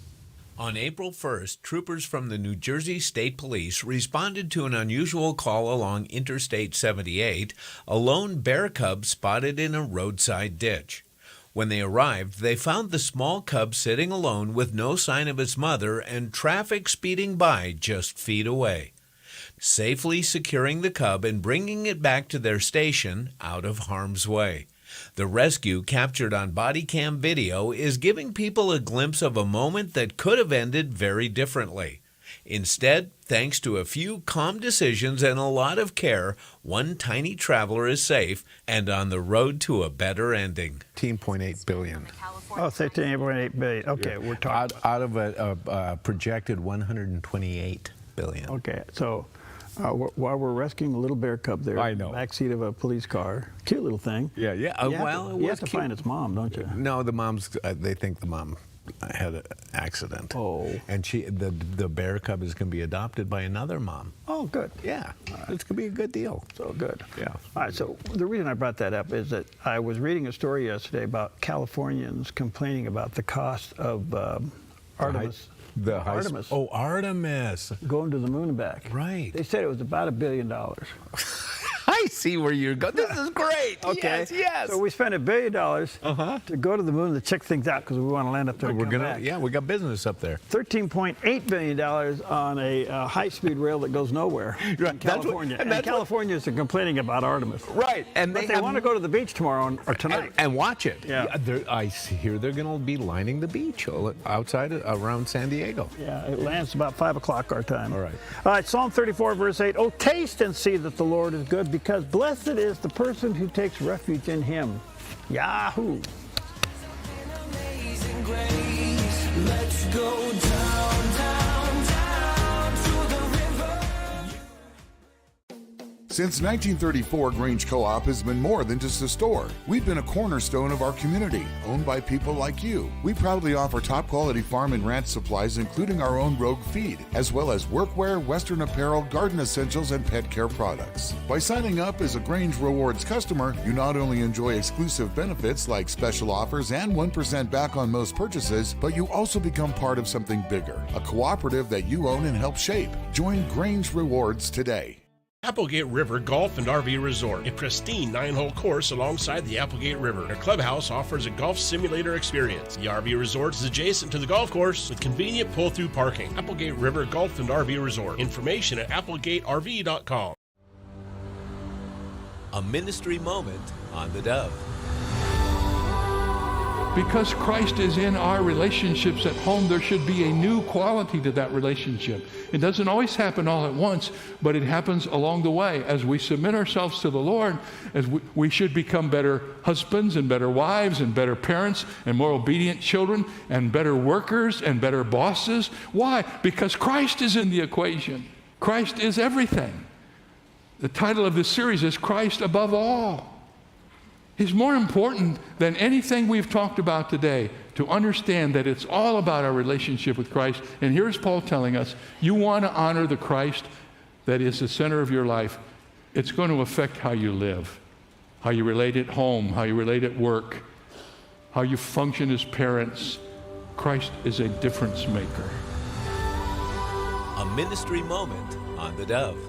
On April 1st, troopers from the New Jersey State Police responded to an unusual call along Interstate 78, a lone bear cub spotted in a roadside ditch. When they arrived, they found the small cub sitting alone with no sign of its mother and traffic speeding by just feet away. Safely securing the cub and bringing it back to their station out of harm's way. The rescue, captured on body cam video, is giving people a glimpse of a moment that could have ended very differently. Instead, thanks to a few calm decisions and a lot of care, one tiny traveler is safe and on the road to a better ending. $13.8 billion. Oh, $13.8 billion. Okay, we're talking out of a projected $128 billion. Okay, so while we're rescuing a little bear cub there, in the backseat of a police car, cute little thing. Yeah. You have to find its mom, don't you? No, the mom's. They think the mom had an accident. Oh. And the bear cub is going to be adopted by another mom. Oh, good. Yeah. It's going to be a good deal. So good. Yeah. All right, so the reason I brought that up is that I was reading a story yesterday about Californians complaining about the cost of Artemis. Artemis. Oh, Artemis. Going to the moon and back. Right. They said it was about $1 billion. I see where you're going. This is great. Okay. Yes. So we spent $1 billion to go to the moon to check things out because we want to land up there. And We're come gonna, back. yeah, we got business up there. $13.8 billion on a high-speed rail that goes nowhere in California. And Californians are complaining about Artemis. Right. And but they want to go to the beach tomorrow or tonight. And watch it. Yeah. I hear they're going to be lining the beach outside around San Diego. Yeah, it lands about 5 o'clock our time. All right. All right, Psalm 34, verse 8. Oh, taste and see that the Lord is good, because blessed is the person who takes refuge in him. Yahoo! Let's go down, down, down to the river. Since 1934, Grange Co-op has been more than just a store. We've been a cornerstone of our community, owned by people like you. We proudly offer top-quality farm and ranch supplies, including our own Rogue feed, as well as workwear, Western apparel, garden essentials, and pet care products. By signing up as a Grange Rewards customer, you not only enjoy exclusive benefits like special offers and 1% back on most purchases, but you also become part of something bigger, a cooperative that you own and help shape. Join Grange Rewards today. Applegate River Golf and RV Resort, a pristine 9-hole course alongside the Applegate River. Their clubhouse offers a golf simulator experience. The RV Resort is adjacent to the golf course with convenient pull-through parking. Applegate River Golf and RV Resort. Information at applegaterv.com. A ministry moment on the Dove. Because Christ is in our relationships at home, there should be a new quality to that relationship. It doesn't always happen all at once, but it happens along the way. As we submit ourselves to the Lord, as we should become better husbands and better wives and better parents and more obedient children and better workers and better bosses. Why? Because Christ is in the equation. Christ is everything. The title of this series is Christ Above All. He's more important than anything we've talked about today, to understand that it's all about our relationship with Christ. And here's Paul telling us, you want to honor the Christ that is the center of your life. It's going to affect how you live, how you relate at home, how you relate at work, how you function as parents. Christ is a difference maker. A ministry moment on the Dove.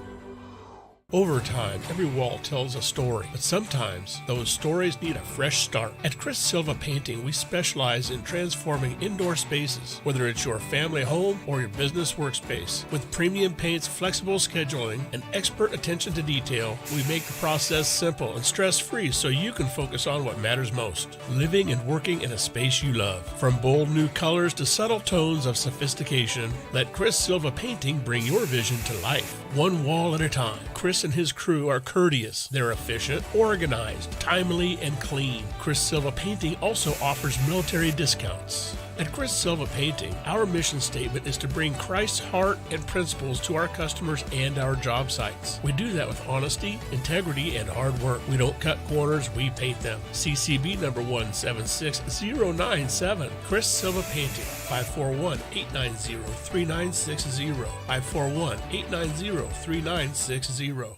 Over time, every wall tells a story, but sometimes those stories need a fresh start. At Chris Silva Painting, we specialize in transforming indoor spaces, whether it's your family home or your business workspace. With premium paints, flexible scheduling, and expert attention to detail, we make the process simple and stress-free so you can focus on what matters most, living and working in a space you love. From bold new colors to subtle tones of sophistication, let Chris Silva Painting bring your vision to life, one wall at a time. Chris and his crew are courteous. They're efficient, organized, timely, and clean. Chris Silva Painting also offers military discounts. At Chris Silva Painting, our mission statement is to bring Christ's heart and principles to our customers and our job sites. We do that with honesty, integrity, and hard work. We don't cut corners, we paint them. CCB number 176097. Chris Silva Painting, 541-890-3960. 541-890-3960.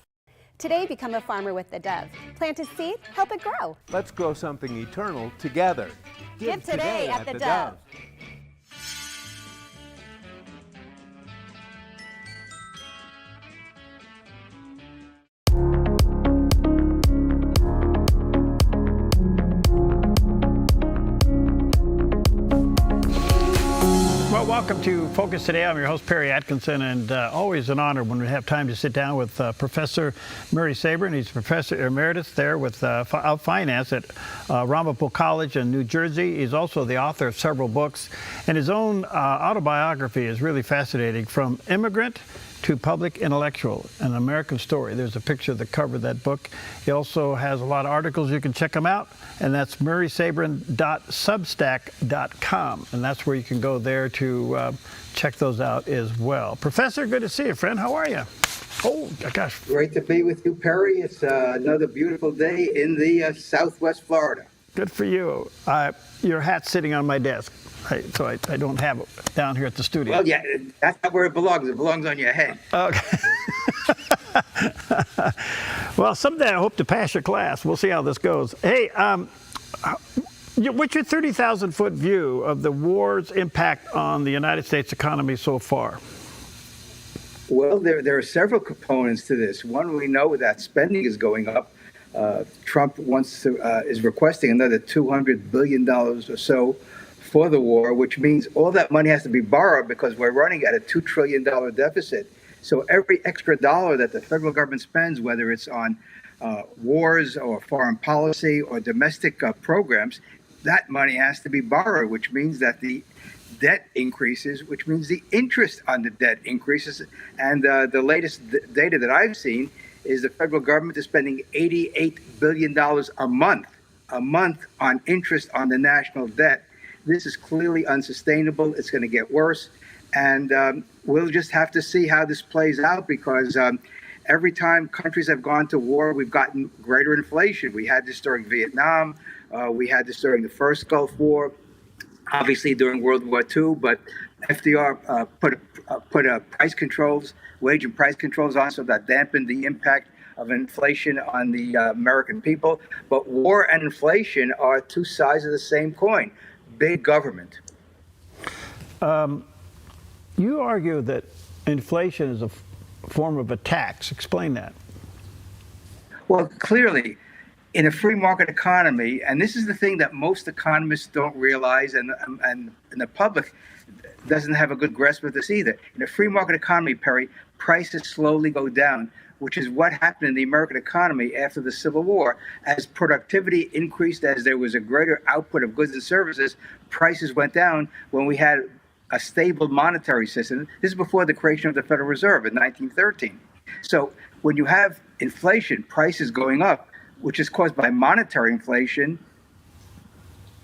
Today, become a farmer with the Dove. Plant a seed, help it grow. Let's grow something eternal together. Give today at the Dove. Well, welcome to Focus Today. I'm your host, Perry Atkinson, and always an honor when we have time to sit down with Professor Murray Sabrin. He's Professor Emeritus there with of Finance at Ramapo College in New Jersey. He's also the author of several books, and his own autobiography is really fascinating, From Immigrant to Public Intellectual, An American Story. There's a picture of the cover of that book. He also has a lot of articles. You can check them out, and that's murraysabrin.substack.com, and that's where you can go there to check those out as well. Professor, good to see you, friend. How are you? Oh, gosh. Great to be with you, Perry. It's another beautiful day in the Southwest Florida. Good for you. Your hat's sitting on my desk, so I don't have it down here at the studio. Well, yeah, that's not where it belongs. It belongs on your head. Okay. Well, someday I hope to pass your class. We'll see how this goes. Hey, what's your 30,000-foot view of the war's impact on the United States economy so far? Well, there are several components to this. One, we know that spending is going up. Trump is requesting another $200 billion or so for the war, which means all that money has to be borrowed because we're running at a $2 trillion deficit. So every extra dollar that the federal government spends, whether it's on wars or foreign policy or domestic programs, that money has to be borrowed, which means that the debt increases, which means the interest on the debt increases. And the latest data that I've seen is the federal government is spending $88 billion a month on interest on the national debt. This is clearly unsustainable. It's going to get worse. And we'll just have to see how this plays out, because every time countries have gone to war, we've gotten greater inflation. We had this during Vietnam. We had this during the first Gulf War, obviously during World War II. But FDR put price controls, wage and price controls on, so that dampened the impact of inflation on the American people. But war and inflation are two sides of the same coin. Big government. You argue that inflation is a form of a tax. Explain that. Well, clearly, in a free market economy, and this is the thing that most economists don't realize, and the public doesn't have a good grasp of this either. In a free market economy, Perry, prices slowly go down, which is what happened in the American economy after the Civil War. As productivity increased, as there was a greater output of goods and services, prices went down. When we had a stable monetary system, this is before the creation of the Federal Reserve in 1913. So when you have inflation, prices going up, which is caused by monetary inflation,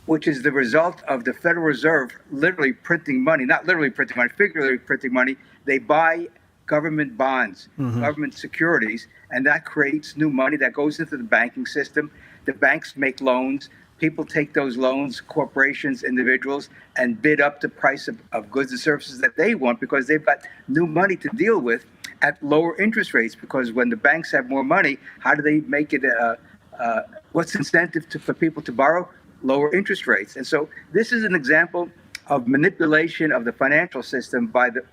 which is the result of the Federal Reserve literally printing money, not literally printing money, figuratively printing money. They buy government bonds, government securities, and that creates new money that goes into the banking system. The banks make loans. People take those loans, corporations, individuals, and bid up the price of goods and services that they want, because they've got new money to deal with at lower interest rates. Because when the banks have more money, how do they make it? What's the incentive for people to borrow? Lower interest rates. And so this is an example of manipulation of the financial system by the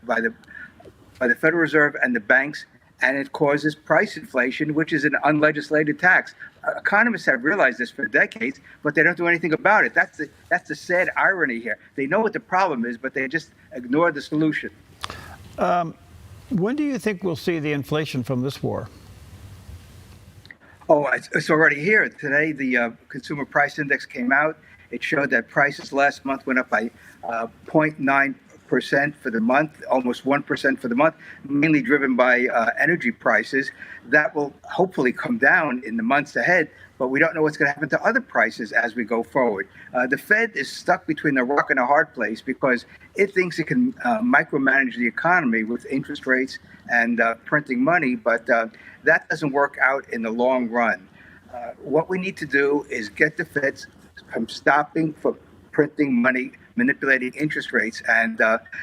Federal Reserve and the banks, and it causes price inflation, which is an unlegislated tax. Economists have realized this for decades, but they don't do anything about it. That's the sad irony here. They know what the problem is, but they just ignore the solution. When do you think we'll see the inflation from this war? Oh, it's already here. Today, the Consumer Price Index came out. It showed that prices last month went up by 0.9% for the month, almost 1% for the month, mainly driven by energy prices. That will hopefully come down in the months ahead, but we don't know what's going to happen to other prices as we go forward. The Fed is stuck between a rock and a hard place, because it thinks it can micromanage the economy with interest rates and printing money, but that doesn't work out in the long run. What we need to do is get the Fed from stopping from printing money, manipulating interest rates, and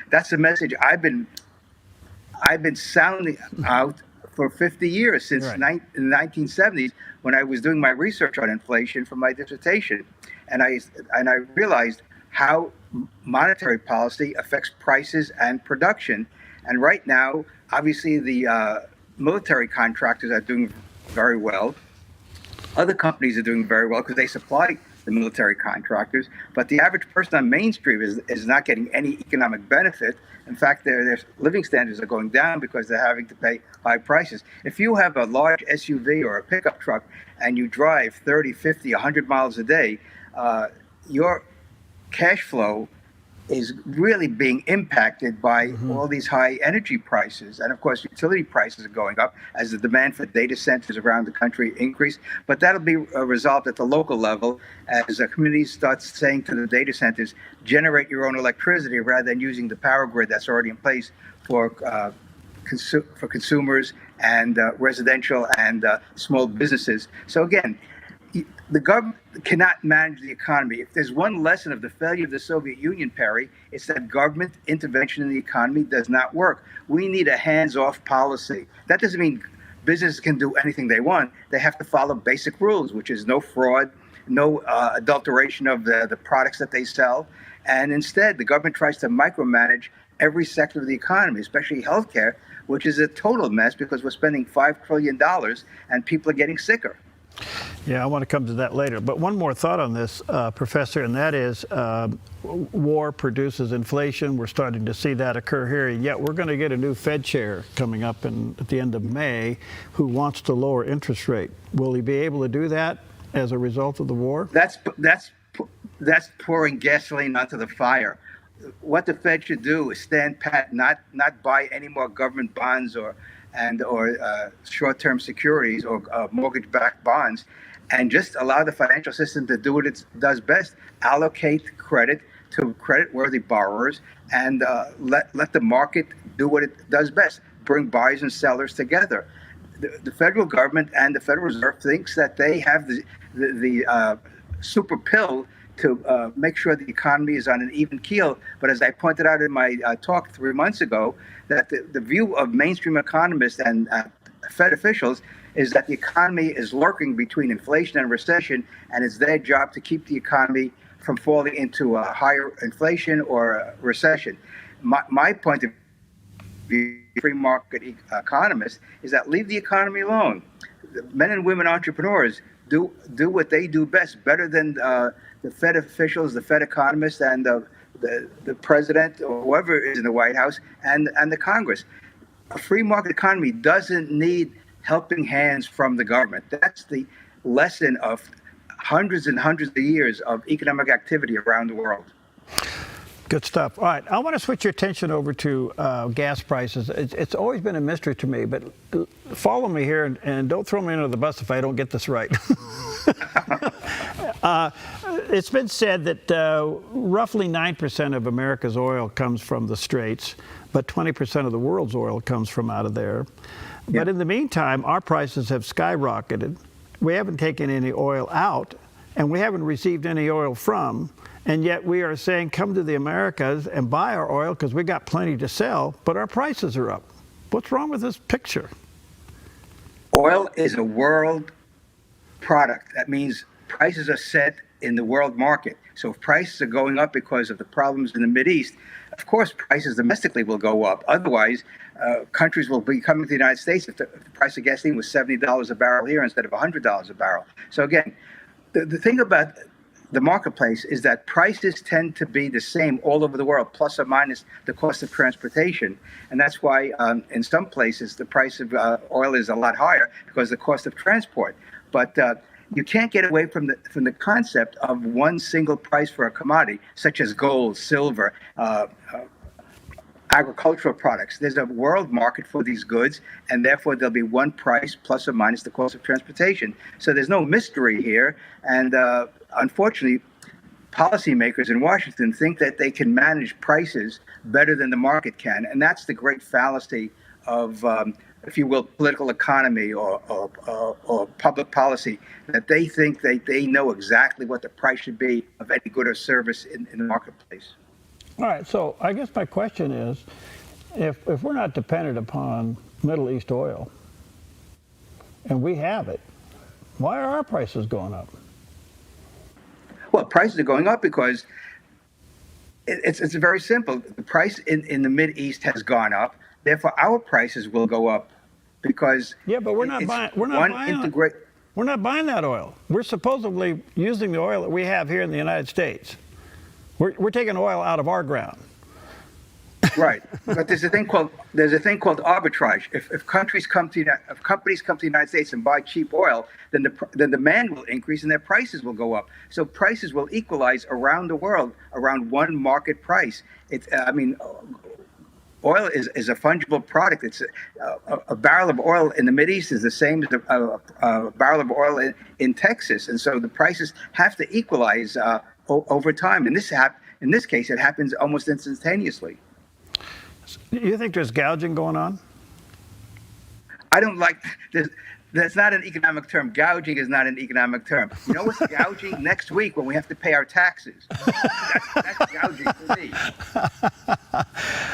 that's the message I've been sounding out for 50 years, since the 1970s, when I was doing my research on inflation for my dissertation, and I realized how monetary policy affects prices and production. And right now, obviously, the military contractors are doing very well. Other companies are doing very well because they supply the military contractors, but the average person on Main Street is not getting any economic benefit. In fact, their living standards are going down because they're having to pay high prices. If you have a large SUV or a pickup truck and you drive 30, 50, 100 miles a day, your cash flow is really being impacted by all these high energy prices. And of course, utility prices are going up as the demand for data centers around the country increase. But that'll be resolved at the local level as the community starts saying to the data centers, generate your own electricity rather than using the power grid that's already in place for consumers and residential and small businesses. So again, the government cannot manage the economy. If there's one lesson of the failure of the Soviet Union, Perry, it's that government intervention in the economy does not work. We need a hands-off policy. That doesn't mean businesses can do anything they want. They have to follow basic rules, which is no fraud, no adulteration of the products that they sell. And instead, the government tries to micromanage every sector of the economy, especially healthcare, which is a total mess because we're spending $5 trillion and people are getting sicker. Yeah, I want to come to that later. But one more thought on this, Professor, and that is war produces inflation. We're starting to see that occur here. And yet we're going to get a new Fed chair coming up at the end of May who wants to lower interest rate. Will he be able to do that as a result of the war? That's pouring gasoline onto the fire. What the Fed should do is stand pat, not buy any more government bonds or short-term securities or mortgage-backed bonds, and just allow the financial system to do what it does best: allocate credit to credit-worthy borrowers, and let the market do what it does best: bring buyers and sellers together. The federal government and the Federal Reserve thinks that they have the super pill to make sure the economy is on an even keel. But as I pointed out in my talk 3 months ago, that the view of mainstream economists and Fed officials is that the economy is lurking between inflation and recession, and it's their job to keep the economy from falling into a higher inflation or a recession. My point of view, free market economist, is that leave the economy alone. Men and women entrepreneurs do what they do best, better than the Fed officials, the Fed economists, and the president or whoever is in the White House and the Congress. A free market economy doesn't need helping hands from the government. That's the lesson of hundreds and hundreds of years of economic activity around the world. Good stuff. All right, I want to switch your attention over to gas prices. It's always been a mystery to me, but follow me here and don't throw me under the bus if I don't get this right. It's been said that roughly 9% of America's oil comes from the Straits, but 20% of the world's oil comes from out of there. But in the meantime, our prices have skyrocketed. We haven't taken any oil out, and we haven't received any oil from. And yet we are saying, come to the Americas and buy our oil because we got plenty to sell, but our prices are up. What's wrong with this picture? Oil is a world product. That means prices are set in the world market. So if prices are going up because of the problems in the Mideast, of course prices domestically will go up. Otherwise, countries will be coming to the United States if the price of gasoline was $70 a barrel here instead of $100 a barrel. So again, the thing about the marketplace is that prices tend to be the same all over the world, plus or minus the cost of transportation. And that's why in some places the price of oil is a lot higher because of the cost of transport. But you can't get away from the concept of one single price for a commodity, such as gold, silver, agricultural products. There's a world market for these goods, and therefore there'll be one price plus or minus the cost of transportation. So there's no mystery here. And unfortunately, policymakers in Washington think that they can manage prices better than the market can. And that's the great fallacy of, if you will, political economy or public policy, that they think they know exactly what the price should be of any good or service in the marketplace. All right, so I guess my question is, if we're not dependent upon Middle East oil, and we have it, why are our prices going up? Well, prices are going up because it's very simple. The price in the Mideast has gone up. Therefore, our prices will go up because but we're not buying. We're not buying that oil. We're supposedly using the oil that we have here in the United States. We're taking oil out of our ground. Right, but there's a thing called arbitrage. If companies come to the United States and buy cheap oil, then the demand will increase and their prices will go up. So prices will equalize around the world around one market price. Oil is a fungible product. It's a barrel of oil in the Mideast is the same as a barrel of oil in Texas, and so the prices have to equalize over time. In this case, it happens almost instantaneously. You think there's gouging going on? I don't like this. That's not an economic term. Gouging is not an economic term. You know what's gouging? Next week when we have to pay our taxes. That's gouging for me.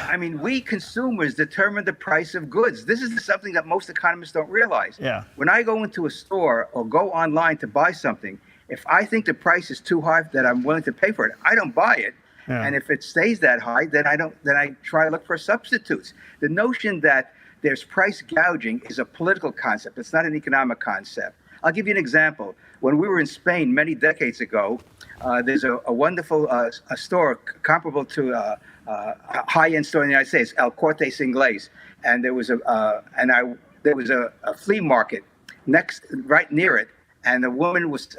I mean, we consumers determine the price of goods. This is something that most economists don't realize. Yeah. When I go into a store or go online to buy something, if I think the price is too high that I'm willing to pay for it, I don't buy it. Yeah. And if it stays that high, then I try to look for substitutes. The notion that there's price gouging is a political concept. It's not an economic concept. I'll give you an example. When we were in Spain many decades ago, there's a wonderful a store comparable to a high-end store in the United States, El Corte Inglés, and there was a flea market right near it, and the woman was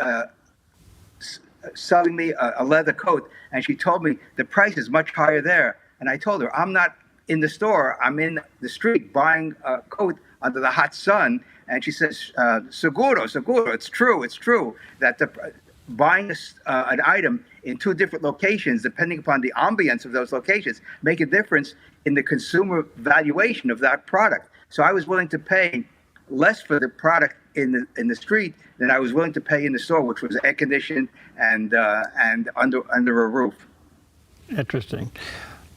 selling me a leather coat, and she told me the price is much higher there. And I told her, I'm not in the store, I'm in the street buying a coat under the hot sun. And she says, seguro, it's true that buying an item in two different locations, depending upon the ambience of those locations, make a difference in the consumer valuation of that product. So I was willing to pay less for the product in the street than I was willing to pay in the store, which was air conditioned and under a roof. Interesting.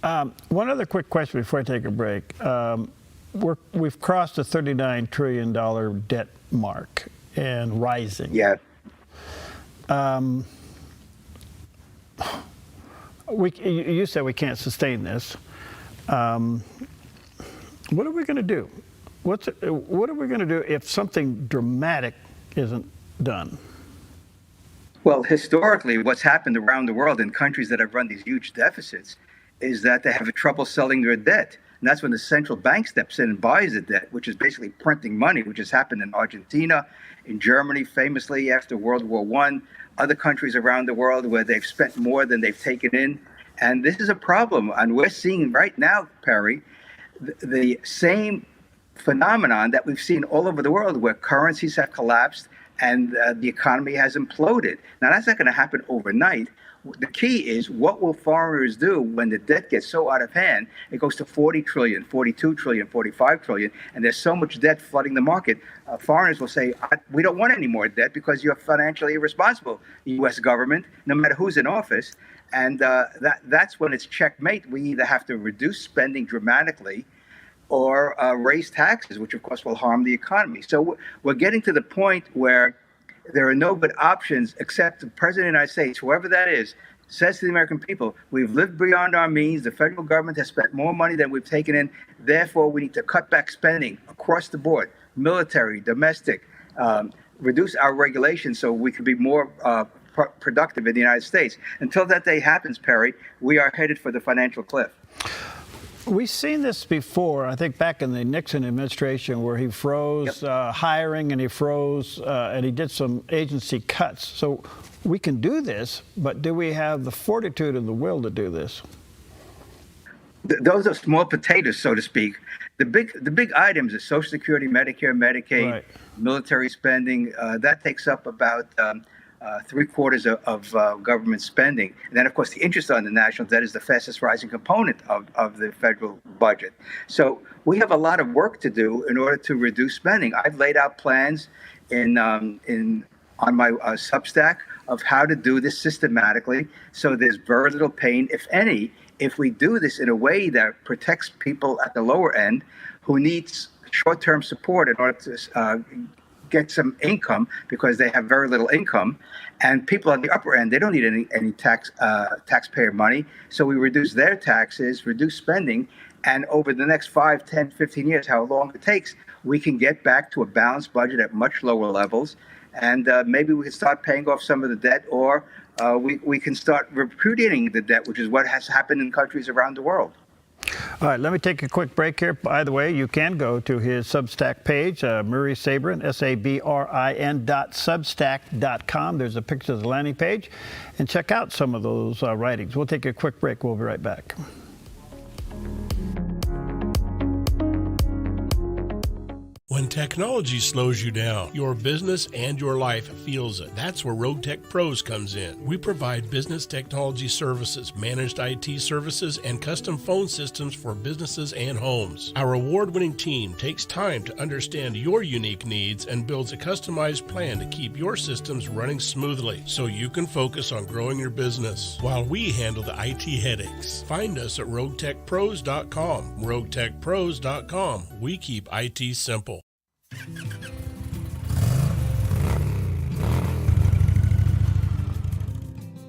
One other quick question before I take a break. We've crossed the $39 trillion debt mark and rising. Yeah. You said we can't sustain this. What are we going to do? What are we going to do if something dramatic isn't done? Well, historically, what's happened around the world in countries that have run these huge deficits is that they have trouble selling their debt. And that's when the central bank steps in and buys the debt, which is basically printing money, which has happened in Argentina, in Germany, famously after World War I, other countries around the world where they've spent more than they've taken in. And this is a problem. And we're seeing right now, Perry, the same phenomenon that we've seen all over the world where currencies have collapsed and the economy has imploded. Now, that's not going to happen overnight. The key is, what will foreigners do when the debt gets so out of hand? It goes to 40 trillion, 42 trillion, 45 trillion, and there's so much debt flooding the market. Foreigners will say, we don't want any more debt because you're financially irresponsible, U.S. government, no matter who's in office. And that's when it's checkmate. We either have to reduce spending dramatically or raise taxes, which of course will harm the economy. So we're getting to the point where there are no good options except the President of the United States, whoever that is, says to the American people, we've lived beyond our means. The federal government has spent more money than we've taken in. Therefore, we need to cut back spending across the board, military, domestic, reduce our regulations so we can be more productive in the United States. Until that day happens, Perry, we are headed for the financial cliff. We've seen this before, I think back in the Nixon administration, where he froze hiring and he froze and he did some agency cuts. So we can do this, but do we have the fortitude and the will to do this? Those are small potatoes, so to speak. The big items are Social Security, Medicare, Medicaid, right, military spending. That takes up about 3/4 of government spending. And then, of course, the interest on the national debt is the fastest rising component of the federal budget. So we have a lot of work to do in order to reduce spending. I've laid out plans on my Substack of how to do this systematically, so there's very little pain, if any, if we do this in a way that protects people at the lower end who needs short-term support in order to get some income because they have very little income, and people on the upper end, they don't need any taxpayer money. So we reduce their taxes, reduce spending, and over the next 5, 10, 15 years, how long it takes, we can get back to a balanced budget at much lower levels. And maybe we can start paying off some of the debt, or we can start repudiating the debt, which is what has happened in countries around the world. All right, let me take a quick break here. By the way, you can go to his Substack page, Murray Sabrin, sabrin.substack.com. There's a picture of the landing page, and check out some of those writings. We'll take a quick break. We'll be right back. When technology slows you down, your business and your life feels it. That's where Rogue Tech Pros comes in. We provide business technology services, managed IT services, and custom phone systems for businesses and homes. Our award-winning team takes time to understand your unique needs and builds a customized plan to keep your systems running smoothly so you can focus on growing your business while we handle the IT headaches. Find us at roguetechpros.com. roguetechpros.com. We keep IT simple.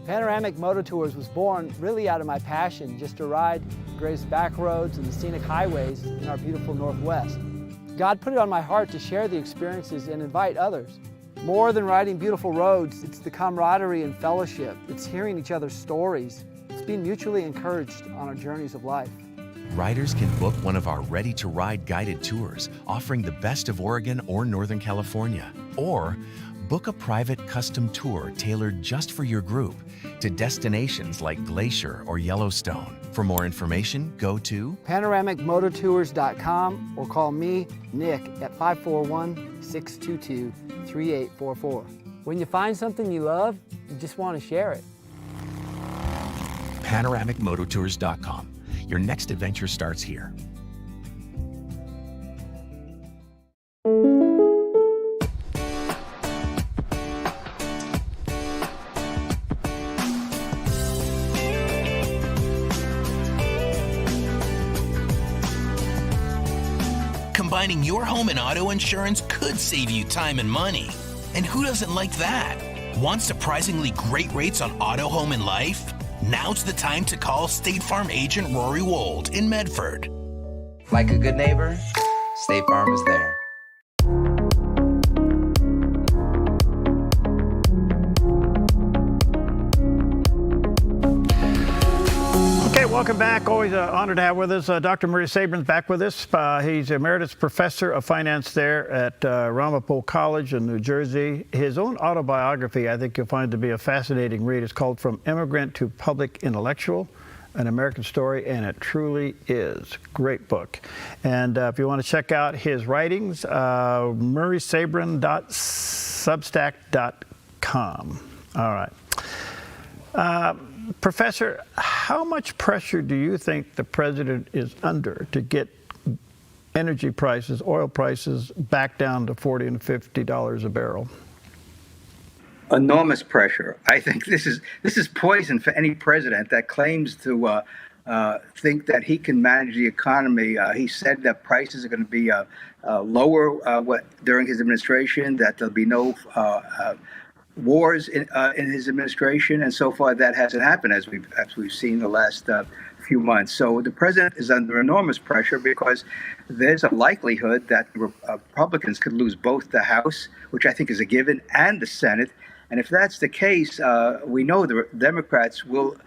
Panoramic Moto Tours was born really out of my passion just to ride Grace back roads and the scenic highways in our beautiful Northwest. God put it on my heart to share the experiences and invite others. More than riding beautiful roads, it's the camaraderie and fellowship. It's hearing each other's stories. It's being mutually encouraged on our journeys of life. Riders can book one of our ready-to-ride guided tours offering the best of Oregon or Northern California. Or book a private custom tour tailored just for your group to destinations like Glacier or Yellowstone. For more information, go to panoramicmototours.com or call me, Nick, at 541-622-3844. When you find something you love, you just want to share it. panoramicmototours.com. Your next adventure starts here. Combining your home and auto insurance could save you time and money. And who doesn't like that? Want surprisingly great rates on auto, home, and life? Now's the time to call State Farm agent Rory Wold in Medford. Like a good neighbor, State Farm is there. Okay, welcome back. Always an honor to have with us. Dr. Murray Sabrin's back with us. He's Emeritus Professor of Finance there at Ramapo College in New Jersey. His own autobiography, I think you'll find to be a fascinating read. It's called From Immigrant to Public Intellectual, An American Story, and it truly is. Great book. And if you want to check out his writings, murraysabrin.substack.com. All right. Professor, how much pressure do you think the president is under to get energy prices, oil prices, back down to $40 and $50 a barrel? Enormous pressure. I think this is poison for any president that claims to think that he can manage the economy. He said that prices are going to be lower during his administration, that there'll be no wars in his administration, and so far that hasn't happened, as we've seen the last few months. So the president is under enormous pressure because there's a likelihood that Republicans could lose both the House, which I think is a given, and the Senate. And if that's the case, we know the Democrats will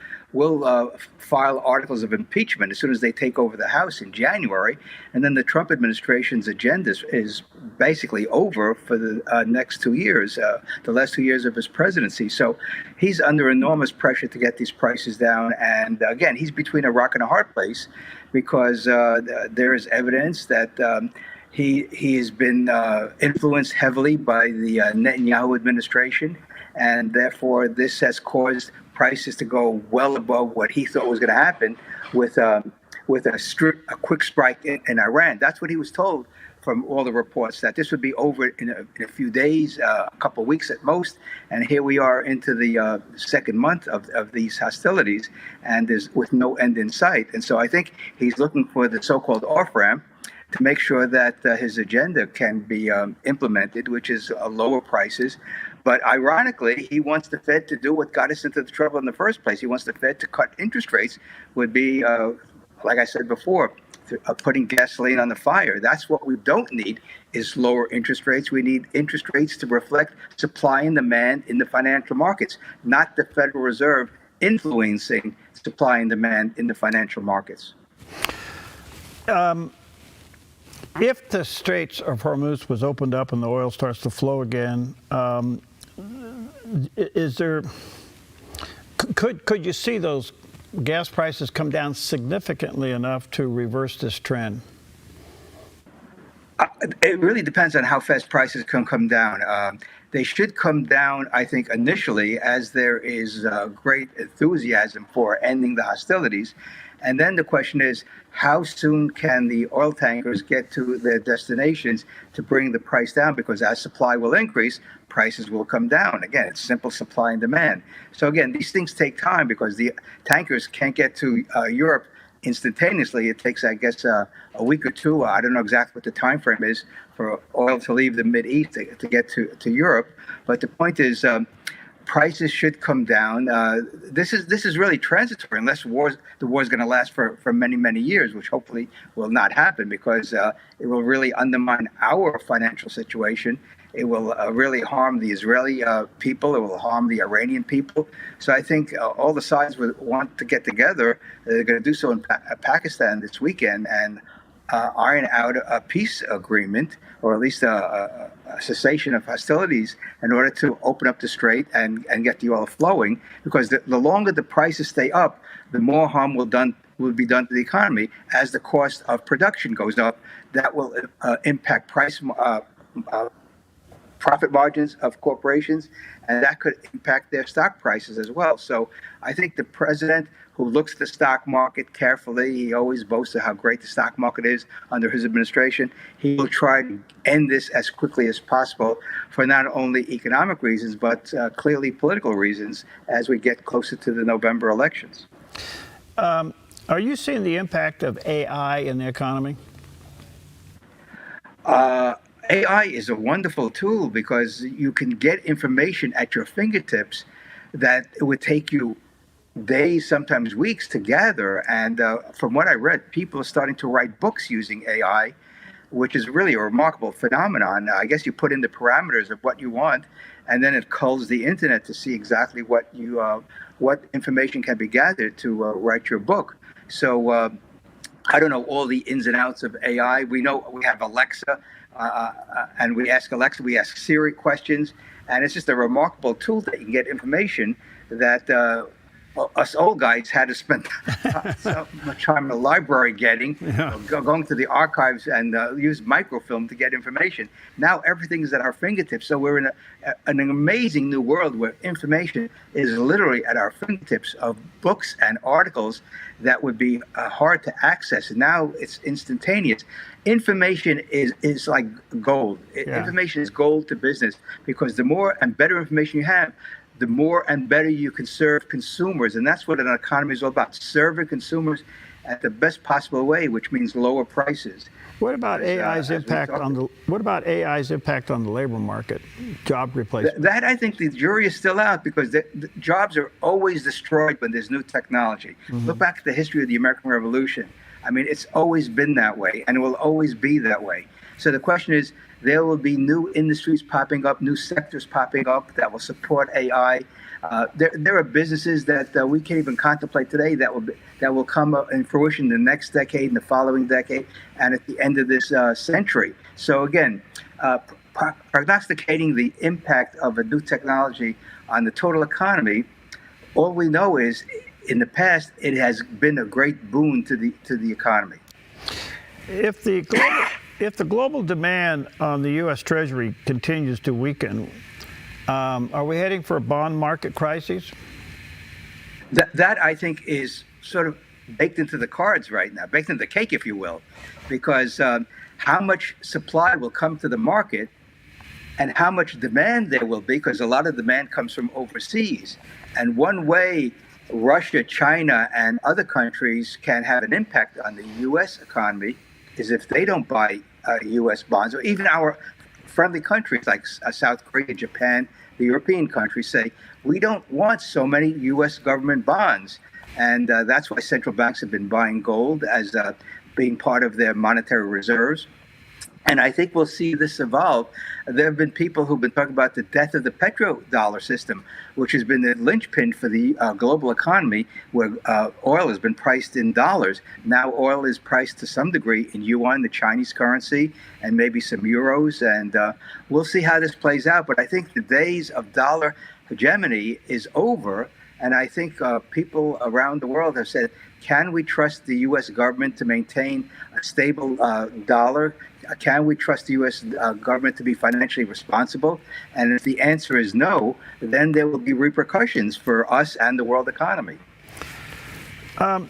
file articles of impeachment as soon as they take over the House in January. And then the Trump administration's agenda is basically over for the next 2 years, the last 2 years of his presidency. So he's under enormous pressure to get these prices down. And again, he's between a rock and a hard place because there is evidence that he has been influenced heavily by the Netanyahu administration. And therefore, this has caused prices to go well above what he thought was going to happen with a quick strike in Iran. That's what he was told from all the reports, that this would be over in a few days, a couple of weeks at most. And here we are into the second month of these hostilities, and there's with no end in sight. And so I think he's looking for the so-called off-ramp to make sure that his agenda can be implemented, which is lower prices. But ironically, he wants the Fed to do what got us into the trouble in the first place. He wants the Fed to cut interest rates, would be, like I said before, putting gasoline on the fire. That's what we don't need, is lower interest rates. We need interest rates to reflect supply and demand in the financial markets, not the Federal Reserve influencing supply and demand in the financial markets. If the Straits of Hormuz was opened up and the oil starts to flow again, could you see those gas prices come down significantly enough to reverse this trend? It really depends on how fast prices can come down. They should come down, I think, initially, as there is great enthusiasm for ending the hostilities. And then the question is, how soon can the oil tankers get to their destinations to bring the price down? Because as supply will increase, prices will come down. Again, it's simple supply and demand. So again, these things take time because the tankers can't get to Europe instantaneously. It takes, I guess, a week or two. I don't know exactly what the time frame is for oil to leave the Mideast to get to Europe. But the point is, prices should come down. This is really transitory, unless the war is going to last for many years, which hopefully will not happen, because it will really undermine our financial situation. It will really harm the Israeli people. It will harm the Iranian people. So I think all the sides would want to get together. They're going to do so in Pakistan this weekend and iron out a peace agreement, or at least a cessation of hostilities, in order to open up the strait and get the oil flowing. Because the longer the prices stay up, the more harm will be done to the economy. As the cost of production goes up, that will impact profit margins of corporations, and that could impact their stock prices as well. So I think the president, who looks at the stock market carefully, he always boasts of how great the stock market is under his administration, he will try to end this as quickly as possible for not only economic reasons, but clearly political reasons as we get closer to the November elections. Are you seeing the impact of AI in the economy? AI is a wonderful tool because you can get information at your fingertips that it would take you days, sometimes weeks to gather. And from what I read, people are starting to write books using AI, which is really a remarkable phenomenon. I guess you put in the parameters of what you want, and then it culls the internet to see exactly what information can be gathered to write your book. So I don't know all the ins and outs of AI. We know we have Alexa, and we ask Alexa, we ask Siri questions, and it's just a remarkable tool that you can get information that us old guys had to spend so much time in the library getting, going to the archives and use microfilm to get information. Now everything is at our fingertips. So we're in an amazing new world where information is literally at our fingertips, of books and articles that would be hard to access. And now it's instantaneous. Information is like gold. Information is gold to business, because the more and better information you have, the more and better you can serve consumers. And that's what an economy is all about, serving consumers at the best possible way, which means lower prices. What about AI's impact on the labor market, job replacement? That I think the jury is still out, because the jobs are always destroyed when there's new technology. Mm-hmm. Look back at the history of the American Revolution. I mean, it's always been that way, and it will always be that way. So the question is, there will be new industries popping up, new sectors popping up that will support AI. There are businesses that we can't even contemplate today that will come in fruition in the next decade, in the following decade, and at the end of this century. So again, prognosticating the impact of a new technology on the total economy, all we know is, in the past, it has been a great boon to the economy. If the global demand on the U.S. Treasury continues to weaken, are we heading for a bond market crisis? That I think is sort of baked into the cards right now, baked into the cake, if you will, because how much supply will come to the market and how much demand there will be, because a lot of demand comes from overseas. And one way Russia, China, and other countries can have an impact on the U.S. economy is if they don't buy U.S. bonds, or even our friendly countries like South Korea, Japan, the European countries say, we don't want so many U.S. government bonds. And that's why central banks have been buying gold as being part of their monetary reserves. And I think we'll see this evolve. There have been people who've been talking about the death of the petrodollar system, which has been the linchpin for the global economy, where oil has been priced in dollars. Now oil is priced to some degree in yuan, the Chinese currency, and maybe some euros. And we'll see how this plays out. But I think the days of dollar hegemony is over. And I think people around the world have said, can we trust the U.S. government to maintain a stable dollar? Can we trust the U.S. government to be financially responsible? And if the answer is no, then there will be repercussions for us and the world economy.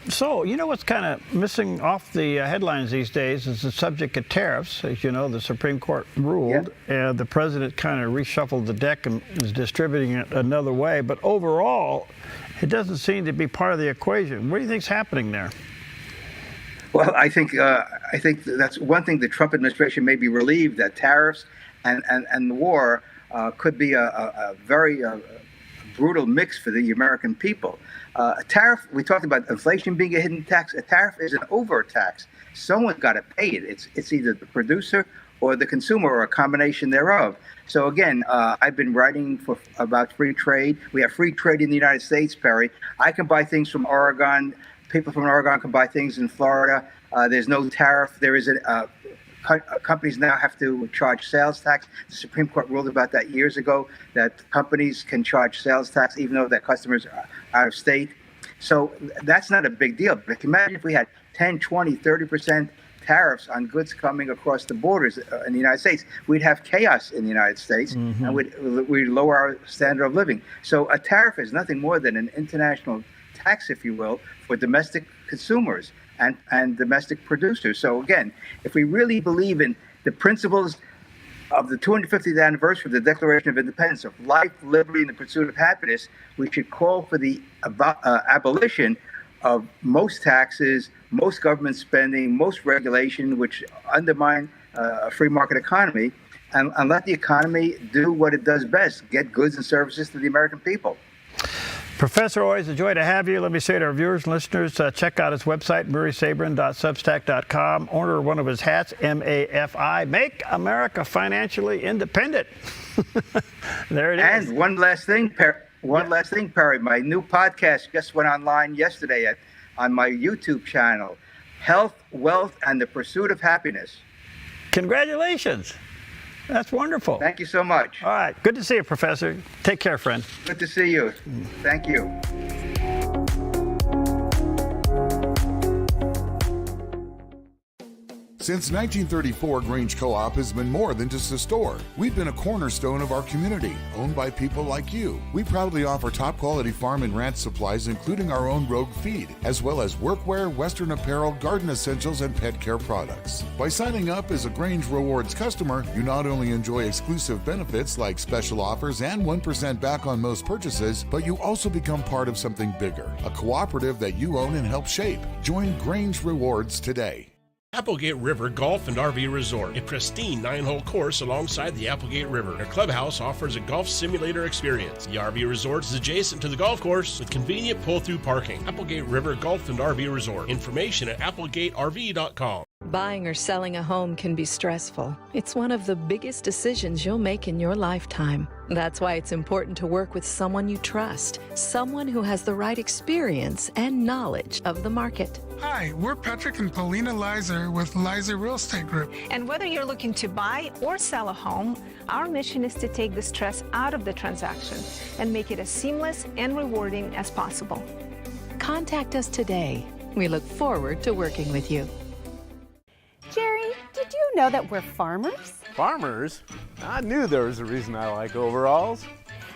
So, you know what's kind of missing off the headlines these days is the subject of tariffs. As you know, the Supreme Court ruled, and the president kind of reshuffled the deck and is distributing it another way. But overall, it doesn't seem to be part of the equation. What do you think's happening there? Well, I think that's one thing. The Trump administration may be relieved that tariffs and the war could be a very brutal mix for the American people. A tariff, we talked about inflation being a hidden tax. A tariff is an overtax. Someone's got to pay it. It's either the producer or the consumer or a combination thereof. So again, I've been writing about free trade. We have free trade in the United States, Perry. I can buy things from Oregon. People from Oregon can buy things in Florida. There's no tariff. There is companies now have to charge sales tax. The Supreme Court ruled about that years ago, that companies can charge sales tax even though their customers are out of state. So that's not a big deal. But imagine if we had 10, 20, 30% tariffs on goods coming across the borders in the United States. We'd have chaos in the United States, and we'd lower our standard of living. So a tariff is nothing more than an international tax, if you will, for domestic consumers and domestic producers. So again, if we really believe in the principles of the 250th anniversary of the Declaration of Independence, of life, liberty, and the pursuit of happiness, we should call for the abolition of most taxes, most government spending, most regulation, which undermine a free market economy, and let the economy do what it does best, get goods and services to the American people. Professor, always a joy to have you. Let me say to our viewers and listeners, check out his website, murraysabrin.substack.com. Order one of his hats, MAFI, Make America Financially Independent. There it is. And one last thing, Perry. My new podcast just went online yesterday on my YouTube channel, Health, Wealth, and the Pursuit of Happiness. Congratulations. That's wonderful. Thank you so much. All right. Good to see you, Professor. Take care, friend. Good to see you. Thank you. Since 1934, Grange Co-op has been more than just a store. We've been a cornerstone of our community, owned by people like you. We proudly offer top-quality farm and ranch supplies, including our own Rogue feed, as well as workwear, Western apparel, garden essentials, and pet care products. By signing up as a Grange Rewards customer, you not only enjoy exclusive benefits like special offers and 1% back on most purchases, but you also become part of something bigger, a cooperative that you own and help shape. Join Grange Rewards today. Applegate River Golf and RV Resort, a pristine 9-hole course alongside the Applegate River. Their clubhouse offers a golf simulator experience. The RV Resort is adjacent to the golf course with convenient pull-through parking. Applegate River Golf and RV Resort. Information at applegaterv.com. Buying or selling a home can be stressful. It's one of the biggest decisions you'll make in your lifetime. That's why it's important to work with someone you trust, someone who has the right experience and knowledge of the market. Hi, we're Patrick and Paulina Lizer with Lizer Real Estate Group. And whether you're looking to buy or sell a home, our mission is to take the stress out of the transaction and make it as seamless and rewarding as possible. Contact us today. We look forward to working with you. Jerry, did you know that we're farmers? Farmers? I knew there was a reason I like overalls.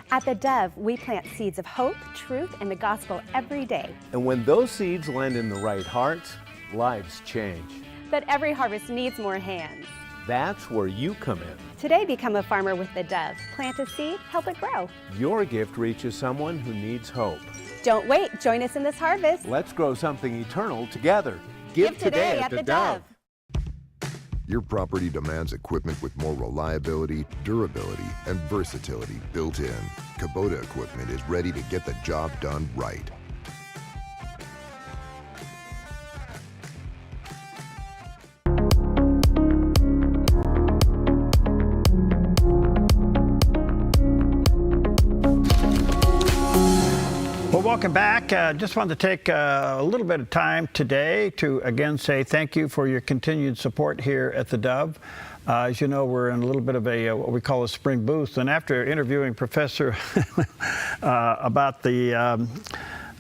At the Dove, we plant seeds of hope, truth, and the gospel every day. And when those seeds land in the right hearts, lives change. But every harvest needs more hands. That's where you come in. Today, become a farmer with the Dove. Plant a seed, help it grow. Your gift reaches someone who needs hope. Don't wait, join us in this harvest. Let's grow something eternal together. Give today at the Dove. Your property demands equipment with more reliability, durability, and versatility built in. Kubota equipment is ready to get the job done right. Well, welcome back. Just wanted to take a little bit of time today to again say thank you for your continued support here at the Dove. As you know, we're in a little bit of a what we call a spring boost, and after interviewing Professor about the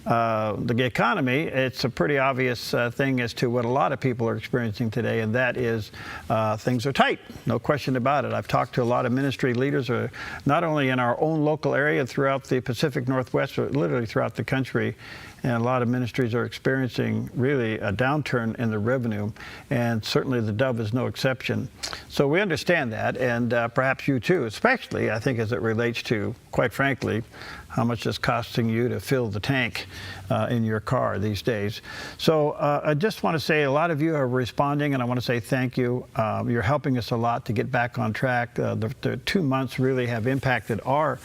economy, it's a pretty obvious thing as to what a lot of people are experiencing today, and that is things are tight. No question about it. I've talked to a lot of ministry leaders, not only in our own local area throughout the Pacific Northwest, but literally throughout the country. And a lot of ministries are experiencing really a downturn in the revenue, and certainly the Dove is no exception. So we understand that, and perhaps you too, especially I think as it relates to, quite frankly, how much it's costing you to fill the tank. in your car these days. So I just want to say a lot of you are responding, and I want to say thank you. You're helping us a lot to get back on track. The 2 months really have impacted our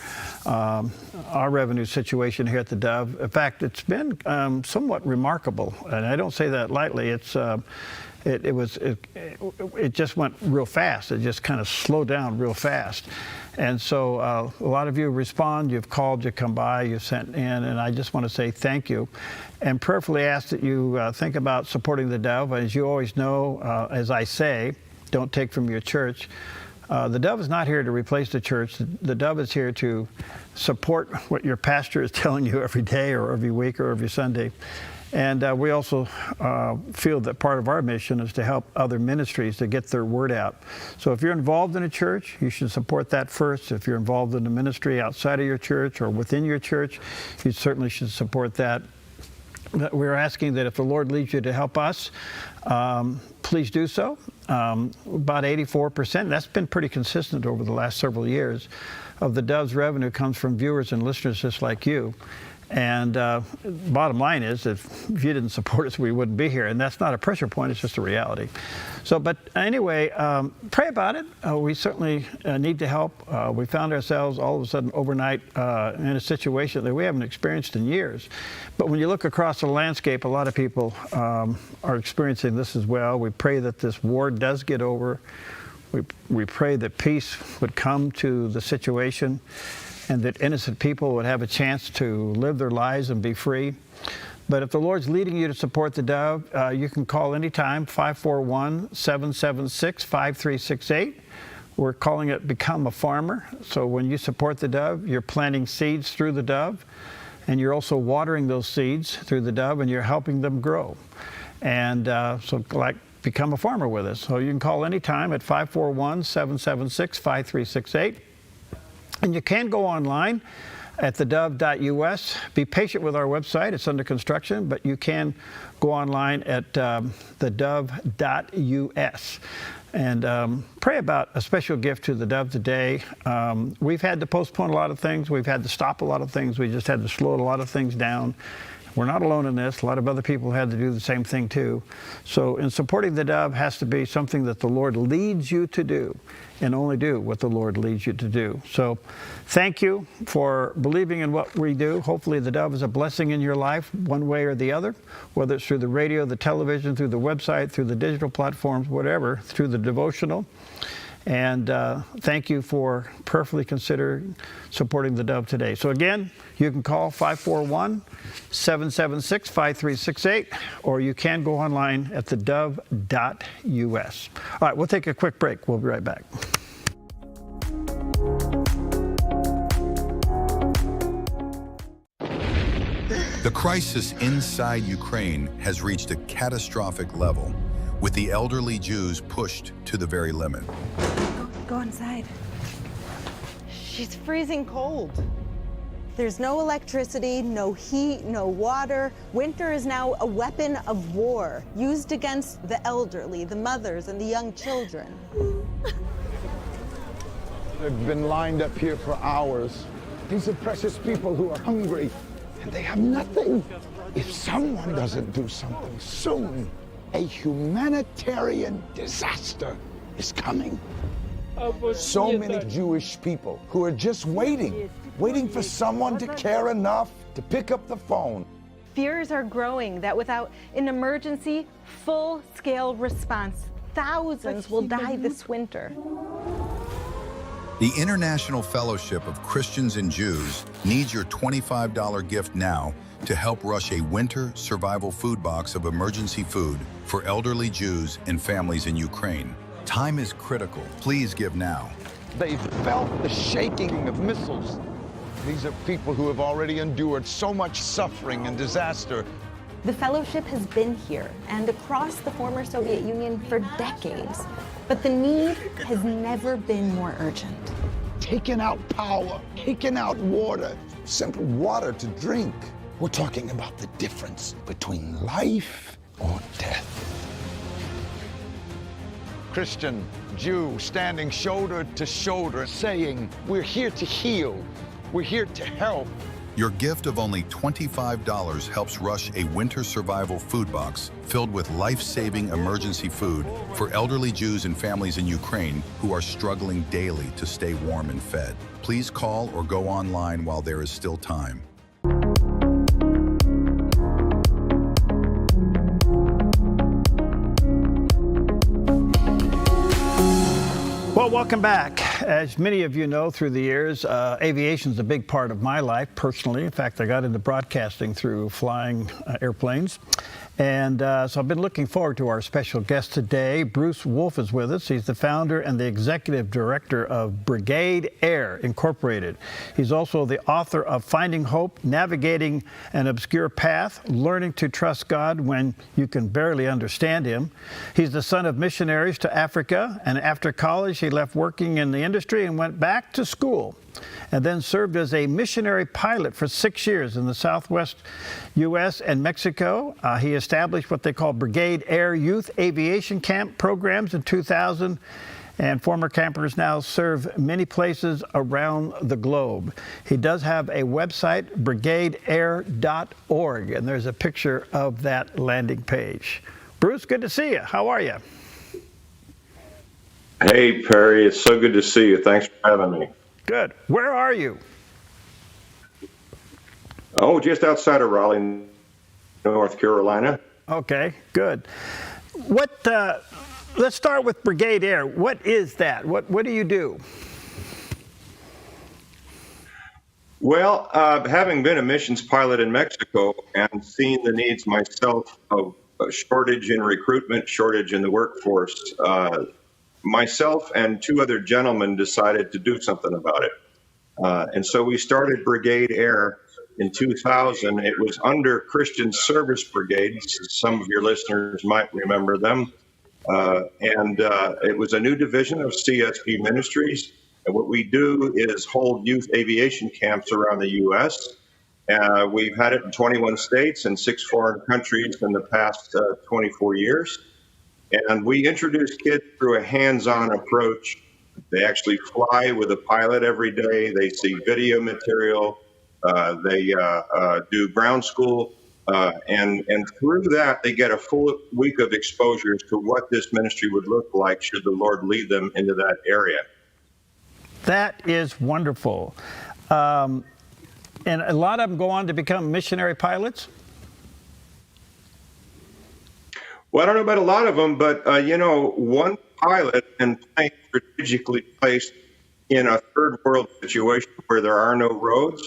revenue situation here at the Dove. In fact, it's been somewhat remarkable, and I don't say that lightly. It just went real fast. It just kind of slowed down real fast. And so a lot of you respond, you've called, you come by, you've sent in, and I just want to say thank you. And prayerfully ask that you think about supporting the Dove. As you always know, as I say, don't take from your church. The Dove is not here to replace the church. The Dove is here to support what your pastor is telling you every day or every week or every Sunday. And we also feel that part of our mission is to help other ministries to get their word out. So if you're involved in a church, you should support that first. If you're involved in a ministry outside of your church or within your church, you certainly should support that. We're asking that if the Lord leads you to help us, please do so. About 84%, that's been pretty consistent over the last several years, of the Dove's revenue comes from viewers and listeners just like you. And bottom line is, if you didn't support us, we wouldn't be here. And that's not a pressure point, it's just a reality. So, but anyway, pray about it. We certainly need to help. We found ourselves all of a sudden overnight in a situation that we haven't experienced in years. But when you look across the landscape, a lot of people are experiencing this as well. We pray that this war does get over. We pray that peace would come to the situation, and that innocent people would have a chance to live their lives and be free. But if the Lord's leading you to support the Dove, you can call anytime, 541-776-5368. We're calling it Become a Farmer. So when you support the Dove, you're planting seeds through the Dove, and you're also watering those seeds through the Dove, and you're helping them grow. And so like, become a farmer with us. So you can call anytime at 541-776-5368. And you can go online at theDove.us. Be patient with our website. It's under construction, but you can go online at theDove.us. And pray about a special gift to the Dove today. We've had to postpone a lot of things. We've had to stop a lot of things. We just had to slow a lot of things down. We're not alone in this. A lot of other people had to do the same thing too. So in supporting the Dove has to be something that the Lord leads you to do, and only do what the Lord leads you to do. So thank you for believing in what we do. Hopefully the Dove is a blessing in your life one way or the other, whether it's through the radio, the television, through the website, through the digital platforms, whatever, through the devotional. And thank you for prayerfully considering supporting the Dove today. So again, you can call 541-776-5368, or you can go online at theDove.us. All right, we'll take a quick break. We'll be right back. The crisis inside Ukraine has reached a catastrophic level, with the elderly Jews pushed to the very limit. Go inside. She's freezing cold. There's no electricity, no heat, no water. Winter is now a weapon of war, used against the elderly, the mothers, and the young children. They've been lined up here for hours. These are precious people who are hungry, and they have nothing. If someone doesn't do something soon, a humanitarian disaster is coming. So many Jewish people who are just waiting for someone to care enough to pick up the phone. Fears are growing that without an emergency, full-scale response, thousands will die this winter. The International Fellowship of Christians and Jews needs your $25 gift now to help rush a winter survival food box of emergency food for elderly Jews and families in Ukraine. Time is critical. Please give now. They've felt the shaking of missiles. These are people who have already endured so much suffering and disaster. The fellowship has been here and across the former Soviet Union for decades, but the need has never been more urgent. Taking out power, taking out water, simple water to drink. We're talking about the difference between life or death. Christian, Jew, standing shoulder to shoulder, saying, we're here to heal, we're here to help, Your gift of only $25 helps rush a winter survival food box filled with life-saving emergency food for elderly Jews and families in Ukraine who are struggling daily to stay warm and fed. Please call or go online while there is still time. Well, welcome back. As many of you know through the years, aviation is a big part of my life personally. In fact, I got into broadcasting through flying airplanes. And so I've been looking forward to our special guest today. Bruce Wolfe is with us. He's the founder and the executive director of Brigade Air Incorporated. He's also the author of Finding Hope, Navigating an Obscure Path, Learning to Trust God When You Can Barely Understand Him. He's the son of missionaries to Africa, and after college he left working in the industry and went back to school, and then served as a missionary pilot for 6 years in the Southwest U.S. and Mexico. He established what they call Brigade Air Youth Aviation Camp programs in 2000, and former campers now serve many places around the globe. He does have a website, brigadeair.org, and there's a picture of that landing page. Bruce, good to see you. How are you? Hey, Perry. It's so good to see you. Thanks for having me. Good. Where are you? Oh, just outside of Raleigh, North Carolina. Okay, good. Let's start with Brigade Air. What is that? What do you do? Well, having been a missions pilot in Mexico and seen the needs myself of a shortage in recruitment, shortage in the workforce, myself and two other gentlemen decided to do something about it. And so we started Brigade Air in 2000. It was under Christian Service Brigades. Some of your listeners might remember them. And it was a new division of CSP Ministries. And what we do is hold youth aviation camps around the U.S. We've had it in 21 states and 6 foreign countries in the past 24 years. And we introduce kids through a hands-on approach. They actually fly with a pilot every day. They see video material. They do ground school. And through that, they get a full week of exposure to what this ministry would look like should the Lord lead them into that area. That is wonderful. And a lot of them go on to become missionary pilots? Well, I don't know about a lot of them, but, one pilot and plane strategically placed in a third world situation where there are no roads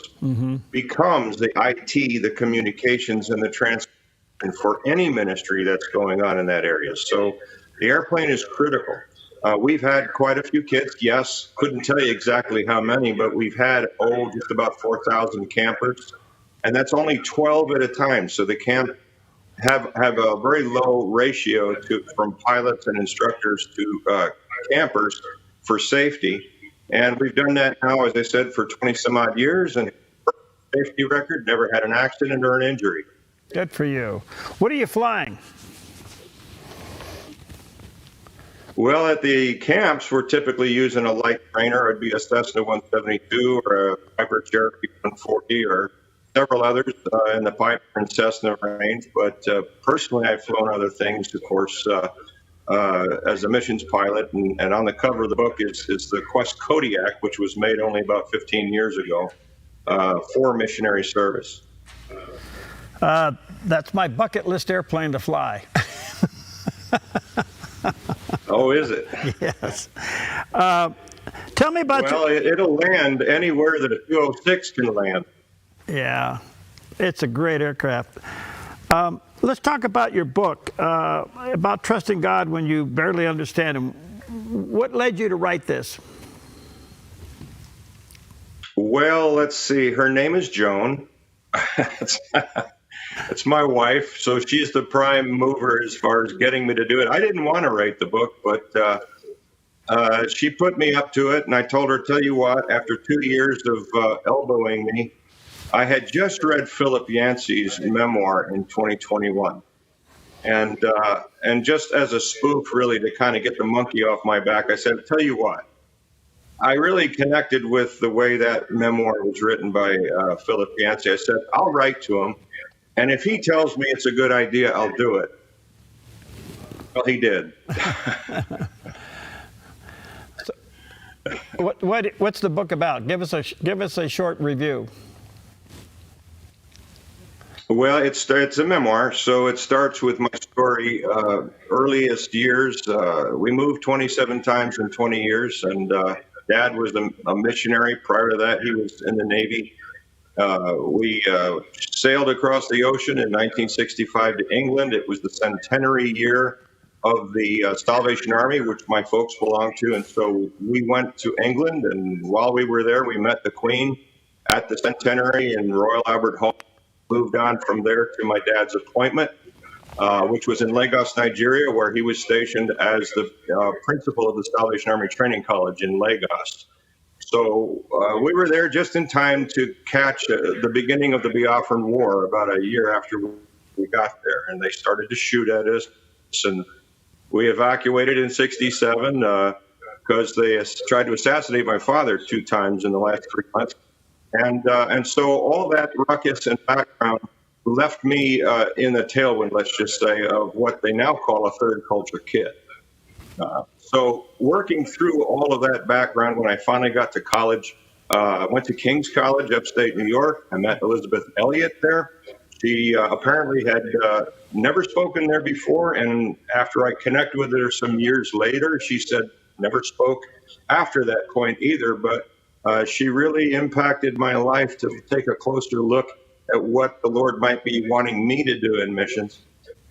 becomes the IT, the communications, and the transport for any ministry that's going on in that area. So the airplane is critical. We've had quite a few kids. Yes, couldn't tell you exactly how many, but we've had, just about 4,000 campers. And that's only 12 at a time. So the camp have a very low ratio from pilots and instructors to campers for safety. And we've done that now, as I said, for 20 some odd years, and safety record, never had an accident or an injury. Good for you. What are you flying? Well, at the camps, we're typically using a light trainer. It'd be a Cessna 172 or a Piper Cherokee 140 or several others in the Piper and Cessna range. But personally, I've flown other things, of course, as a missions pilot. And on the cover of the book is the Quest Kodiak, which was made only about 15 years ago for missionary service. That's my bucket list airplane to fly. Oh, is it? Yes. Tell me about it'll land anywhere that a 206 can land. Yeah, it's a great aircraft. Let's talk about your book, about trusting God when you barely understand Him. What led you to write this? Well, let's see. Her name is Joan. It's my wife, so she's the prime mover as far as getting me to do it. I didn't want to write the book, but she put me up to it, and I told her, tell you what, after 2 years of elbowing me, I had just read Philip Yancey's Memoir in 2021. And just as a spoof, really, to kind of get the monkey off my back, I said, tell you what, I really connected with the way that memoir was written by Philip Yancey. I said, I'll write to him, and if he tells me it's a good idea, I'll do it. Well, he did. What's the book about? Give us a short review. Well, it's a memoir, so it starts with my story, earliest years. We moved 27 times in 20 years, and Dad was a missionary. Prior to that, he was in the Navy. We sailed across the ocean in 1965 to England. It was the centenary year of the Salvation Army, which my folks belonged to, and so we went to England, and while we were there, we met the Queen at the centenary in Royal Albert Hall. Moved on from there to my dad's appointment, which was in Lagos, Nigeria, where he was stationed as the principal of the Salvation Army Training College in Lagos. So we were there just in time to catch the beginning of the Biafran War about a year after we got there, and they started to shoot at us, and we evacuated in '67 because they tried to assassinate my father 2 times in the last 3 months. And so all that ruckus and background left me in the tailwind, let's just say, of what they now call a third culture kid. So working through all of that background, when I finally got to college, I went to King's College, upstate New York. I met Elizabeth Elliott there. She apparently had never spoken there before, and after I connected with her some years later, she said never spoke after that point either, but she really impacted my life to take a closer look at what the Lord might be wanting me to do in missions.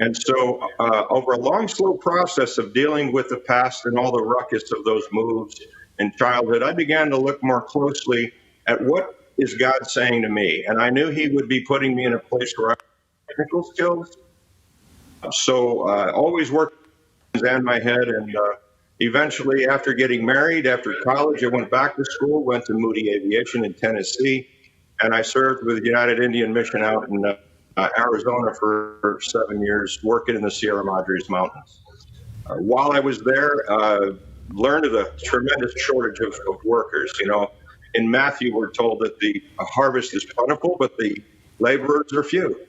And so over a long, slow process of dealing with the past and all the ruckus of those moves in childhood, I began to look more closely at what is God saying to me. And I knew he would be putting me in a place where I have technical skills. So I always worked in my head, and eventually, after getting married, after college, I went back to school, went to Moody Aviation in Tennessee, and I served with the United Indian Mission out in Arizona for 7 years, working in the Sierra Madres Mountains. While I was there, learned of the tremendous shortage of workers. You know, in Matthew, we're told that the harvest is plentiful, but the laborers are few,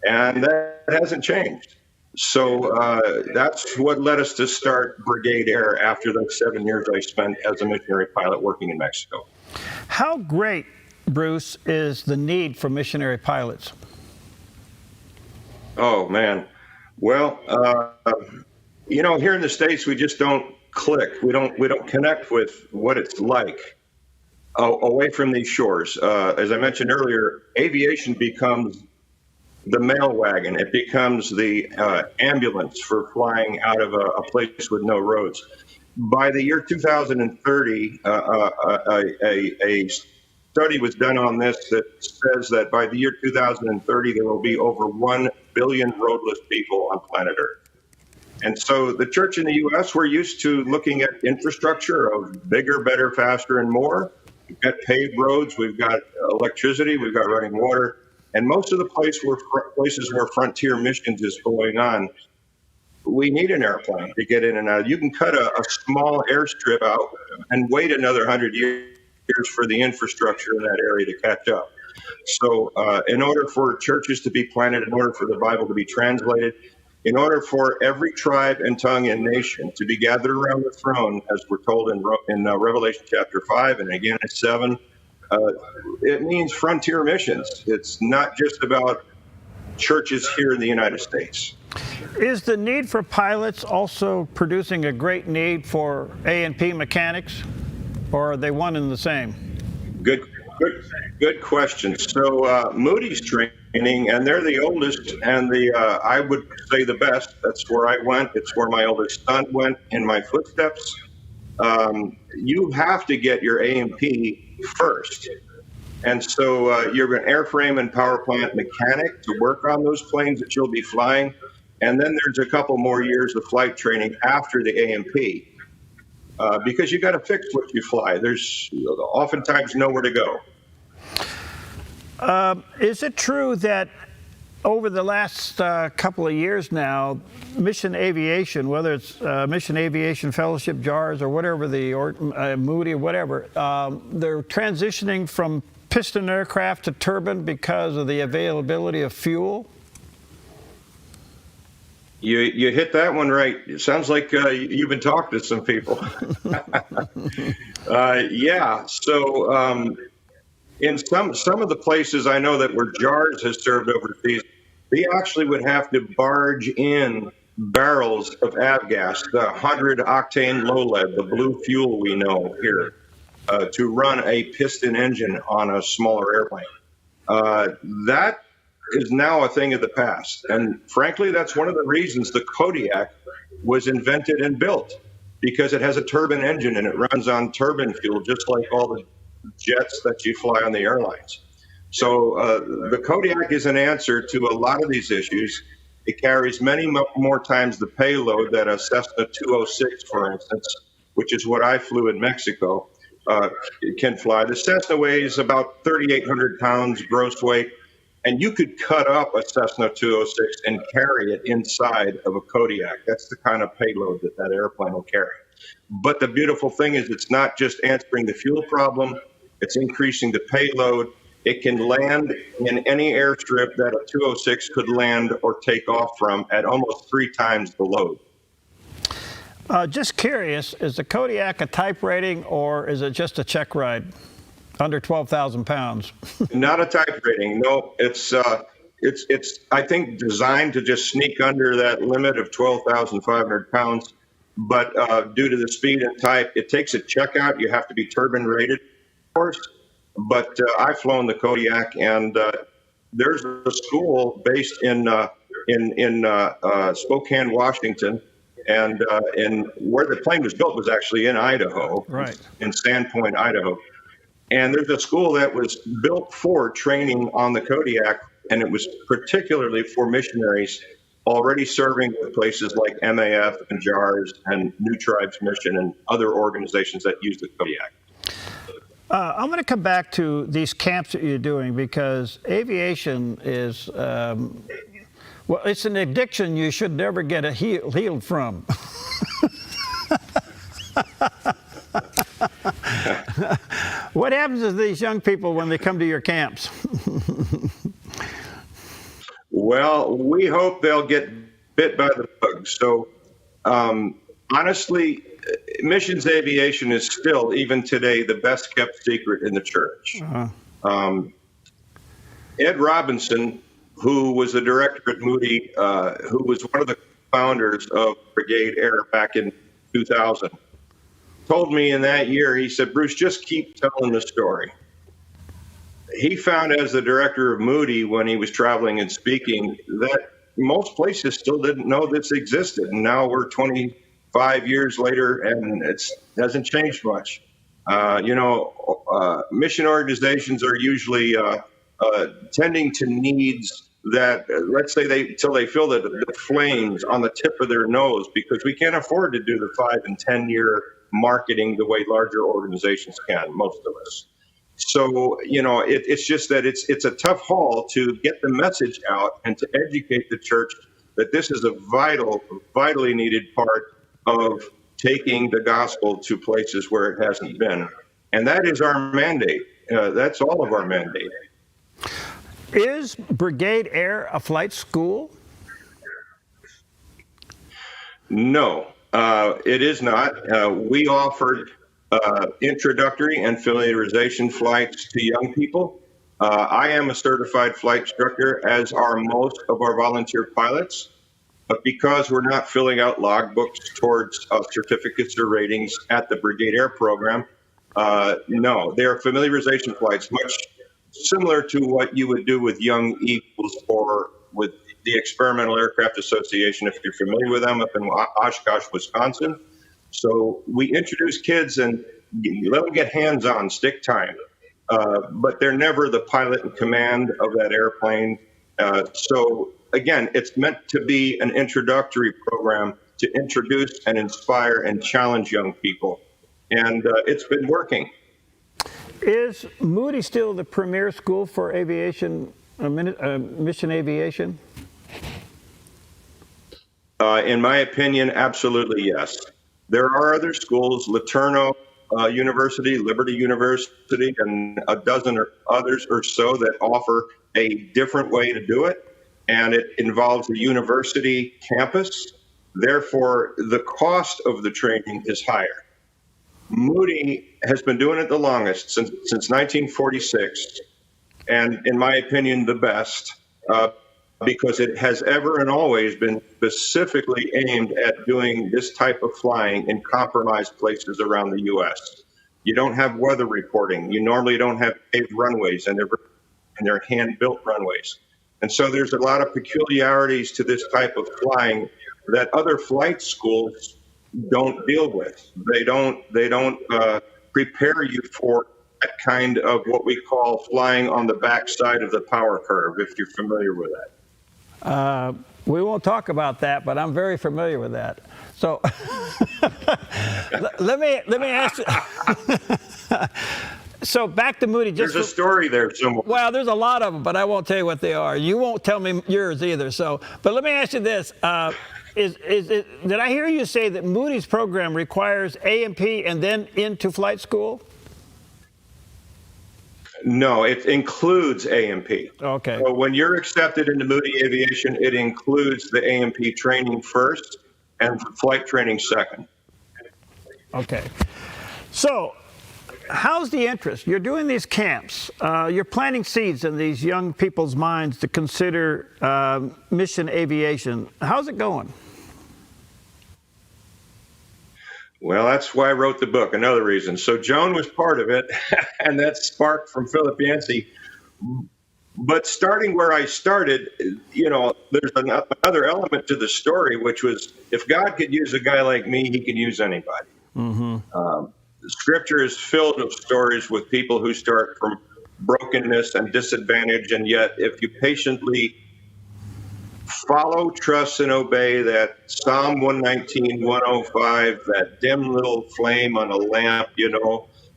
and that hasn't changed. So that's what led us to start Brigade Air after the 7 years I spent as a missionary pilot working in Mexico. How great, Bruce, is the need for missionary pilots? Oh, man. Well, you know, here in the States, we just don't click. We don't connect with what it's like away from these shores. As I mentioned earlier, aviation becomes the mail wagon. It becomes the ambulance for flying out of a place with no roads. By the year 2030, a study was done on this that says that by the year 2030, there will be over 1 billion roadless people on planet Earth. And so the church in the U.S., we're used to looking at infrastructure of bigger, better, faster, and more. We've got paved roads, we've got electricity, we've got running water. And most of the places where frontier missions is going on, we need an airplane to get in and out. You can cut a small airstrip out and wait another 100 years for the infrastructure in that area to catch up. So in order for churches to be planted, in order for the Bible to be translated, in order for every tribe and tongue and nation to be gathered around the throne, as we're told in Revelation chapter 5 and again in 7, it means frontier missions. It's not just about churches here in the United States. Is the need for pilots also producing a great need for A&P mechanics, or are they one and the same? Good question. So Moody's training, and they're the oldest and I would say the best. That's where I went. It's where my oldest son went in my footsteps. You have to get your A&P first. And so you're an airframe and power plant mechanic to work on those planes that you'll be flying. And then there's a couple more years of flight training after the A&P because you got to fix what you fly. There's oftentimes nowhere to go. Is it true that over the last couple of years now, Mission Aviation, whether it's Mission Aviation Fellowship JARS or whatever, Moody or whatever, they're transitioning from piston aircraft to turbine because of the availability of fuel. You hit that one right. It sounds like you've been talking to some people. Yeah. So in some of the places I know that where JARS has served overseas, they actually would have to barge in barrels of avgas, the 100-octane low lead, the blue fuel we know here, to run a piston engine on a smaller airplane. That is now a thing of the past. And frankly, that's one of the reasons the Kodiak was invented and built, because it has a turbine engine and it runs on turbine fuel, just like all the jets that you fly on the airlines. So the Kodiak is an answer to a lot of these issues. It carries many more times the payload that a Cessna 206, for instance, which is what I flew in Mexico, can fly. The Cessna weighs about 3,800 pounds gross weight, and you could cut up a Cessna 206 and carry it inside of a Kodiak. That's the kind of payload that that airplane will carry. But the beautiful thing is it's not just answering the fuel problem, it's increasing the payload. It can land in any airstrip that a 206 could land or take off from at almost 3 times the load. Just curious, is the Kodiak a type rating or is it just a check ride under 12,000 pounds? Not a type rating. No, it's I think designed to just sneak under that limit of 12,500 pounds. But due to the speed and type, it takes a checkout. You have to be turbine rated, of course. But I've flown the Kodiak, and there's a school based in Spokane, Washington, and where the plane was built was actually in Idaho, right? In Sandpoint, Idaho. And there's a school that was built for training on the Kodiak, and it was particularly for missionaries already serving with places like MAF and JARS and New Tribes Mission and other organizations that use the Kodiak. I'm going to come back to these camps that you're doing, because aviation is, well, it's an addiction you should never get healed from. What happens to these young people when they come to your camps? Well, we hope they'll get bit by the bug. So, honestly, missions aviation is still, even today, the best kept secret in the church. Ed Robinson, who was the director at Moody, who was one of the founders of Brigade Air back in 2000, told me in that year, he said, Bruce, just keep telling the story. He found, as the director of Moody, when he was traveling and speaking, that most places still didn't know this existed. And now we're 25 years later, and it hasn't changed much. Mission organizations are usually tending to needs that, let's say, till they feel the flames on the tip of their nose, because we can't afford to do the 5 and 10 year marketing the way larger organizations can, most of us. So, it's just that it's a tough haul to get the message out and to educate the church that this is a vitally needed part of taking the gospel to places where it hasn't been. And that is our mandate. That's all of our mandate. Is Brigade Air a flight school? No, it is not. We offered introductory and familiarization flights to young people. I am a certified flight instructor, as are most of our volunteer pilots. But because we're not filling out logbooks towards certificates or ratings at the Brigade Air program, no, they are familiarization flights, much similar to what you would do with Young Eagles or with the Experimental Aircraft Association, if you're familiar with them, up in Oshkosh, Wisconsin. So we introduce kids and let them get hands-on, stick time, but they're never the pilot in command of that airplane. So again, it's meant to be an introductory program to introduce and inspire and challenge young people. And it's been working. Is Moody still the premier school for aviation Mission Aviation? In my opinion, absolutely yes. There are other schools, Laterno University, Liberty University, and a dozen or others or so that offer a different way to do it, and it involves a university campus. Therefore, the cost of the training is higher. Moody has been doing it the longest, since 1946, and in my opinion, the best, because it has ever and always been specifically aimed at doing this type of flying in compromised places around the U.S. You don't have weather reporting. You normally don't have paved runways, and they're hand-built runways. And so there's a lot of peculiarities to this type of flying that other flight schools don't deal with. They don't prepare you for that kind of what we call flying on the backside of the power curve, if you're familiar with that. We won't talk about that, but I'm very familiar with that. So let me ask you. So back to Moody. There's a story there somewhere. Well, there's a lot of them, but I won't tell you what they are. You won't tell me yours either. So, but let me ask you this: did I hear you say that Moody's program requires A&P and then into flight school? No, it includes A&P. Okay. So when you're accepted into Moody Aviation, it includes the A&P training first and flight training second. Okay. So how's the interest? You're doing these camps. You're planting seeds in these young people's minds to consider mission aviation. How's it going? Well, that's why I wrote the book, another reason. So Joan was part of it, and that sparked from Philip Yancey. But starting where I started, there's another element to the story, which was if God could use a guy like me, he could use anybody. Mm-hmm. Scripture is filled with stories with people who start from brokenness and disadvantage, and yet if you patiently follow, trust, and obey that Psalm 119, 105, that dim little flame on a lamp,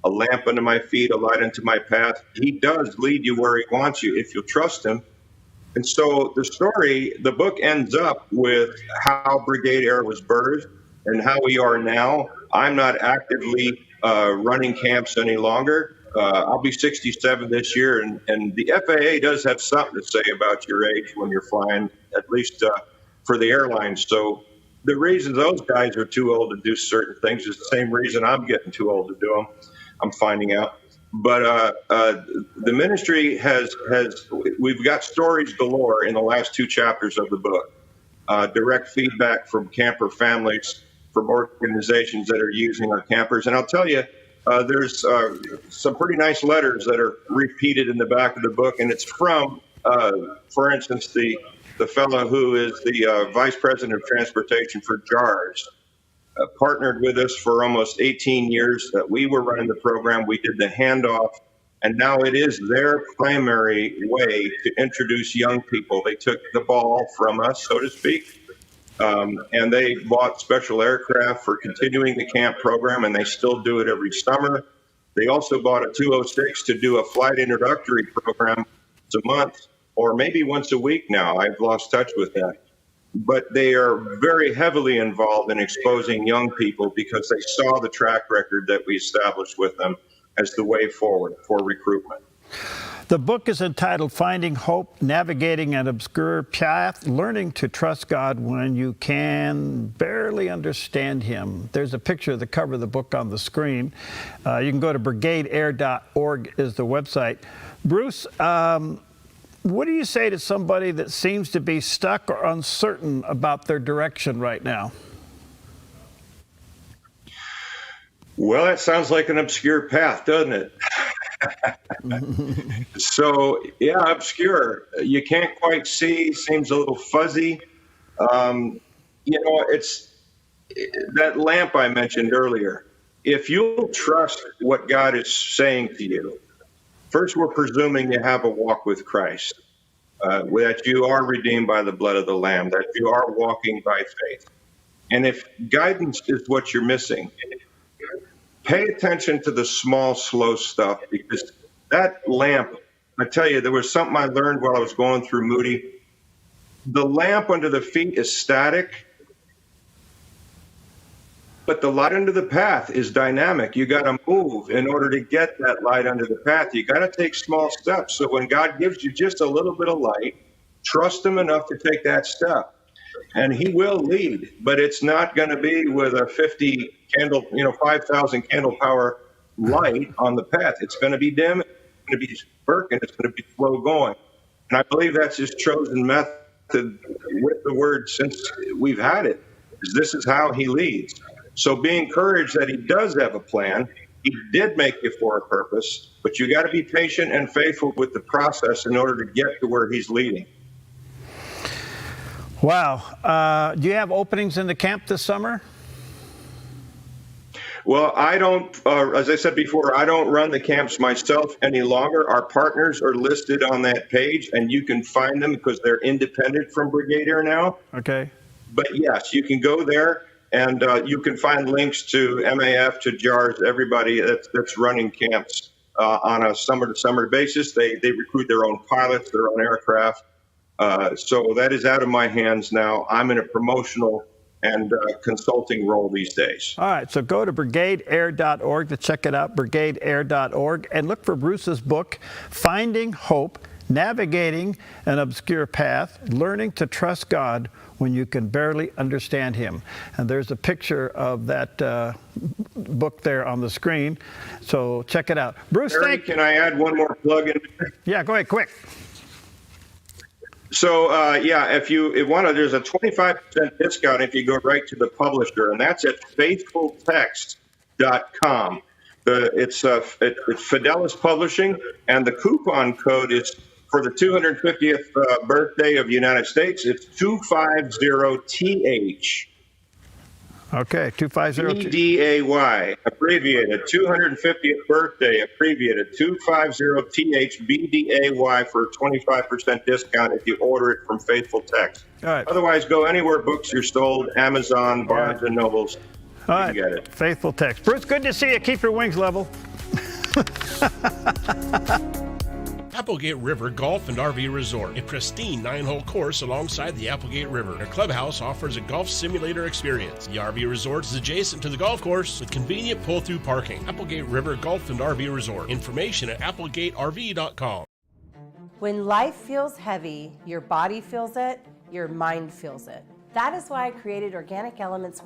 a lamp unto my feet, a light unto my path. He does lead you where he wants you if you'll trust him. And so the book ends up with how Brigade Air was birthed and how we are now. I'm not actively running camps any longer. I'll be 67 this year, and the FAA does have something to say about your age when you're flying, at least for the airlines. So the reason those guys are too old to do certain things is the same reason I'm getting too old to do them, I'm finding out. But the ministry we've got stories galore in the last two chapters of the book, direct feedback from camper families, from organizations that are using our campers. And I'll tell you, there's some pretty nice letters that are repeated in the back of the book, and it's from, for instance, the fellow who is the vice president of transportation for JARS, partnered with us for almost 18 years. That we were running the program, we did the handoff, and now it is their primary way to introduce young people. They took the ball from us, so to speak. And they bought special aircraft for continuing the camp program, and they still do it every summer. They also bought a 206 to do a flight introductory program once a month, or maybe once a week now. I've lost touch with that. But they are very heavily involved in exposing young people because they saw the track record that we established with them as the way forward for recruitment. The book is entitled Finding Hope, Navigating an Obscure Path, Learning to Trust God When You Can Barely Understand Him. There's a picture of the cover of the book on the screen. You can go to brigadeair.org is the website. Bruce, what do you say to somebody that seems to be stuck or uncertain about their direction right now? Well, that sounds like an obscure path, doesn't it? So, yeah, obscure. You can't quite see, seems a little fuzzy. It's that lamp I mentioned earlier. If you'll trust what God is saying to you, first, we're presuming you have a walk with Christ, that you are redeemed by the blood of the Lamb, that you are walking by faith. And if guidance is what you're missing, pay attention to the small, slow stuff, because that lamp I tell you, there was something I learned while I was going through Moody. The lamp under the feet is static, but the light under the path is dynamic. You got to move in order to get that light under the path. You got to take small steps. So when God gives you just a little bit of light, trust him enough to take that step. And he will lead, but it's not going to be with a 50 candle, 5,000 candle power light on the path. It's going to be dim, it's going to be working, it's going to be slow going. And I believe that's his chosen method with the word since we've had it. This is how he leads. So be encouraged that he does have a plan. He did make you for a purpose, but you got to be patient and faithful with the process in order to get to where he's leading. Wow. Do you have openings in the camp this summer? Well, I don't, as I said before, I don't run the camps myself any longer. Our partners are listed on that page, and you can find them because they're independent from Brigade Air now. Okay. But yes, you can go there, and you can find links to MAF, to JARS, everybody that's running camps on a summer-to-summer basis. They recruit their own pilots, their own aircraft. So that is out of my hands now. I'm in a promotional and consulting role these days. All right, so go to brigadeair.org to check it out, brigadeair.org, and look for Bruce's book, Finding Hope, Navigating an Obscure Path, Learning to Trust God When You Can Barely Understand Him. And there's a picture of that book there on the screen, so check it out. Bruce, Barry, can I add one more plug in? Yeah, go ahead, quick. So, if you want to, there's a 25% discount if you go right to the publisher, and that's at faithfultext.com. It's Fidelis Publishing, and the coupon code is for the 250th birthday of the United States. It's 250TH. Okay, 250. BDAY, abbreviated, 250th birthday, abbreviated, 250TH BDAY for a 25% discount if you order it from Faithful Text. All right. Otherwise, go anywhere books are sold, Amazon, Barnes and Nobles. All right, you get it. Faithful Text. Bruce, good to see you. Keep your wings level. Applegate River Golf and RV Resort, a pristine 9-hole course alongside the Applegate River. Their clubhouse offers a golf simulator experience. The RV Resort is adjacent to the golf course with convenient pull-through parking. Applegate River Golf and RV Resort. Information at applegaterv.com. When life feels heavy, your body feels it, your mind feels it. That is why I created Organic Elements